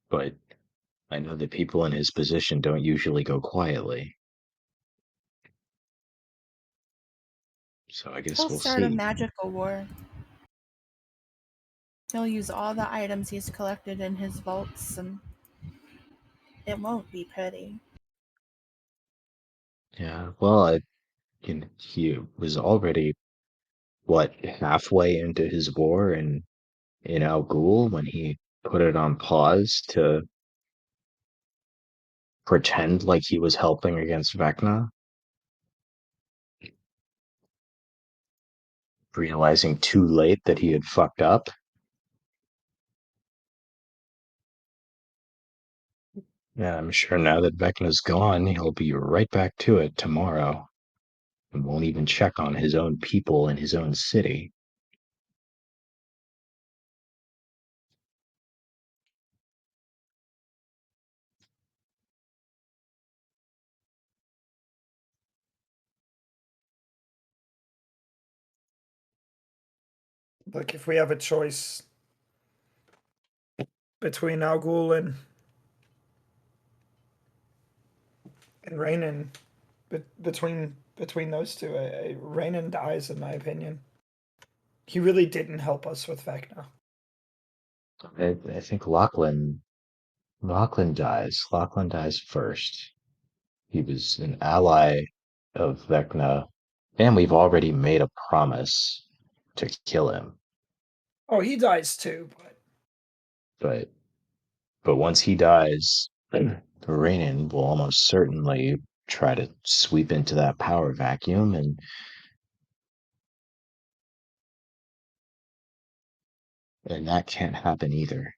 but I know that people in his position don't usually go quietly. So I guess He'll we'll start a see. magical war. He'll use all the items he's collected in his vaults, and it won't be pretty. Yeah, well, he was already what, halfway into his war in Al Ghul when he put it on pause to pretend like he was helping against Vecna, realizing too late that he had fucked up. Yeah, I'm sure now that Vecna's gone, he'll be right back to it tomorrow and won't even check on his own people in his own city. Like if we have a choice between Al Ghul and Rainan, between those two, Rainan dies in my opinion. He really didn't help us with Vecna. I think Lachlan dies. Lachlan dies first. He was an ally of Vecna, and we've already made a promise to kill him. Oh, he dies too, but But once he dies, Rainan will almost certainly try to sweep into that power vacuum, and And that can't happen either.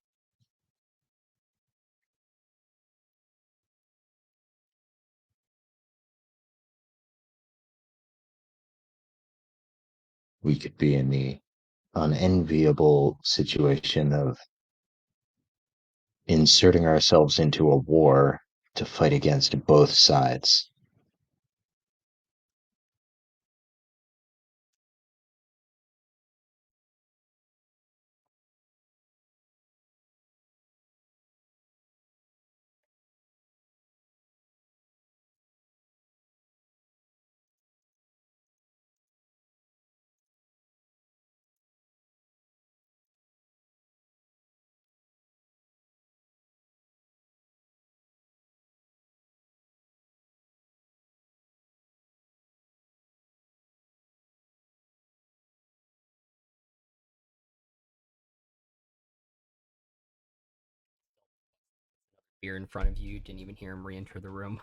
We could be in the unenviable situation of inserting ourselves into a war to fight against both sides. Beer in front of you. Didn't even hear him re-enter the room.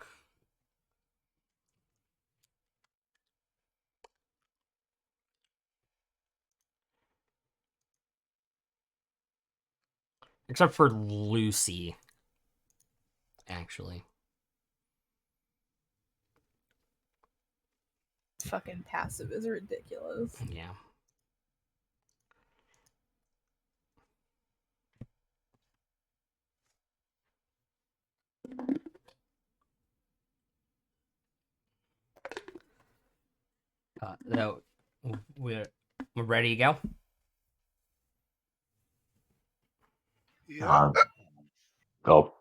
Except for Lucy, actually. Fucking passive is ridiculous. Yeah. So we're ready to go. Yep. I'll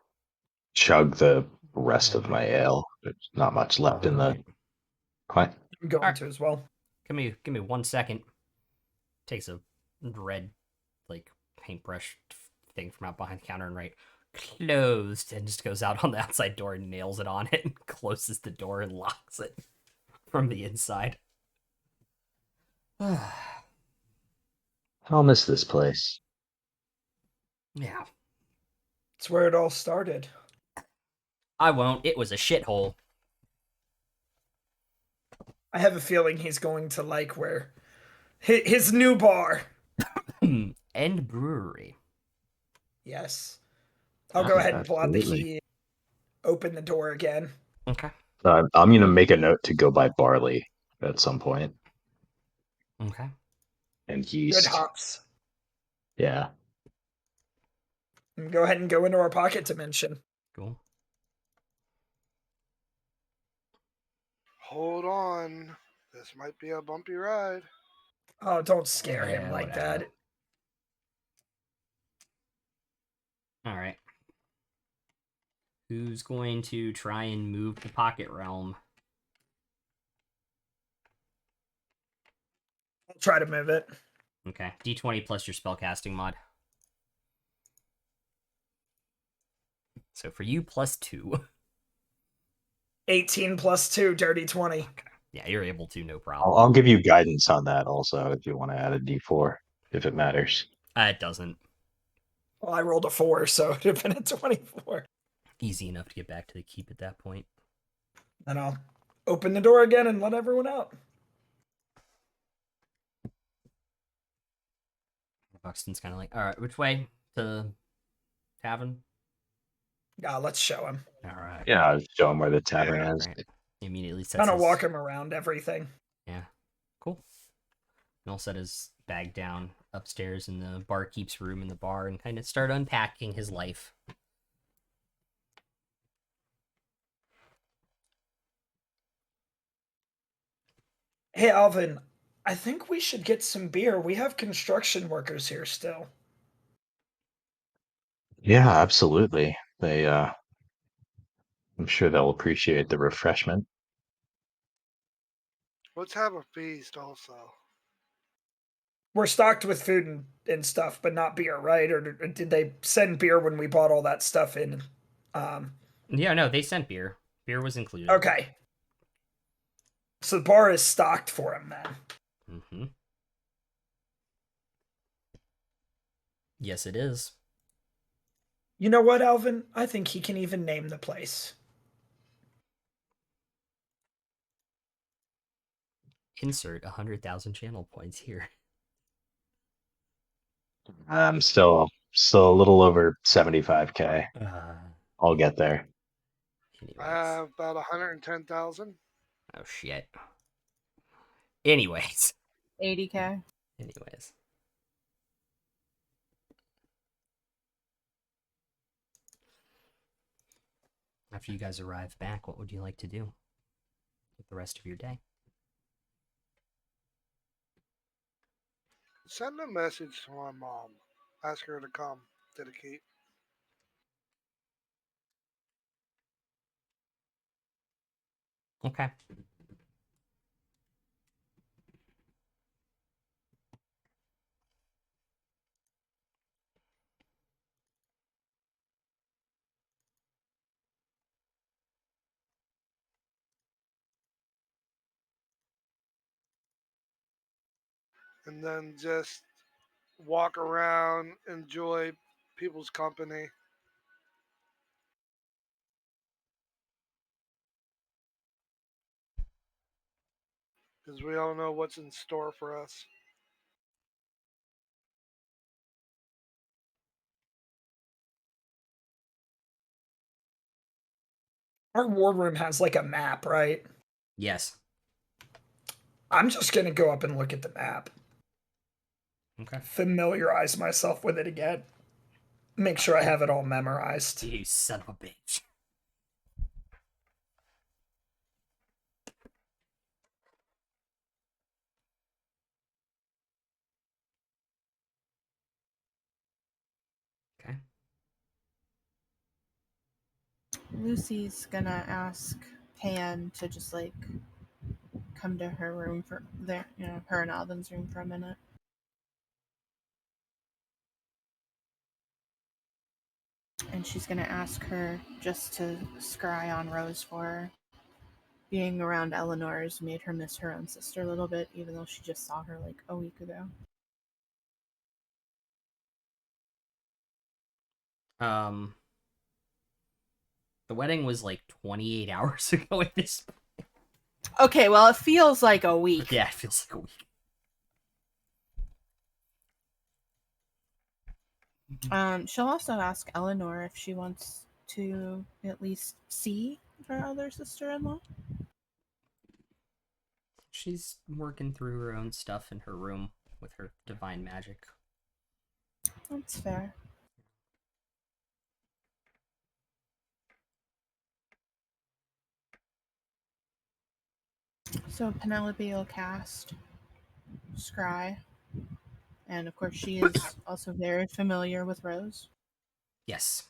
chug the rest of my ale. There's not much left in the. What? I'm going Alright. to as well. Give me 1 second. Takes a red, like, paintbrush thing from out behind the counter and closed, and just goes out on the outside door and nails it on it and closes the door and locks it from the inside. I'll miss this place. Yeah. It's where it all started. I won't. It was a shithole. I have a feeling he's going to like where his new bar. And brewery. Yes. I'll go ahead and pull out the Absolutely. key, open the door again. Okay. I'm going to make a note to go buy barley at some point Okay. and Good yeast. hops. Yeah. And go ahead and go into our pocket dimension. Cool. Hold on. This might be a bumpy ride. Oh, don't scare him Yeah, like whatever. that. All right. Who's going to try and move the pocket realm? I'll try to move it. Okay. D20 plus your spellcasting mod. So for you, +2. 18 plus 2, dirty 20. Okay. Yeah, you're able to, no problem. I'll give you guidance on that also if you want to add a d4, if it matters. It doesn't. Well, I rolled a 4, so it would have been a 24. Easy enough to get back to the keep at that point. Then I'll open the door again and let everyone out. Buxton's kind of like, all right, which way? To the tavern? Let's show him. All right. Yeah, I'll show him where the tavern Yeah. is. Right. He immediately sets Kind of his... walk him around everything. Yeah. Cool. And he'll set his bag down upstairs in the barkeep's room in the bar and kind of start unpacking his life. Hey, Alvin, I think we should get some beer. We have construction workers here still. Yeah, absolutely. I'm sure they'll appreciate the refreshment. Let's have a feast also. We're stocked with food and stuff, but not beer, right? Or did they send beer when we bought all that stuff in? Yeah, no, they sent beer. Beer was included. Okay. So the bar is stocked for him then. Mm-hmm. Yes, it is. You know what, Alvin? I think he can even name the place. Insert 100,000 channel points here. I'm still a little over 75K. I'll get there. I Anyways. have about 110,000. Oh shit. Anyways. 80K. Anyways. After you guys arrive back, what would you like to do with the rest of your day? Send a message to my mom. Ask her to come to the keep. Okay. And then just walk around, enjoy people's company. Because we all know what's in store for us. Our war room has like a map, right? Yes. I'm just gonna go up and look at the map. Okay. Familiarize myself with it again. Make sure I have it all memorized. You son of a bitch. Okay. Lucy's gonna ask Pan to just like come to her room for there, her and Alvin's room for a minute. And she's gonna ask her just to scry on Rose for her. Being around Eleanor's made her miss her own sister a little bit, even though she just saw her like a week ago. The wedding was like 28 hours ago at this point. Okay, well, it feels like a week. Yeah, it feels like a week. She'll also ask Eleanor if she wants to at least see her other sister-in-law. She's working through her own stuff in her room with her divine magic. That's fair. So Penelope will cast Scry. And of course, she is also very familiar with Rose. Yes.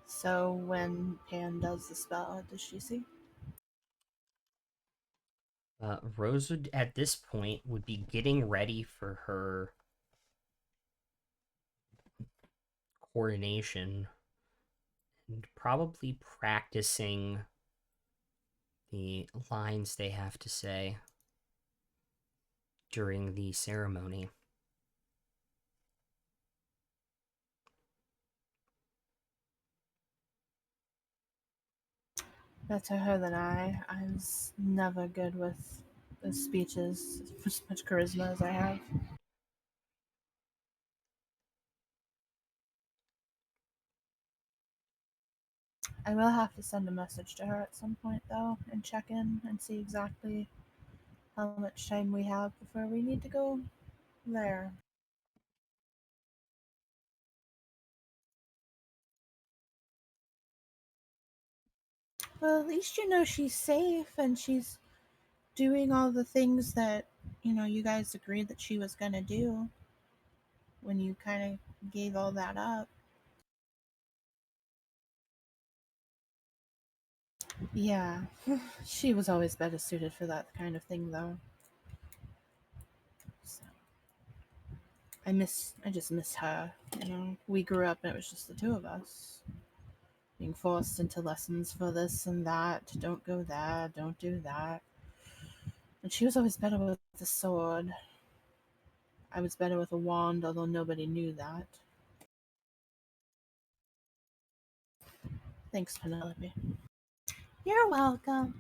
So when Pan does the spell, what does she see? Rose would, at this point, would be getting ready for her coronation and probably practicing the lines they have to say during the ceremony. Better her than I was never good with the speeches, as much charisma as I have. I will have to send a message to her at some point, though, and check in and see exactly how much time we have before we need to go there. Well, at least you know she's safe and she's doing all the things that, you guys agreed that she was going to do when you kind of gave all that up. Yeah, she was always better suited for that kind of thing, though. So. I just miss her. You know, we grew up and it was just the two of us. Being forced into lessons for this and that. Don't go there, don't do that. And she was always better with the sword. I was better with a wand, although nobody knew that. Thanks, Penelope. You're welcome.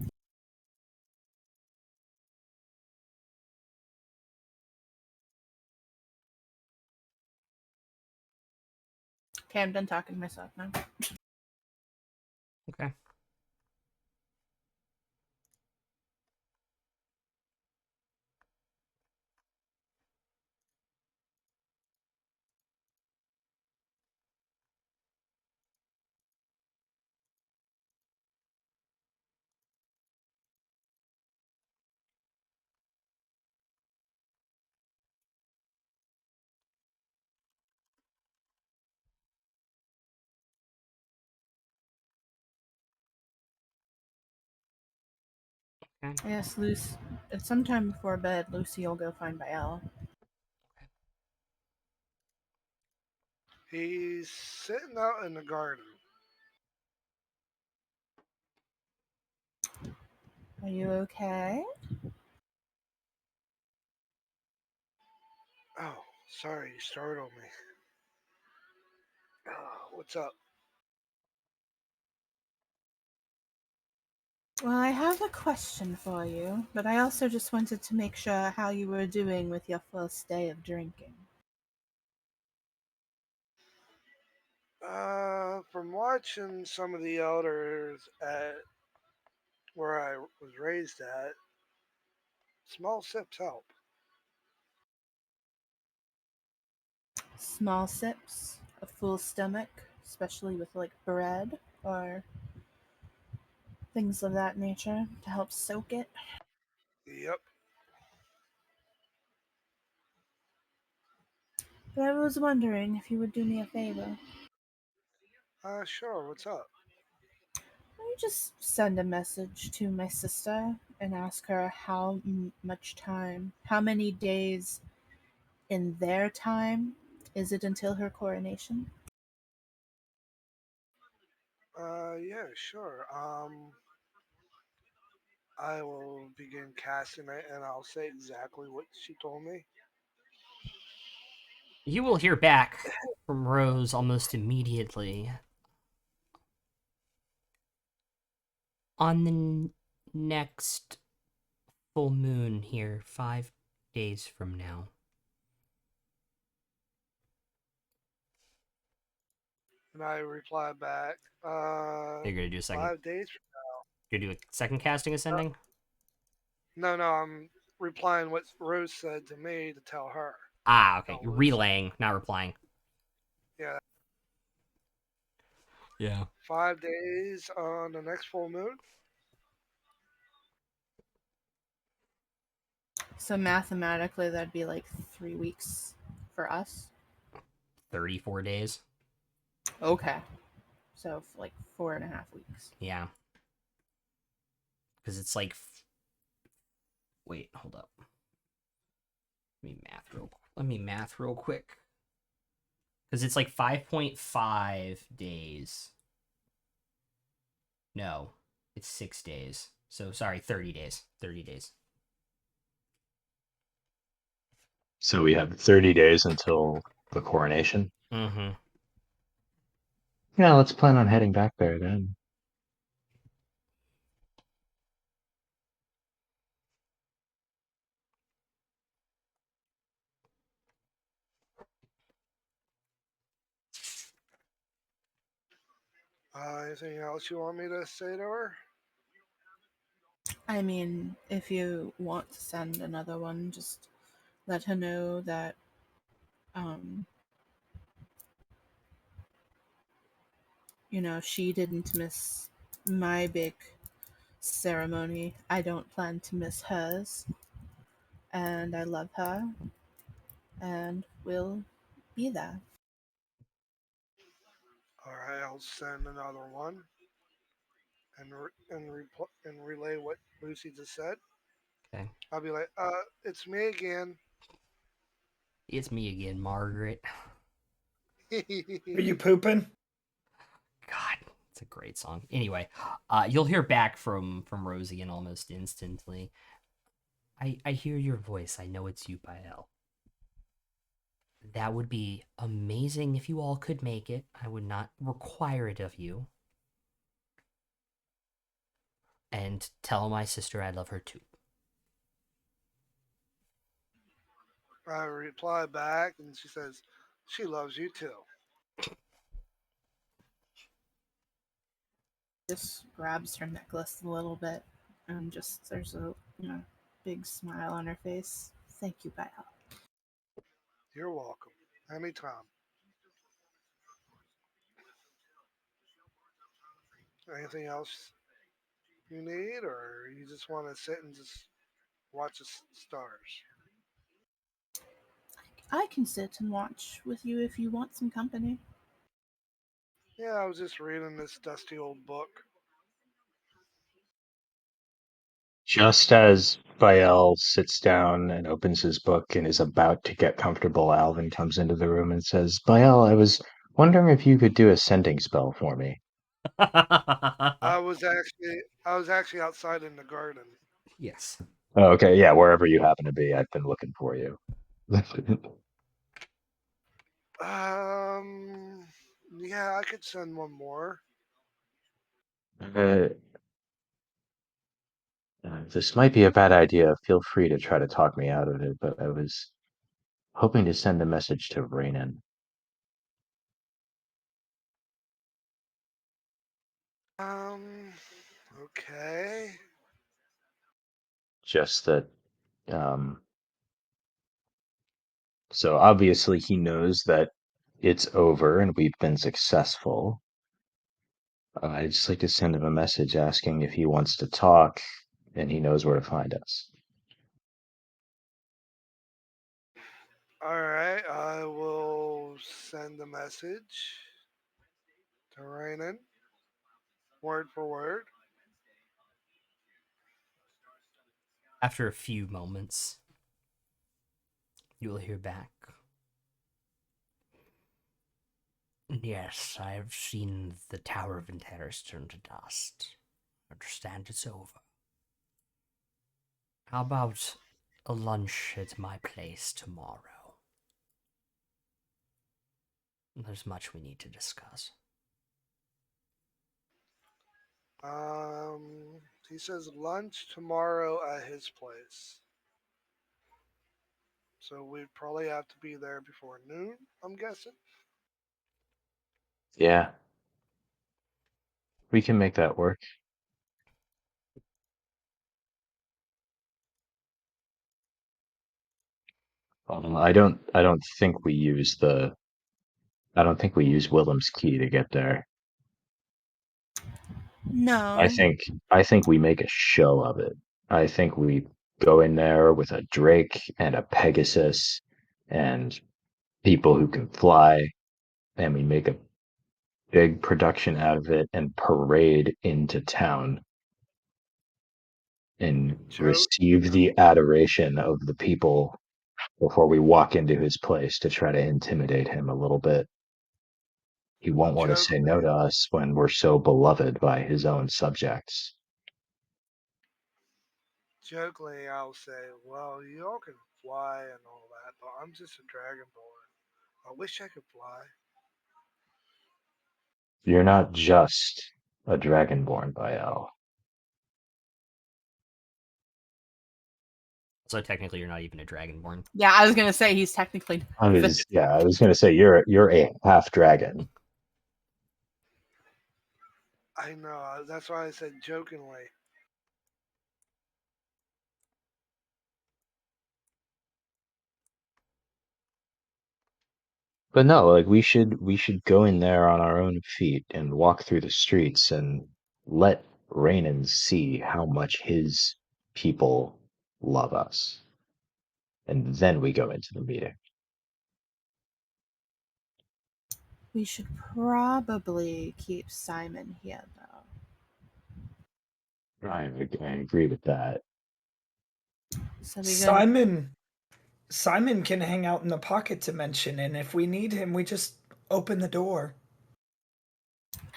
Okay, I'm done talking to myself now. Okay. Okay. Yes, Lucy. It's sometime before bed. Lucy will go find Bael. He's sitting out in the garden. Are you okay? Oh, sorry, you startled me. Oh, what's up? Well, I have a question for you, but I also just wanted to make sure how you were doing with your first day of drinking. From watching some of the elders at where I was raised at, small sips help. Small sips, a full stomach, especially with like bread or things of that nature to help soak it. Yep. But I was wondering if you would do me a favor. Sure, what's up? Will you just send a message to my sister and ask her how much time, how many days in their time is it until her coronation? Yeah, sure. I will begin casting it and I'll say exactly what she told me. You will hear back from Rose almost immediately. On the next full moon here, 5 days from now. And I reply back, You're gonna do a second. 5 days. You're gonna do a second casting ascending. No, no, I'm replying what Rose said to me to tell her. Ah, okay. Tell You're Lucy. relaying, not replying. Yeah, Yeah. 5 days on the next full moon. So mathematically, that'd be like 3 weeks for us. 34 days. Okay. So like 4.5 weeks. Yeah. Because it's like. Wait, hold up. Let me math real quick. Because it's like 5.5 days. No, it's 6 days. So sorry, 30 days. 30 days. So we have 30 days until the coronation. Mm-hmm. Yeah, let's plan on heading back there then. Anything else you want me to say to her? I mean, if you want to send another one, just let her know that um she didn't miss my big ceremony. I don't plan to miss hers, and I love her, and will be there. All right, I'll send another one and relay what Lucy just said. Okay. I'll be like, it's me again. It's me again, Margaret. Are you pooping? God, it's a great song. Anyway, you'll hear back from Rosie and almost instantly. I hear your voice. I know it's you, Bael. That would be amazing if you all could make it. I would not require it of you. And tell my sister I love her too. I reply back, and she says, "She loves you too." Just grabs her necklace a little bit and just there's a big smile on her face. Thank you, Bael. You're welcome. Anytime. Anything else you need, or you just want to sit and just watch the stars? I can sit and watch with you if you want some company. Yeah, I was just reading this dusty old book. Just as Bael sits down and opens his book and is about to get comfortable, Alvin comes into the room and says, Bael, I was wondering if you could do a sending spell for me. I was actually outside in the garden. Yes. Oh, okay, yeah, wherever you happen to be, I've been looking for you. Um, yeah, I could send one more. uh, this might be a bad idea. Feel free to try to talk me out of it, but I was hoping to send a message to Rainan. Um, okay. Just that, um, so obviously he knows that it's over and we've been successful. I'd just like to send him a message asking if he wants to talk and he knows where to find us. All right, I will send a message to Rainan, word for word. After a few moments, you will hear back. Yes, I have seen the Tower of Interis turn to dust. I understand it's over. How about a lunch at my place tomorrow? There's much we need to discuss. He says lunch tomorrow at his place. So we'd probably have to be there before noon, I'm guessing. Yeah, we can make that work. I don't think we use I don't think we use Willem's key to get there. I No. think I think we make a show of it. I think we go in there with a Drake and a Pegasus and people who can fly, and we make a big production out of it and parade into town and Joke. receive the adoration of the people before we walk into his place to try to intimidate him a little bit. He won't want to say Jokingly, no to us when we're so beloved by his own subjects. jokingly, I'll say, well, you all can fly and all that, but I'm just a dragonborn. I wish I could fly. You're not just a dragonborn by El. So technically, you're not even a dragonborn. Yeah, I was gonna say he's technically I was gonna say you're a half dragon. I know. That's why I said jokingly. But no, like we should go in there on our own feet and walk through the streets and let Rainan see how much his people love us. And then we go into the meeting. we should probably keep Simon here though. I agree with that. So we gonna Simon Simon can hang out in the pocket dimension, and if we need him, we just open the door.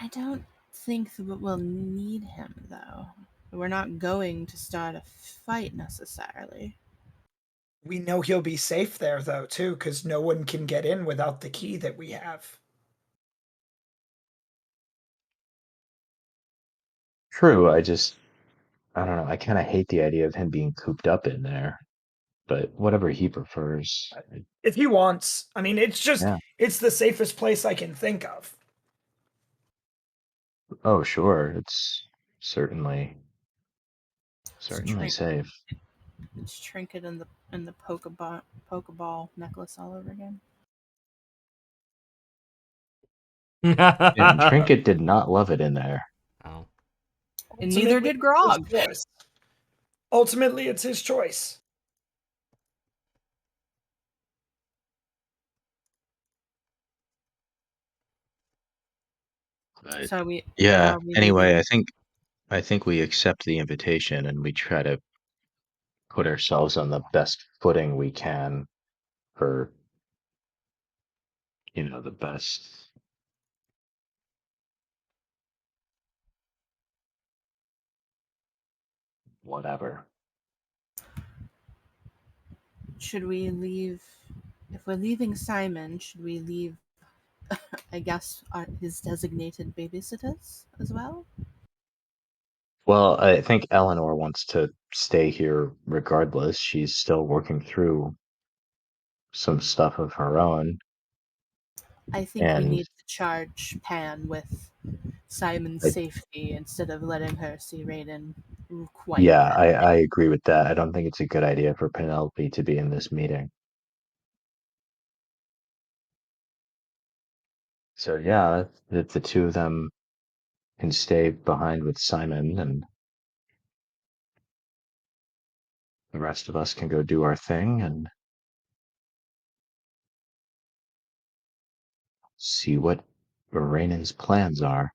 I don't think that we'll need him, though. We're not going to start a fight necessarily. We know he'll be safe there, though, too, because no one can get in without the key that we have. True, I don't know. I kind of hate the idea of him being cooped up in there, but whatever he prefers. If he wants, I mean, Yeah. it's the safest place I can think of. Oh, sure. It's certainly It's safe. It's trinket in the pokeball necklace all over again. And Trinket did not love it in there. Oh. And neither did Grog. Ultimately, it's his choice. But So we yeah, we anyway, leaving? I think we accept the invitation and we try to put ourselves on the best footing we can for, the best. Whatever. Should we leave? If we're leaving Simon, should we leave? I guess his designated babysitters as well. Well, I think Eleanor wants to stay here regardless. She's still working through some stuff of her own. I think we And need to charge Pan with Simon's I, safety instead of letting her see Raiden quite yeah, yet. I agree with that. I don't think it's a good idea for Penelope to be in this meeting. So yeah, if the two of them can stay behind with Simon and the rest of us can go do our thing and see what Rainan's plans are.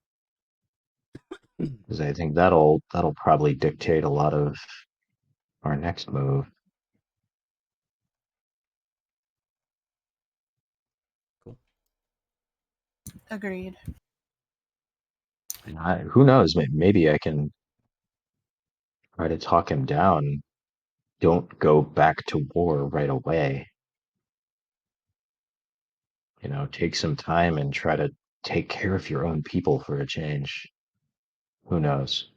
Because I think that'll probably dictate a lot of our next move. Cool. Agreed. And who knows? Maybe I can try to talk him down. Don't go back to war right away. Take some time and try to take care of your own people for a change. Who knows?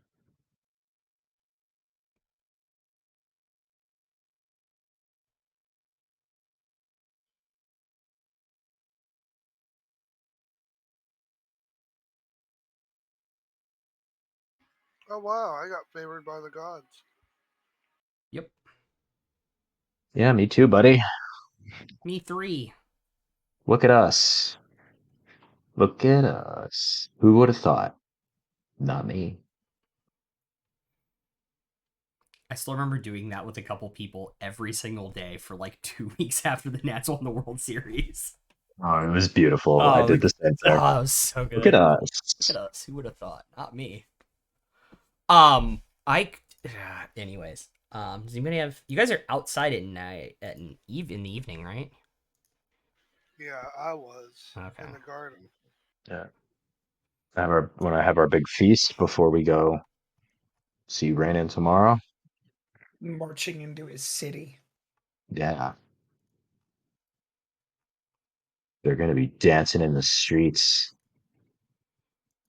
Oh wow, I got favored by the gods. Yep. Yeah, me too, buddy. Me 3. Look at us. Look at us. Who would have thought? Not me. I still remember doing that with a couple people every single day for like 2 weeks after the Nats won the World Series. Oh, it was beautiful. I Oh, did the same thing. that was so Look at good. us. Look at us. Who would have thought? Not me. I. Anyways, does anybody have? You guys are outside at night in the evening, right? Yeah, I was Okay. in the garden. Yeah. When I have our big feast before we go see Rainan tomorrow. Marching into his city. Yeah. They're going to be dancing in the streets,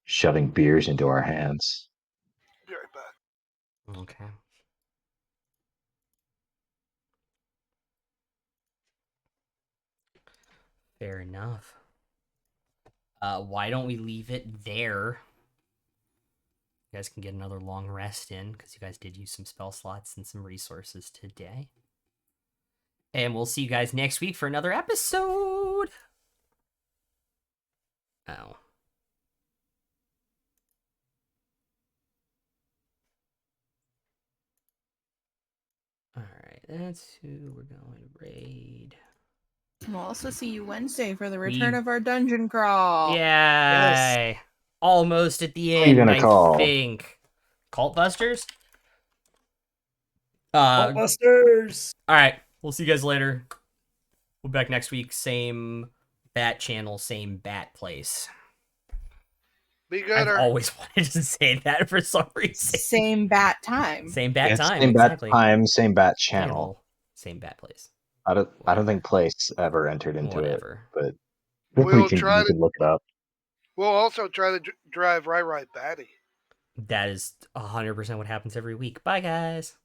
shoving beers into our hands. Be right back. Okay. Fair enough. Why don't we leave it there? You guys can get another long rest in because you guys did use some spell slots and some resources today. And we'll see you guys next week for another episode. Oh. Alright, that's who we're going to raid. We'll also see you Wednesday for the return of our dungeon crawl. Yay! Yes. Almost at the Who are you end, gonna I call? think. Cult Busters? Hulkbusters! Alright, we'll see you guys later. We'll be back next week. Same bat channel, same bat place. Be I've gooder. always wanted to say that for some reason. Same bat time. Same bat Yeah, time, same exactly. bat time, same bat channel. Same bat place. I don't Whatever. think place ever entered into Whatever. it, but We'll we can try to. look it up. We'll also try to drive right Batty. That is 100% what happens every week. Bye, guys.